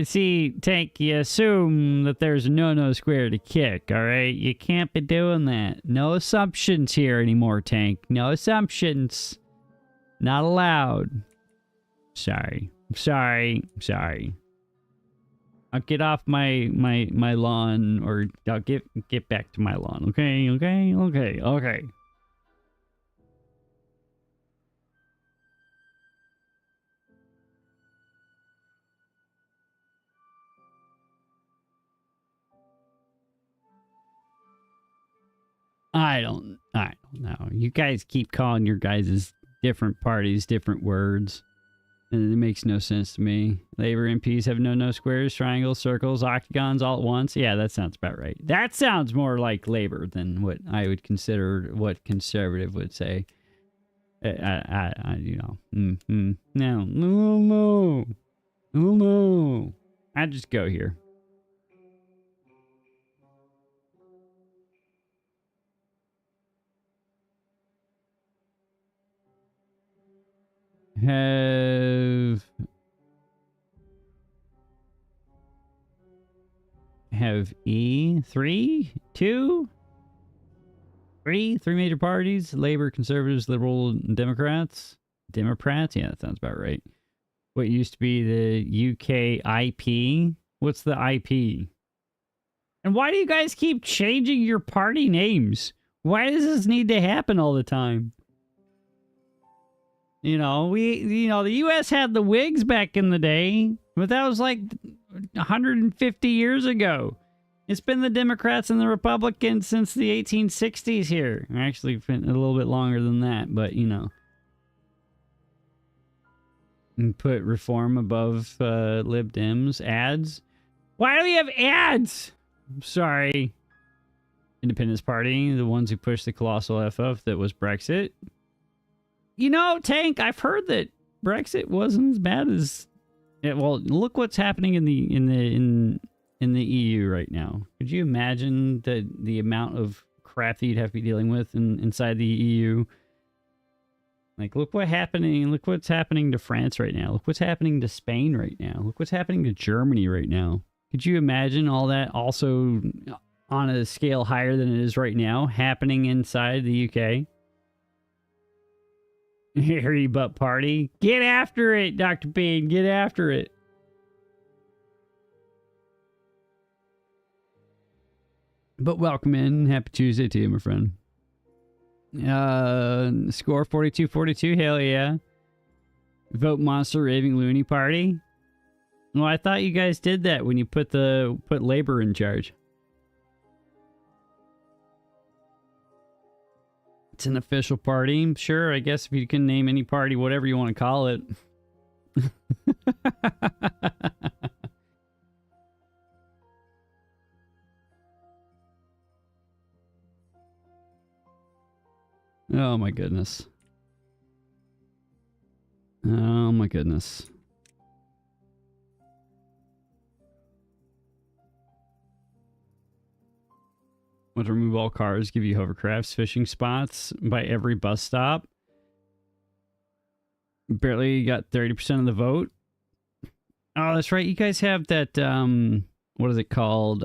See, Tank, you assume that there's a no-no square to kick, alright? You can't be doing that. No assumptions here anymore, Tank. No assumptions. Not allowed. Sorry. I'll get off my lawn, or I'll get back to my lawn, okay? I don't know. You guys keep calling your guys' different parties different words. And it makes no sense to me. Labor MPs have no squares, triangles, circles, octagons all at once. Yeah, that sounds about right. That sounds more like labor than what I would consider what conservative would say. No. I just go here. Have three major parties: Labor, Conservatives, Liberal, and Democrats. Democrats? Yeah, that sounds about right. What used to be the UK IP? What's the IP? And why do you guys keep changing your party names? Why does this need to happen all the time? The US had the Whigs back in the day, but that was like 150 years ago. It's been the Democrats and the Republicans since the 1860s here. Actually, a little bit longer than that, but And put reform above Lib Dems. Ads. Why do we have ads? Sorry. Independence Party, the ones who pushed the colossal FF that was Brexit. Tank, I've heard that Brexit wasn't as bad as... well, look what's happening in the EU right now. Could you imagine the amount of crap that you'd have to be dealing with inside the EU? Like, look what's happening to France right now. Look what's happening to Spain right now. Look what's happening to Germany right now. Could you imagine all that also on a scale higher than it is right now happening inside the UK? Hairy butt party. Get after it, Dr. Bean. Get after it. But welcome in. Happy Tuesday to you, my friend. Score 42-42. Hell yeah. Vote Monster Raving Loony Party. Well, I thought you guys did that when you put Labor in charge. It's an official party. Sure, I guess if you can name any party, whatever you want to call it. Oh my goodness. Oh my goodness. Want to remove all cars, give you hovercrafts, fishing spots by every bus stop. Barely got 30% of the vote. Oh, that's right. You guys have that, what is it called?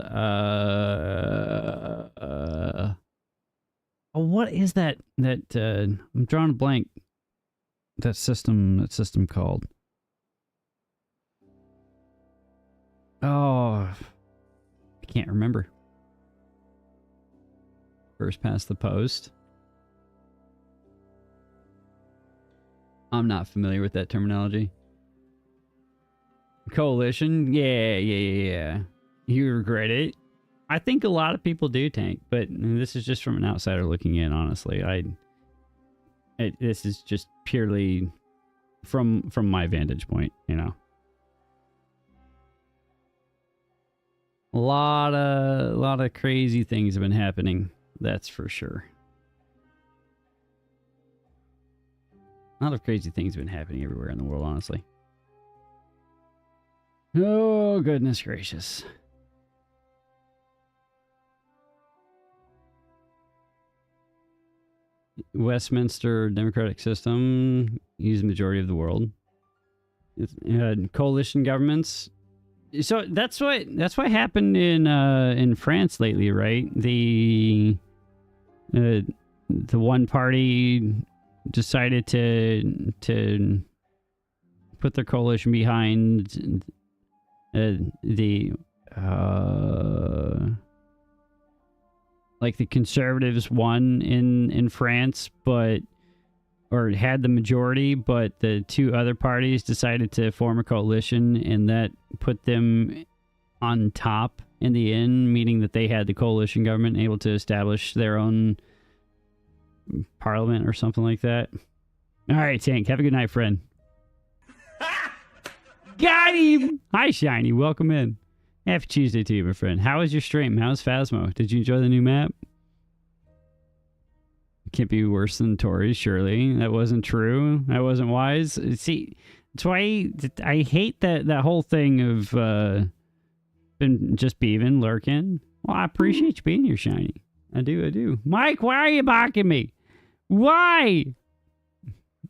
What is that? I'm drawing a blank. That system called. Oh, I can't remember. First past the post. I'm not familiar with that terminology. Coalition? Yeah. You regret it? I think a lot of people do, Tank, but this is just from an outsider looking in, honestly. This is just purely from my vantage point, A lot of crazy things have been happening. That's for sure. A lot of crazy things have been happening everywhere in the world, honestly. Oh, goodness gracious. Westminster democratic system use the majority of the world. Coalition governments. So that's what happened in France lately, right? The one party decided to put their coalition behind the conservatives won in France, or had the majority, but the two other parties decided to form a coalition, and that put them on top in the end, meaning that they had the coalition government able to establish their own Parliament or something like that. All right, Tank. Have a good night, friend. Got him! Hi, Shiny. Welcome in. Happy Tuesday to you, my friend. How was your stream? How's Phasmo? Did you enjoy the new map? Can't be worse than Tori, surely. That wasn't true. That wasn't wise. See, that's why I hate that whole thing of been just beaving, lurking. Well, I appreciate you being here, Shiny. I do. Mike, why are you mocking me? Why?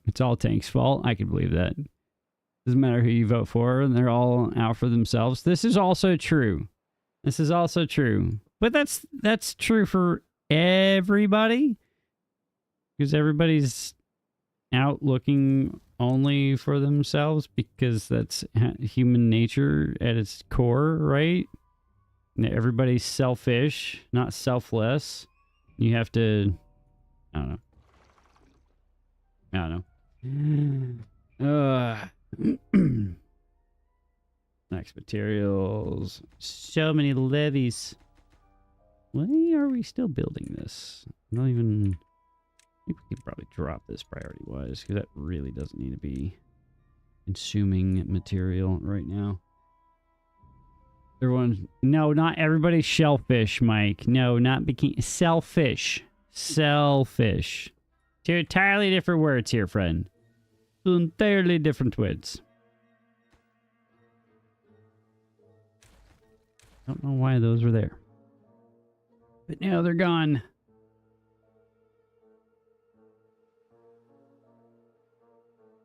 It's all Tank's fault. I can believe that. Doesn't matter who you vote for, and they're all out for themselves. This is also true. But that's true for everybody. Because everybody's out looking only for themselves, because that's human nature at its core, right? Everybody's selfish, not selfless. You have to... I don't know. Next materials. So many levees. Why are we still building this? I don't even... I think we could probably drop this priority-wise, because that really doesn't need to be consuming material right now. Everyone... No, not everybody's shellfish, Mike. No, not bikini. Selfish. Selfish. Two entirely different words here, friend. Two entirely different words. Don't know why those were there. But now they're gone.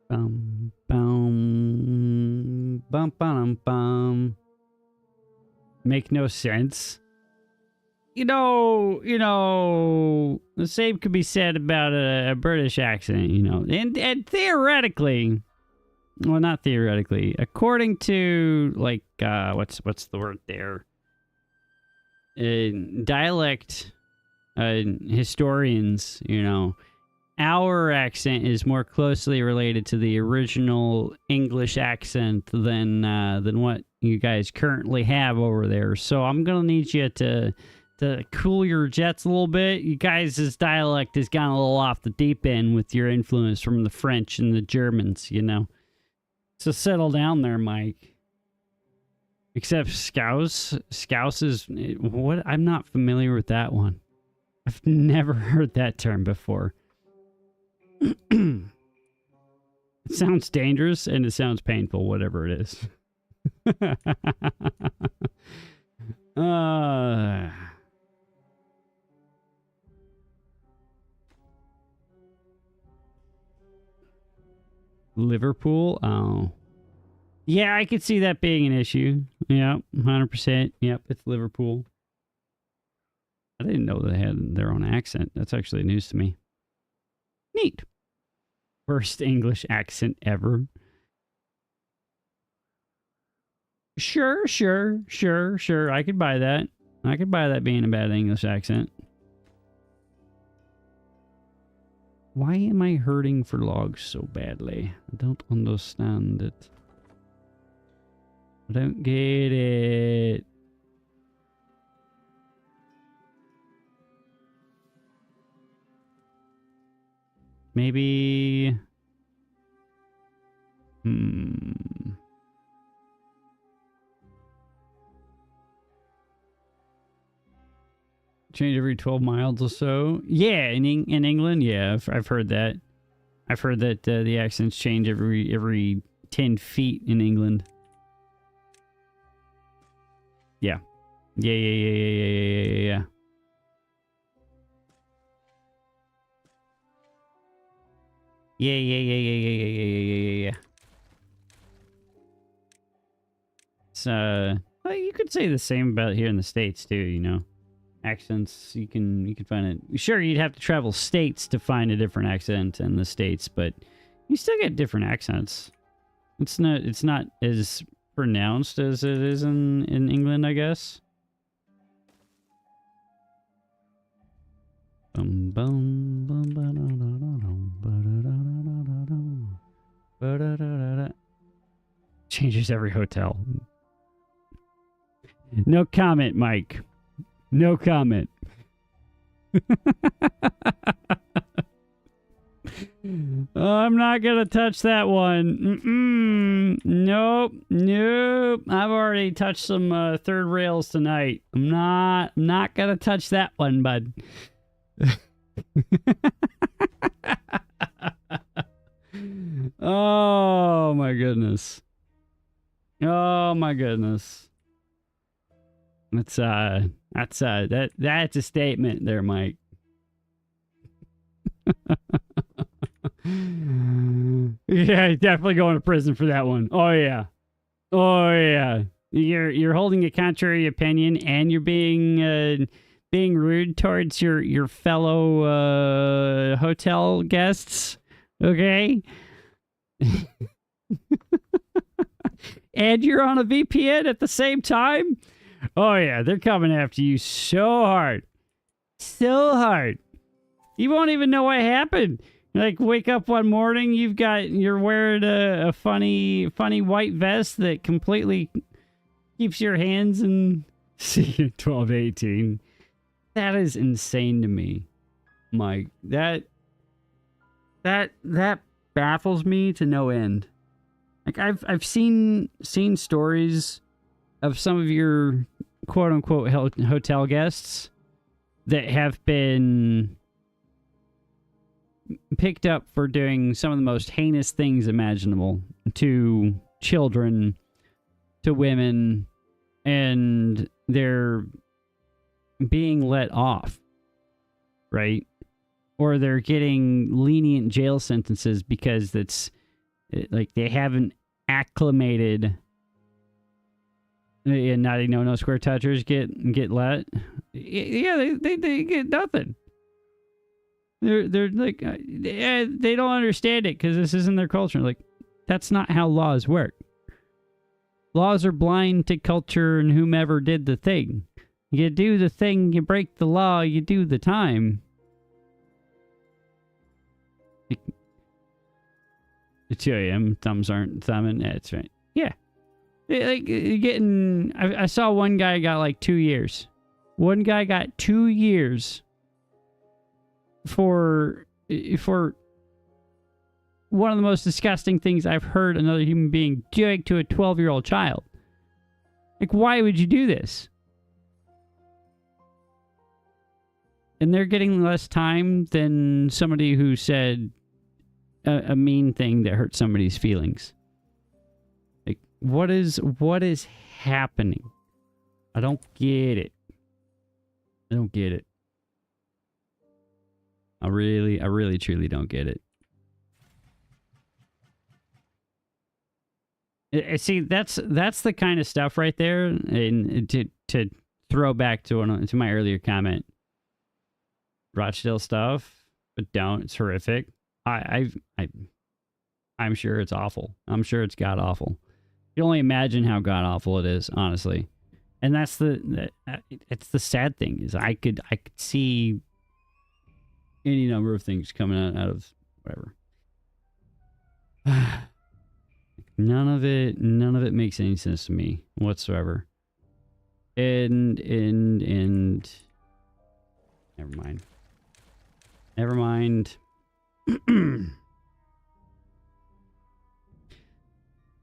Bum, bum, bum, bum, bum. Make no sense. You know, the same could be said about a British accent, and theoretically, well, not theoretically, according to, like, what's the word there? Dialect historians, our accent is more closely related to the original English accent than what you guys currently have over there. So I'm gonna need you to cool your jets a little bit. You guys' dialect has gone a little off the deep end with your influence from the French and the Germans, So settle down there, Mike. Except Scouse is what? I'm not familiar with that one. I've never heard that term before. It sounds dangerous and it sounds painful, whatever it is. Liverpool? Oh. Yeah, I could see that being an issue. Yep, 100%. Yep, it's Liverpool. I didn't know they had their own accent. That's actually news to me. Neat. First English accent ever. Sure. I could buy that. I could buy that being a bad English accent. Why am I hurting for logs so badly? I don't understand it. I don't get it. Maybe... Change every 12 miles or so. Yeah, in England, yeah, I've heard that. I've heard that the accents change every 10 feet in England. Yeah. Yeah. Yeah. So, well, you could say the same about here in the States too, Accents, you can find it. Sure, you'd have to travel states to find a different accent in the States, but you still get different accents. It's not as pronounced as it is in England, I guess. Changes every hotel. No comment, Mike. No comment. I'm not gonna touch that one. Nope. I've already touched some third rails tonight. I'm not gonna touch that one, bud. Oh my goodness. Oh my goodness. That's a statement there, Mike. Yeah, definitely going to prison for that one. Oh yeah. You're holding a contrary opinion, and you're being rude towards your fellow hotel guests. Okay. And you're on a VPN at the same time. Oh yeah, they're coming after you so hard. You won't even know what happened. Like, wake up one morning, you're wearing a funny white vest that completely keeps your hands in 12 to 18. That is insane to me, Mike. That baffles me to no end. Like, I've seen stories of some of your quote unquote hotel guests that have been picked up for doing some of the most heinous things imaginable to children, to women, and they're being let off, right? Or they're getting lenient jail sentences because it's like they haven't acclimated. And naughty no square touchers get let. Yeah, they get nothing. They're like, they don't understand it because this isn't their culture. Like, that's not how laws work. Laws are blind to culture and whomever did the thing. You do the thing, you break the law, you do the time. It's 2 a.m. Thumbs aren't thumbing. That's right. Yeah. Like, getting... I saw one guy got like 2 years. One guy got 2 years for one of the most disgusting things I've heard another human being doing to a 12-year-old child. Like, why would you do this? And they're getting less time than somebody who said a mean thing that hurt somebody's feelings. Like, what is happening? I don't get it. I really truly don't get it. See, that's the kind of stuff right there, and to throw back to my earlier comment. Rochdale stuff, but don't. It's horrific. I'm sure it's awful. I'm sure it's god awful. You can only imagine how god awful it is, honestly. And that's it's the sad thing is I could see any number of things coming out of whatever. None of it makes any sense to me whatsoever. And never mind.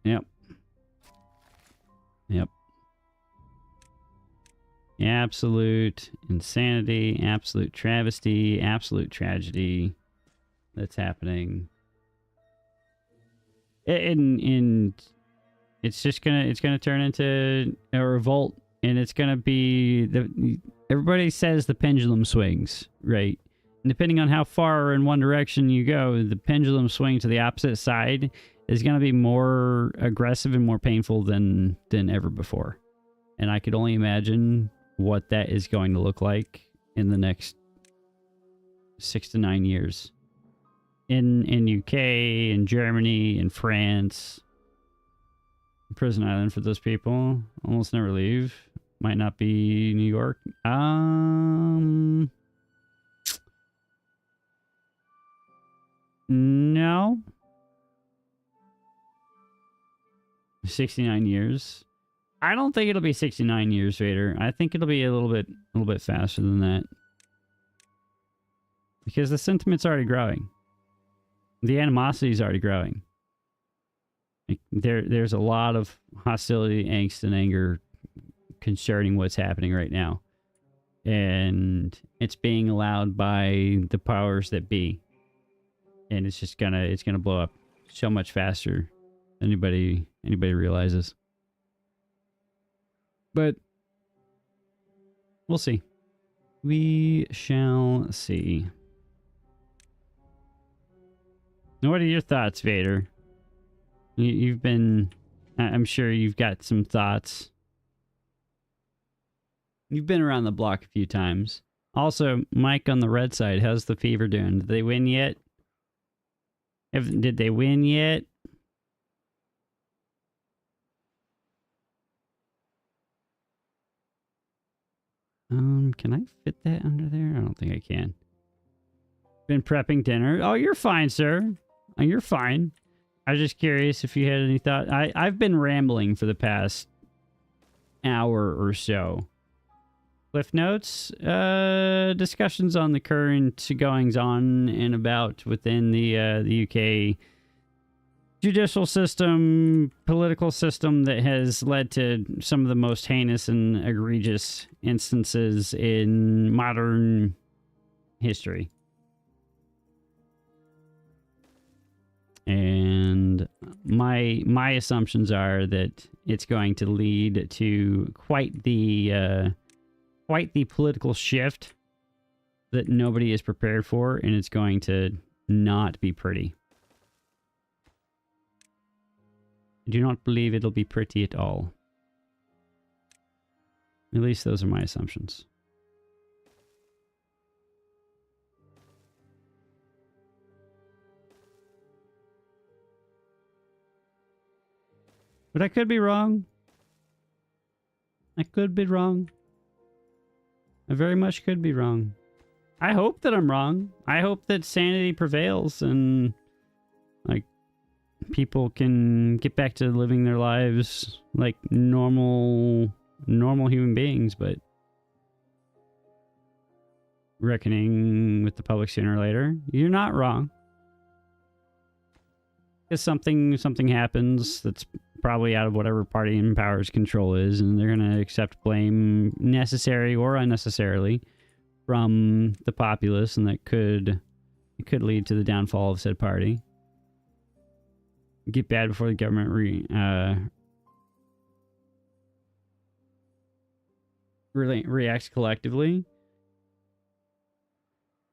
Yep. Absolute insanity, absolute travesty, absolute tragedy that's happening. And it's just gonna turn into a revolt, and it's gonna be everybody says the pendulum swings, right? And depending on how far in one direction you go, the pendulum swing to the opposite side is going to be more aggressive and more painful than ever before. And I could only imagine what that is going to look like in the next 6 to 9 years. In UK, in Germany, in France. Prison Island for those people. Almost never leave. Might not be New York. No. 69 years. I don't think it'll be 69 years, Vader. I think it'll be a little bit faster than that. Because the sentiment's already growing. The animosity is already growing. Like, there's a lot of hostility, angst, and anger concerning what's happening right now. And it's being allowed by the powers that be. And it's gonna blow up so much faster than anybody realizes. But we'll see. We shall see. What are your thoughts, Vader? You've been... I'm sure you've got some thoughts. You've been around the block a few times. Also, Mike on the red side, how's the Fever doing? Did they win yet? Did they win yet? Can I fit that under there? I don't think I can. Been prepping dinner. Oh, you're fine, sir. Oh, you're fine. I was just curious if you had any thought. I've been rambling for the past hour or so. Cliff notes, discussions on the current goings on and about within the UK judicial system, political system that has led to some of the most heinous and egregious instances in modern history. And my assumptions are that it's going to lead to quite the political shift that nobody is prepared for, and it's going to not be pretty. I do not believe it'll be pretty at all. At least those are my assumptions. But I could be wrong. I could be wrong. I very much could be wrong. I hope that I'm wrong. I hope that sanity prevails and, like, people can get back to living their lives like normal human beings, but reckoning with the public sooner or later. You're not wrong. Because something happens that's probably out of whatever party in power's control is, and they're going to accept blame, necessary or unnecessarily, from the populace, and that could lead to the downfall of said party. Get bad before the government reacts collectively.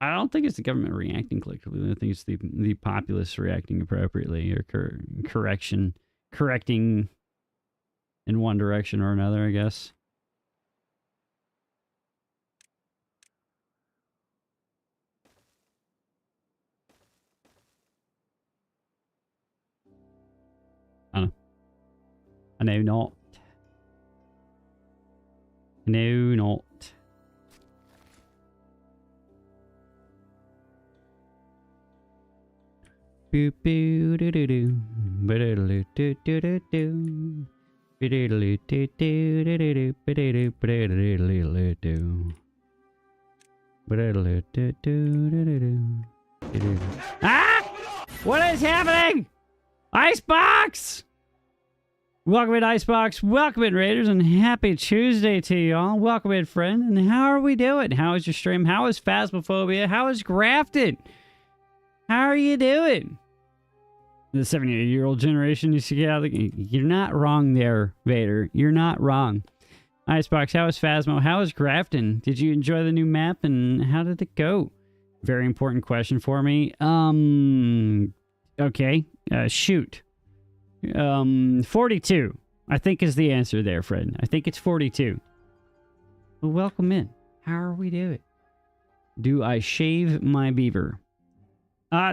I don't think it's the government reacting collectively. I think it's the populace reacting appropriately, or correcting in one direction or another, I guess. I don't know. I know not. I know not. Boo boo doo doo doo. Ba-da-da-doo doo doo doo doo. Ba-da-da-doo doo doo doo doo doo. Ba-da-da-doo ba-da-da-doo doo. Ba-da-da-doo doo doo doo doo doo. Ah! What is happening? Icebox! Welcome in, Icebox. Welcome in, Raiders, and happy Tuesday to you all. Welcome in, friend. And how are we doing? How is your stream? How is Phasmophobia? How is Grafted? How are you doing? The 78-year-old generation used to get out of the... You're not wrong there, Vader. You're not wrong. Icebox, how is Phasmo? How is Grafton? Did you enjoy the new map, and how did it go? Very important question for me. Okay. Shoot. 42. I think is the answer there, friend. I think it's 42. Well, welcome in. How are we doing? Do I shave my beaver?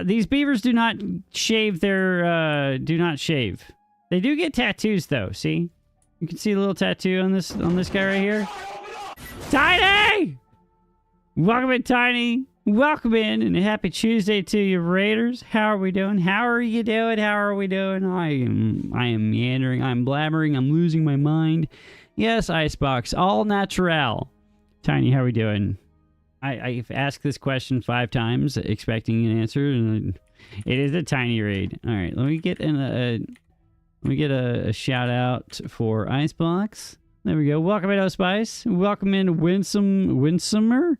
These beavers do not shave their, do not shave. They do get tattoos, though. See? You can see a little tattoo on this guy right here. Tiny! Welcome in, Tiny. Welcome in, and a happy Tuesday to you, Raiders. How are we doing? How are you doing? How are we doing? I am meandering. I'm blabbering. I'm losing my mind. Yes, Icebox. All natural. Tiny, how are we doing? I've asked this question 5 times, expecting an answer, and it is a tiny raid. All right, let me get a shout out for Icebox. There we go. Welcome in, Spice. Welcome in, Winsomer.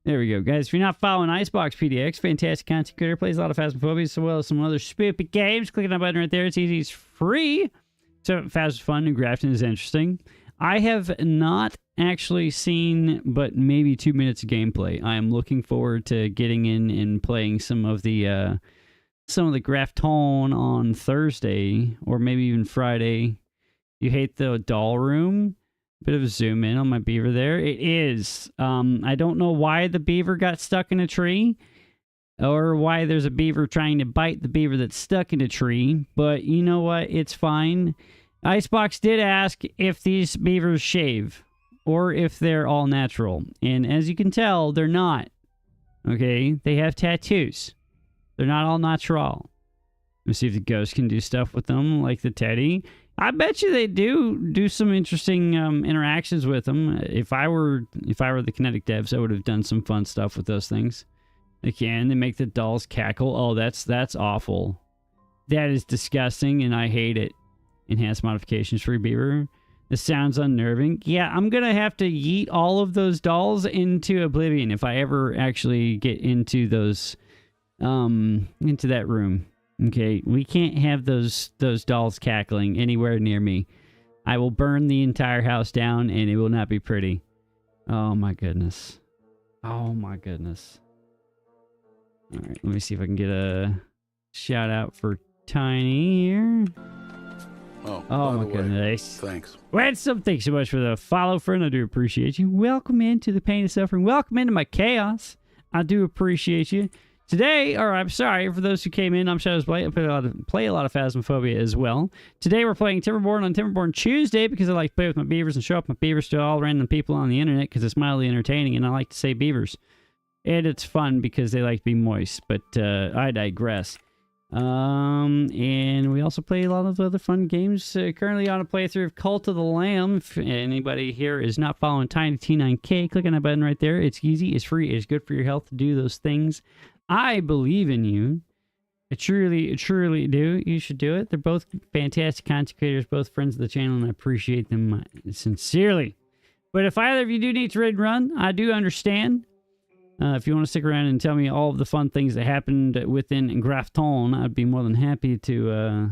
There we go, guys. If you're not following Icebox PDX, fantastic content creator, plays a lot of Phasmophobia as well as some other spoopy games. Click on that button right there. It's easy. It's free. So Phas is fun and Grafton is interesting. I have not actually seen but maybe 2 minutes of gameplay. I am looking forward to getting in and playing some of the Grafton on Thursday or maybe even Friday. You hate the doll room? Bit of a zoom in on my beaver there. It is. I don't know why the beaver got stuck in a tree or why there's a beaver trying to bite the beaver that's stuck in a tree, but you know what? It's fine. Icebox did ask if these beavers shave or if they're all natural, and as you can tell, they're not. Okay? They have tattoos. They're not all natural. Let's see if the ghost can do stuff with them like the teddy. I bet you they do some interesting interactions with them. If I were the Kinetic devs, I would have done some fun stuff with those things. They can. They make the dolls cackle. Oh, that's awful. That is disgusting, and I hate it. Enhanced modifications for beaver. This sounds unnerving. Yeah, I'm gonna have to yeet all of those dolls into oblivion if I ever actually get into those into that room. Okay, we can't have those dolls cackling anywhere near me. I will burn the entire house down, and it will not be pretty. Oh my goodness. Oh my goodness. All right, let me see if I can get a shout out for Tiny here. Oh my goodness. Thanks. Ransom, thanks so much for the follow, friend. I do appreciate you. Welcome into the pain and suffering. Welcome into my chaos. I do appreciate you. Today, or I'm sorry, for those who came in, I'm Shadows Blight. I play a lot of Phasmophobia as well. Today we're playing Timberborn on Timberborn Tuesday because I like to play with my beavers and show off my beavers to all random people on the internet because it's mildly entertaining and I like to say beavers. And it's fun because they like to be moist, but I digress. And we also play a lot of other fun games. Currently on a playthrough of Cult of the Lamb. If anybody here is not following Tiny T9K, click on that button right there. It's easy, it's free, it's good for your health to do those things. I believe in you. I truly do. You should do it. They're both fantastic content creators, both friends of the channel, and I appreciate them sincerely. But if either of you do need to raid run, I do understand. If you want to stick around and tell me all of the fun things that happened within Grafton, I'd be more than happy to.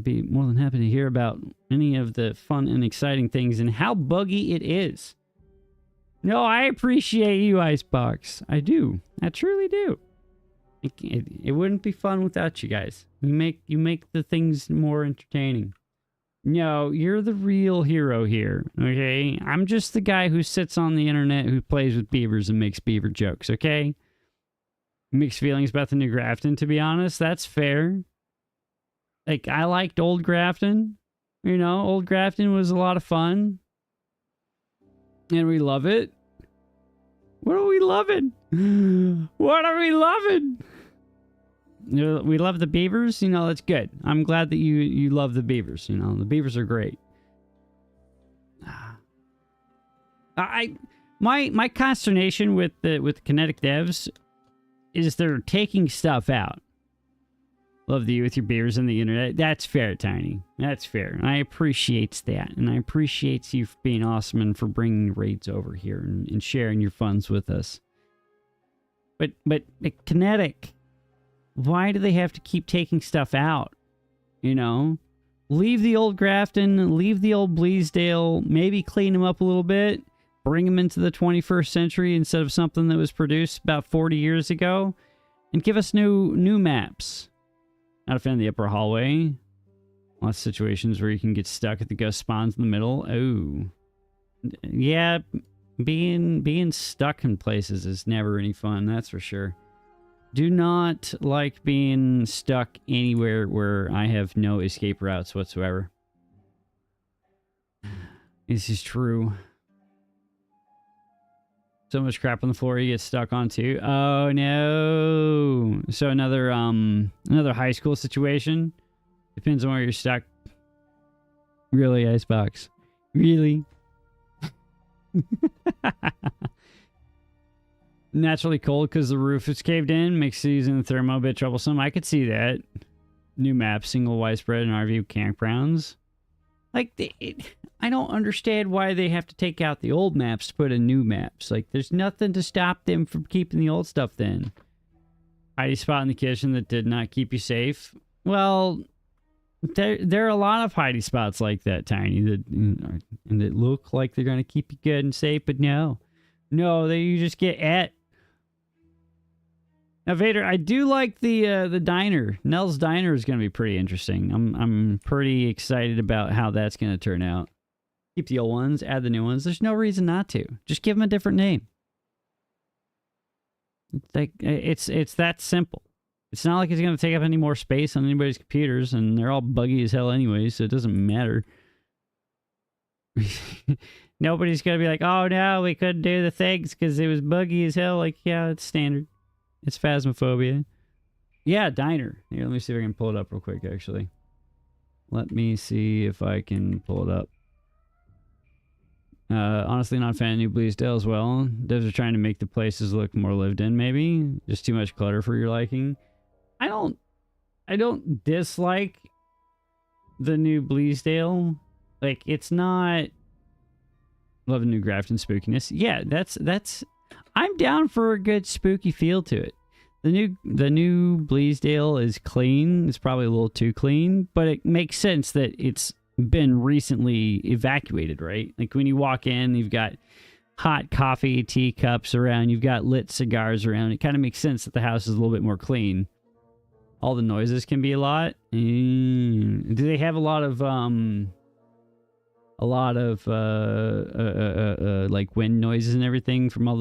Hear about any of the fun and exciting things and how buggy it is. No, I appreciate you, Icebox. I do. I truly do. It wouldn't be fun without you guys. You make the things more entertaining. No, you're the real hero here, okay? I'm just the guy who sits on the internet who plays with beavers and makes beaver jokes, okay? Mixed feelings about the new Grafton, to be honest. That's fair. Like, I liked old Grafton. You know, old Grafton was a lot of fun. And we love it. What are we loving? What are we loving? We love the beavers. You know, that's good. I'm glad that you love the beavers. You know, the beavers are great. My consternation with the Kinetic devs is they're taking stuff out. Love you with your beavers on the internet. That's fair, Tiny. That's fair. And I appreciate that. And I appreciate you for being awesome and for bringing raids over here and sharing your funds with us. But Kinetic, why do they have to keep taking stuff out? You know? Leave the old Grafton, leave the old Bleasdale, maybe clean them up a little bit, bring them into the 21st century instead of something that was produced about 40 years ago, and give us new maps. Not a fan of the upper hallway. Lots of situations where you can get stuck if the ghost spawns in the middle. Oh. Yeah, being stuck in places is never any fun, that's for sure. Do not like being stuck anywhere where I have no escape routes whatsoever. This is true. So much crap on the floor you get stuck on too. Oh no. So another high school situation. Depends on where you're stuck. Really, Icebox? Really? Naturally cold because the roof is caved in. Makes using the thermo a bit troublesome. I could see that. New map, single widespread and RV campgrounds. Like, I don't understand why they have to take out the old maps to put in new maps. Like, there's nothing to stop them from keeping the old stuff then. Hidey spot in the kitchen that did not keep you safe. Well, there are a lot of hidey spots like that, Tiny, and that look like they're going to keep you good and safe, but no. No, you just get at. Now, Vader, I do like the diner. Nell's Diner is going to be pretty interesting. I'm pretty excited about how that's going to turn out. Keep the old ones, add the new ones. There's no reason not to. Just give them a different name. It's that simple. It's not like it's going to take up any more space on anybody's computers, and they're all buggy as hell anyway, so it doesn't matter. Nobody's going to be like, oh no, we couldn't do the things because it was buggy as hell. Like, yeah, it's standard. It's Phasmophobia. Yeah, Diner. Here, let me see if I can pull it up real quick, actually. Let me see if I can pull it up. Honestly, not a fan of New Bleasdale as well. Devs are trying to make the places look more lived in, maybe. Just too much clutter for your liking. I don't dislike the New Bleasdale. Like, it's not... Love the new Grafton spookiness. Yeah, that's... I'm down for a good spooky feel to it. The new Bleasdale is clean. It's probably a little too clean, but it makes sense that it's been recently evacuated, right? Like when you walk in, you've got hot coffee, teacups around, you've got lit cigars around. It kind of makes sense that the house is a little bit more clean. All the noises can be a lot. Do they have a lot of like wind noises and everything from all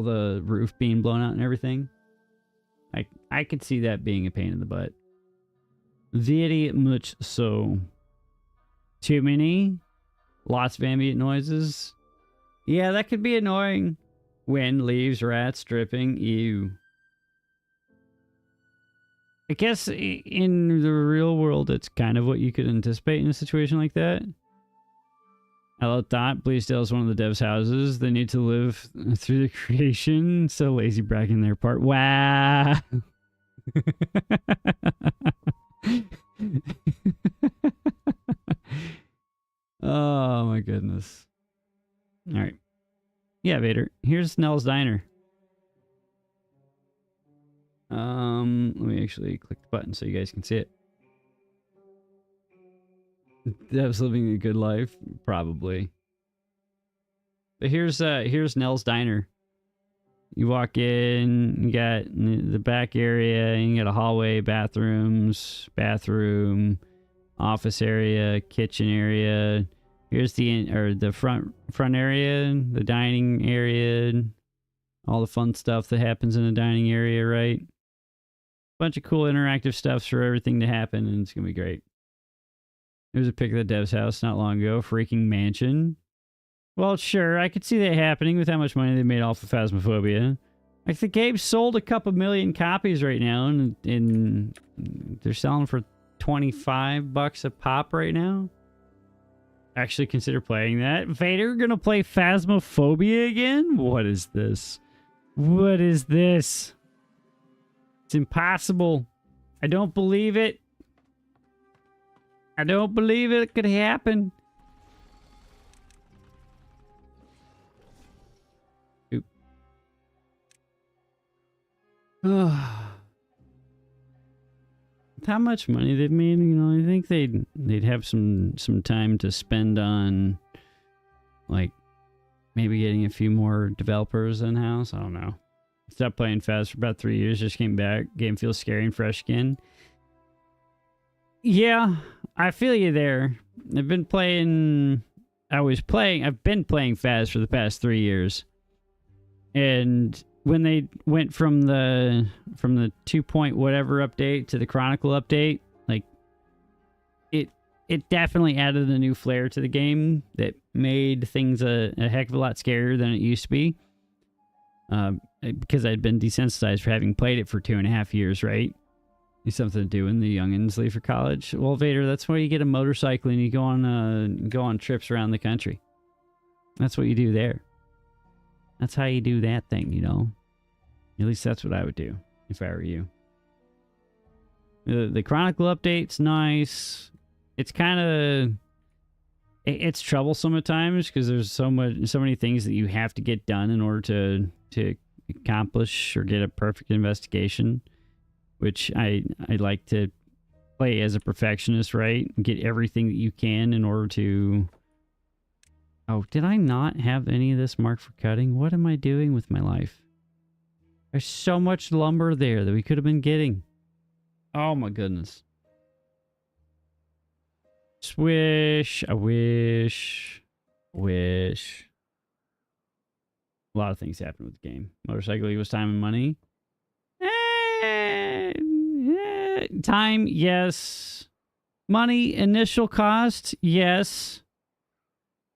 the roof being blown out and everything? I could see that being a pain in the butt. Very much so. Too many? Lots of ambient noises? Yeah, that could be annoying. Wind, leaves, rats, dripping. Ew. I guess in the real world, it's kind of what you could anticipate in a situation like that. Hello, Thought. Bleasdale is one of the devs' houses. They need to live through the creation. So lazy bragging their part. Wow. Oh, my goodness. All right. Yeah, Vader. Here's Nell's Diner. Let me actually click the button so you guys can see it. Dev's living a good life, probably. But here's Nell's Diner. You walk in, you got the back area, and you got a hallway, bathrooms, bathroom, office area, kitchen area. Here's the front area, the dining area, all the fun stuff that happens in the dining area, right? Bunch of cool interactive stuff for everything to happen, and it's gonna be great. There's a pic of the dev's house not long ago. Freaking mansion. Well, sure, I could see that happening with how much money they made off of Phasmophobia. Like, the game sold a couple million copies right now, and they're selling for $25 a pop right now. Actually consider playing that. Vader gonna play Phasmophobia again? What is this? What is this? It's impossible. I don't believe it. I don't believe it could happen. Oop. How much money they've made, you know, I think they'd have some time to spend on, like, maybe getting a few more developers in-house. I don't know. Stopped playing Fast for about 3 years, just came back. Game feels scary and fresh again. Yeah, I feel you there. I've been playing Fast for the past 3 years. And when they went from the 2 point whatever update to the Chronicle update, like, it definitely added a new flair to the game that made things a heck of a lot scarier than it used to be. Because I'd been desensitized for having played it for 2.5 years, right? It's something to do when the youngins leave for college. Well, Vader, that's why you get a motorcycle and you go on trips around the country. That's what you do there. That's how you do that thing, you know? At least that's what I would do if I were you. The Chronicle update's nice. It's kind of... It's troublesome at times because there's so many things that you have to get done in order to accomplish or get a perfect investigation, which I like to play as a perfectionist, right? Get everything that you can in order to... Oh, did I not have any of this marked for cutting? What am I doing with my life? There's so much lumber there that we could have been getting. Oh my goodness. Swish. I wish. Wish. A lot of things happened with the game. Motorcycle equals time and money. Time, yes. Money, initial cost, yes.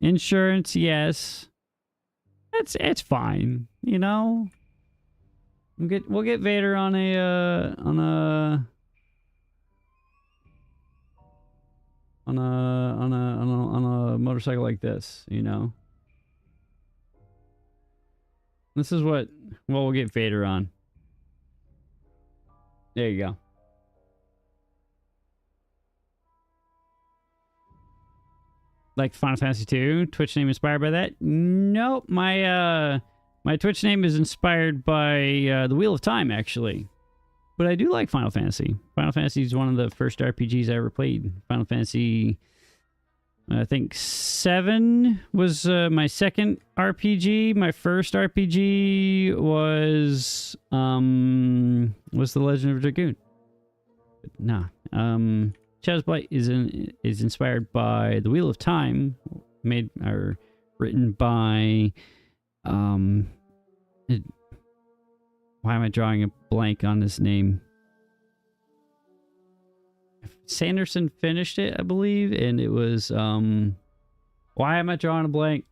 Insurance, yes. It's fine, you know. We'll get Vader on a motorcycle like this, you know. This is what we'll get Vader on. There you go. Like Final Fantasy 2, Twitch name inspired by that? Nope, my Twitch name is inspired by the Wheel of Time, actually. But I do like Final Fantasy. Final Fantasy is one of the first RPGs I ever played. Final Fantasy, I think 7 was my second RPG. My first RPG was The Legend of Dragoon. But nah. Chaz Blight is inspired by The Wheel of Time, made or written by why am I drawing a blank on his name? Sanderson finished it, I believe, and it was why am I drawing a blank?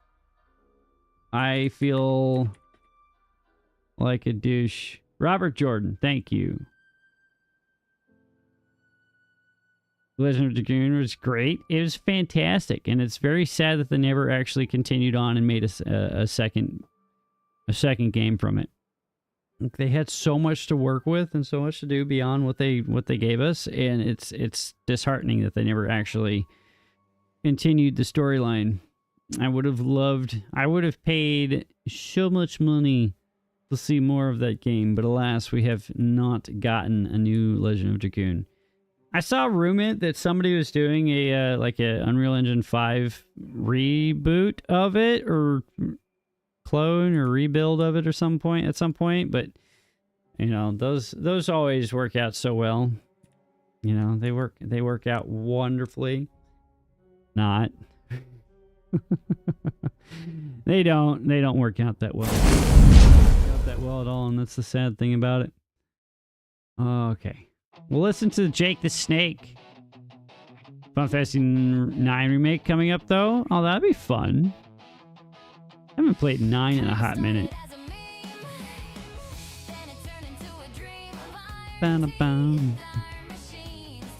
I feel like a douche. Robert Jordan, thank you. Legend of Dragoon was great. It was fantastic, and it's very sad that they never actually continued on and made a second game from it. They had so much to work with and so much to do beyond what they gave us, and it's disheartening that they never actually continued the storyline. I would have paid so much money to see more of that game, but alas, we have not gotten a new Legend of Dragoon. I saw a rumor that somebody was doing a like a Unreal Engine 5 reboot of it, or clone or rebuild of it, or at some point. But you know, those always work out so well. You know, they work out wonderfully. Not. They don't work out that well. Not that well at all, and that's the sad thing about it. Okay. We'll listen to Jake the Snake. Final Fantasy 9 remake coming up, though. Oh, that'd be fun. I haven't played 9 in a hot minute.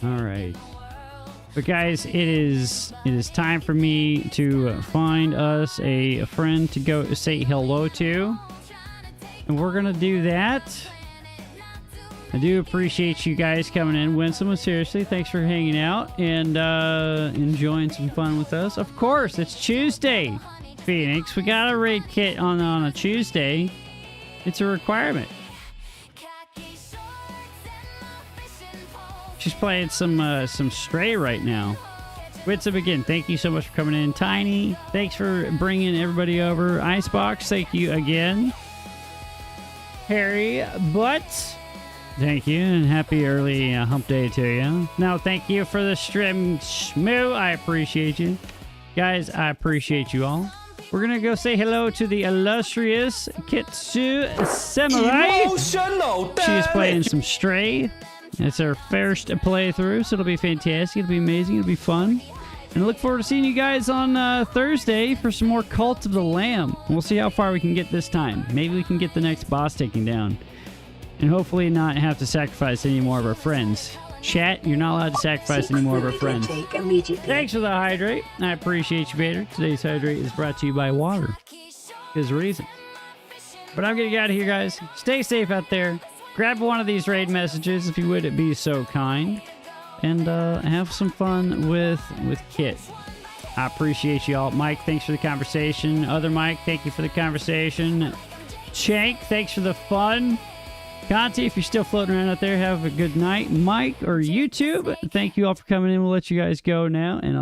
Alright. But guys, it is time for me to find us a friend to go say hello to. And we're gonna do that. I do appreciate you guys coming in. Winsome, seriously, thanks for hanging out and enjoying some fun with us. Of course, it's Tuesday, Phoenix. We got a raid kit on a Tuesday. It's a requirement. She's playing some Stray right now. Winsome, again, thank you so much for coming in. Tiny, thanks for bringing everybody over. Icebox, thank you again. Harry, But... thank you, and happy early hump day to you. Now, thank you for the stream, Shmoo. I appreciate you. Guys, I appreciate you all. We're going to go say hello to the illustrious Kitsu Samurai. She is playing some Stray. It's her first playthrough, so it'll be fantastic. It'll be amazing. It'll be fun. And I look forward to seeing you guys on Thursday for some more Cult of the Lamb. We'll see how far we can get this time. Maybe we can get the next boss taken down. And hopefully not have to sacrifice any more of our friends Chat, you're not allowed to sacrifice any more of our friends. Thanks for the hydrate. I appreciate you, Vader. Today's hydrate is brought to you by water. Because reasons. But I'm going to get out of here, guys. Stay safe out there. Grab one of these raid messages, if you would be so kind. And have some fun with Kit. I appreciate y'all. Mike, thanks for the conversation. Other Mike, thank you for the conversation. Chank, thanks for the fun. Conti, if you're still floating around out there, have a good night. Mike or YouTube, thank you all for coming in. We'll let you guys go now, and I'll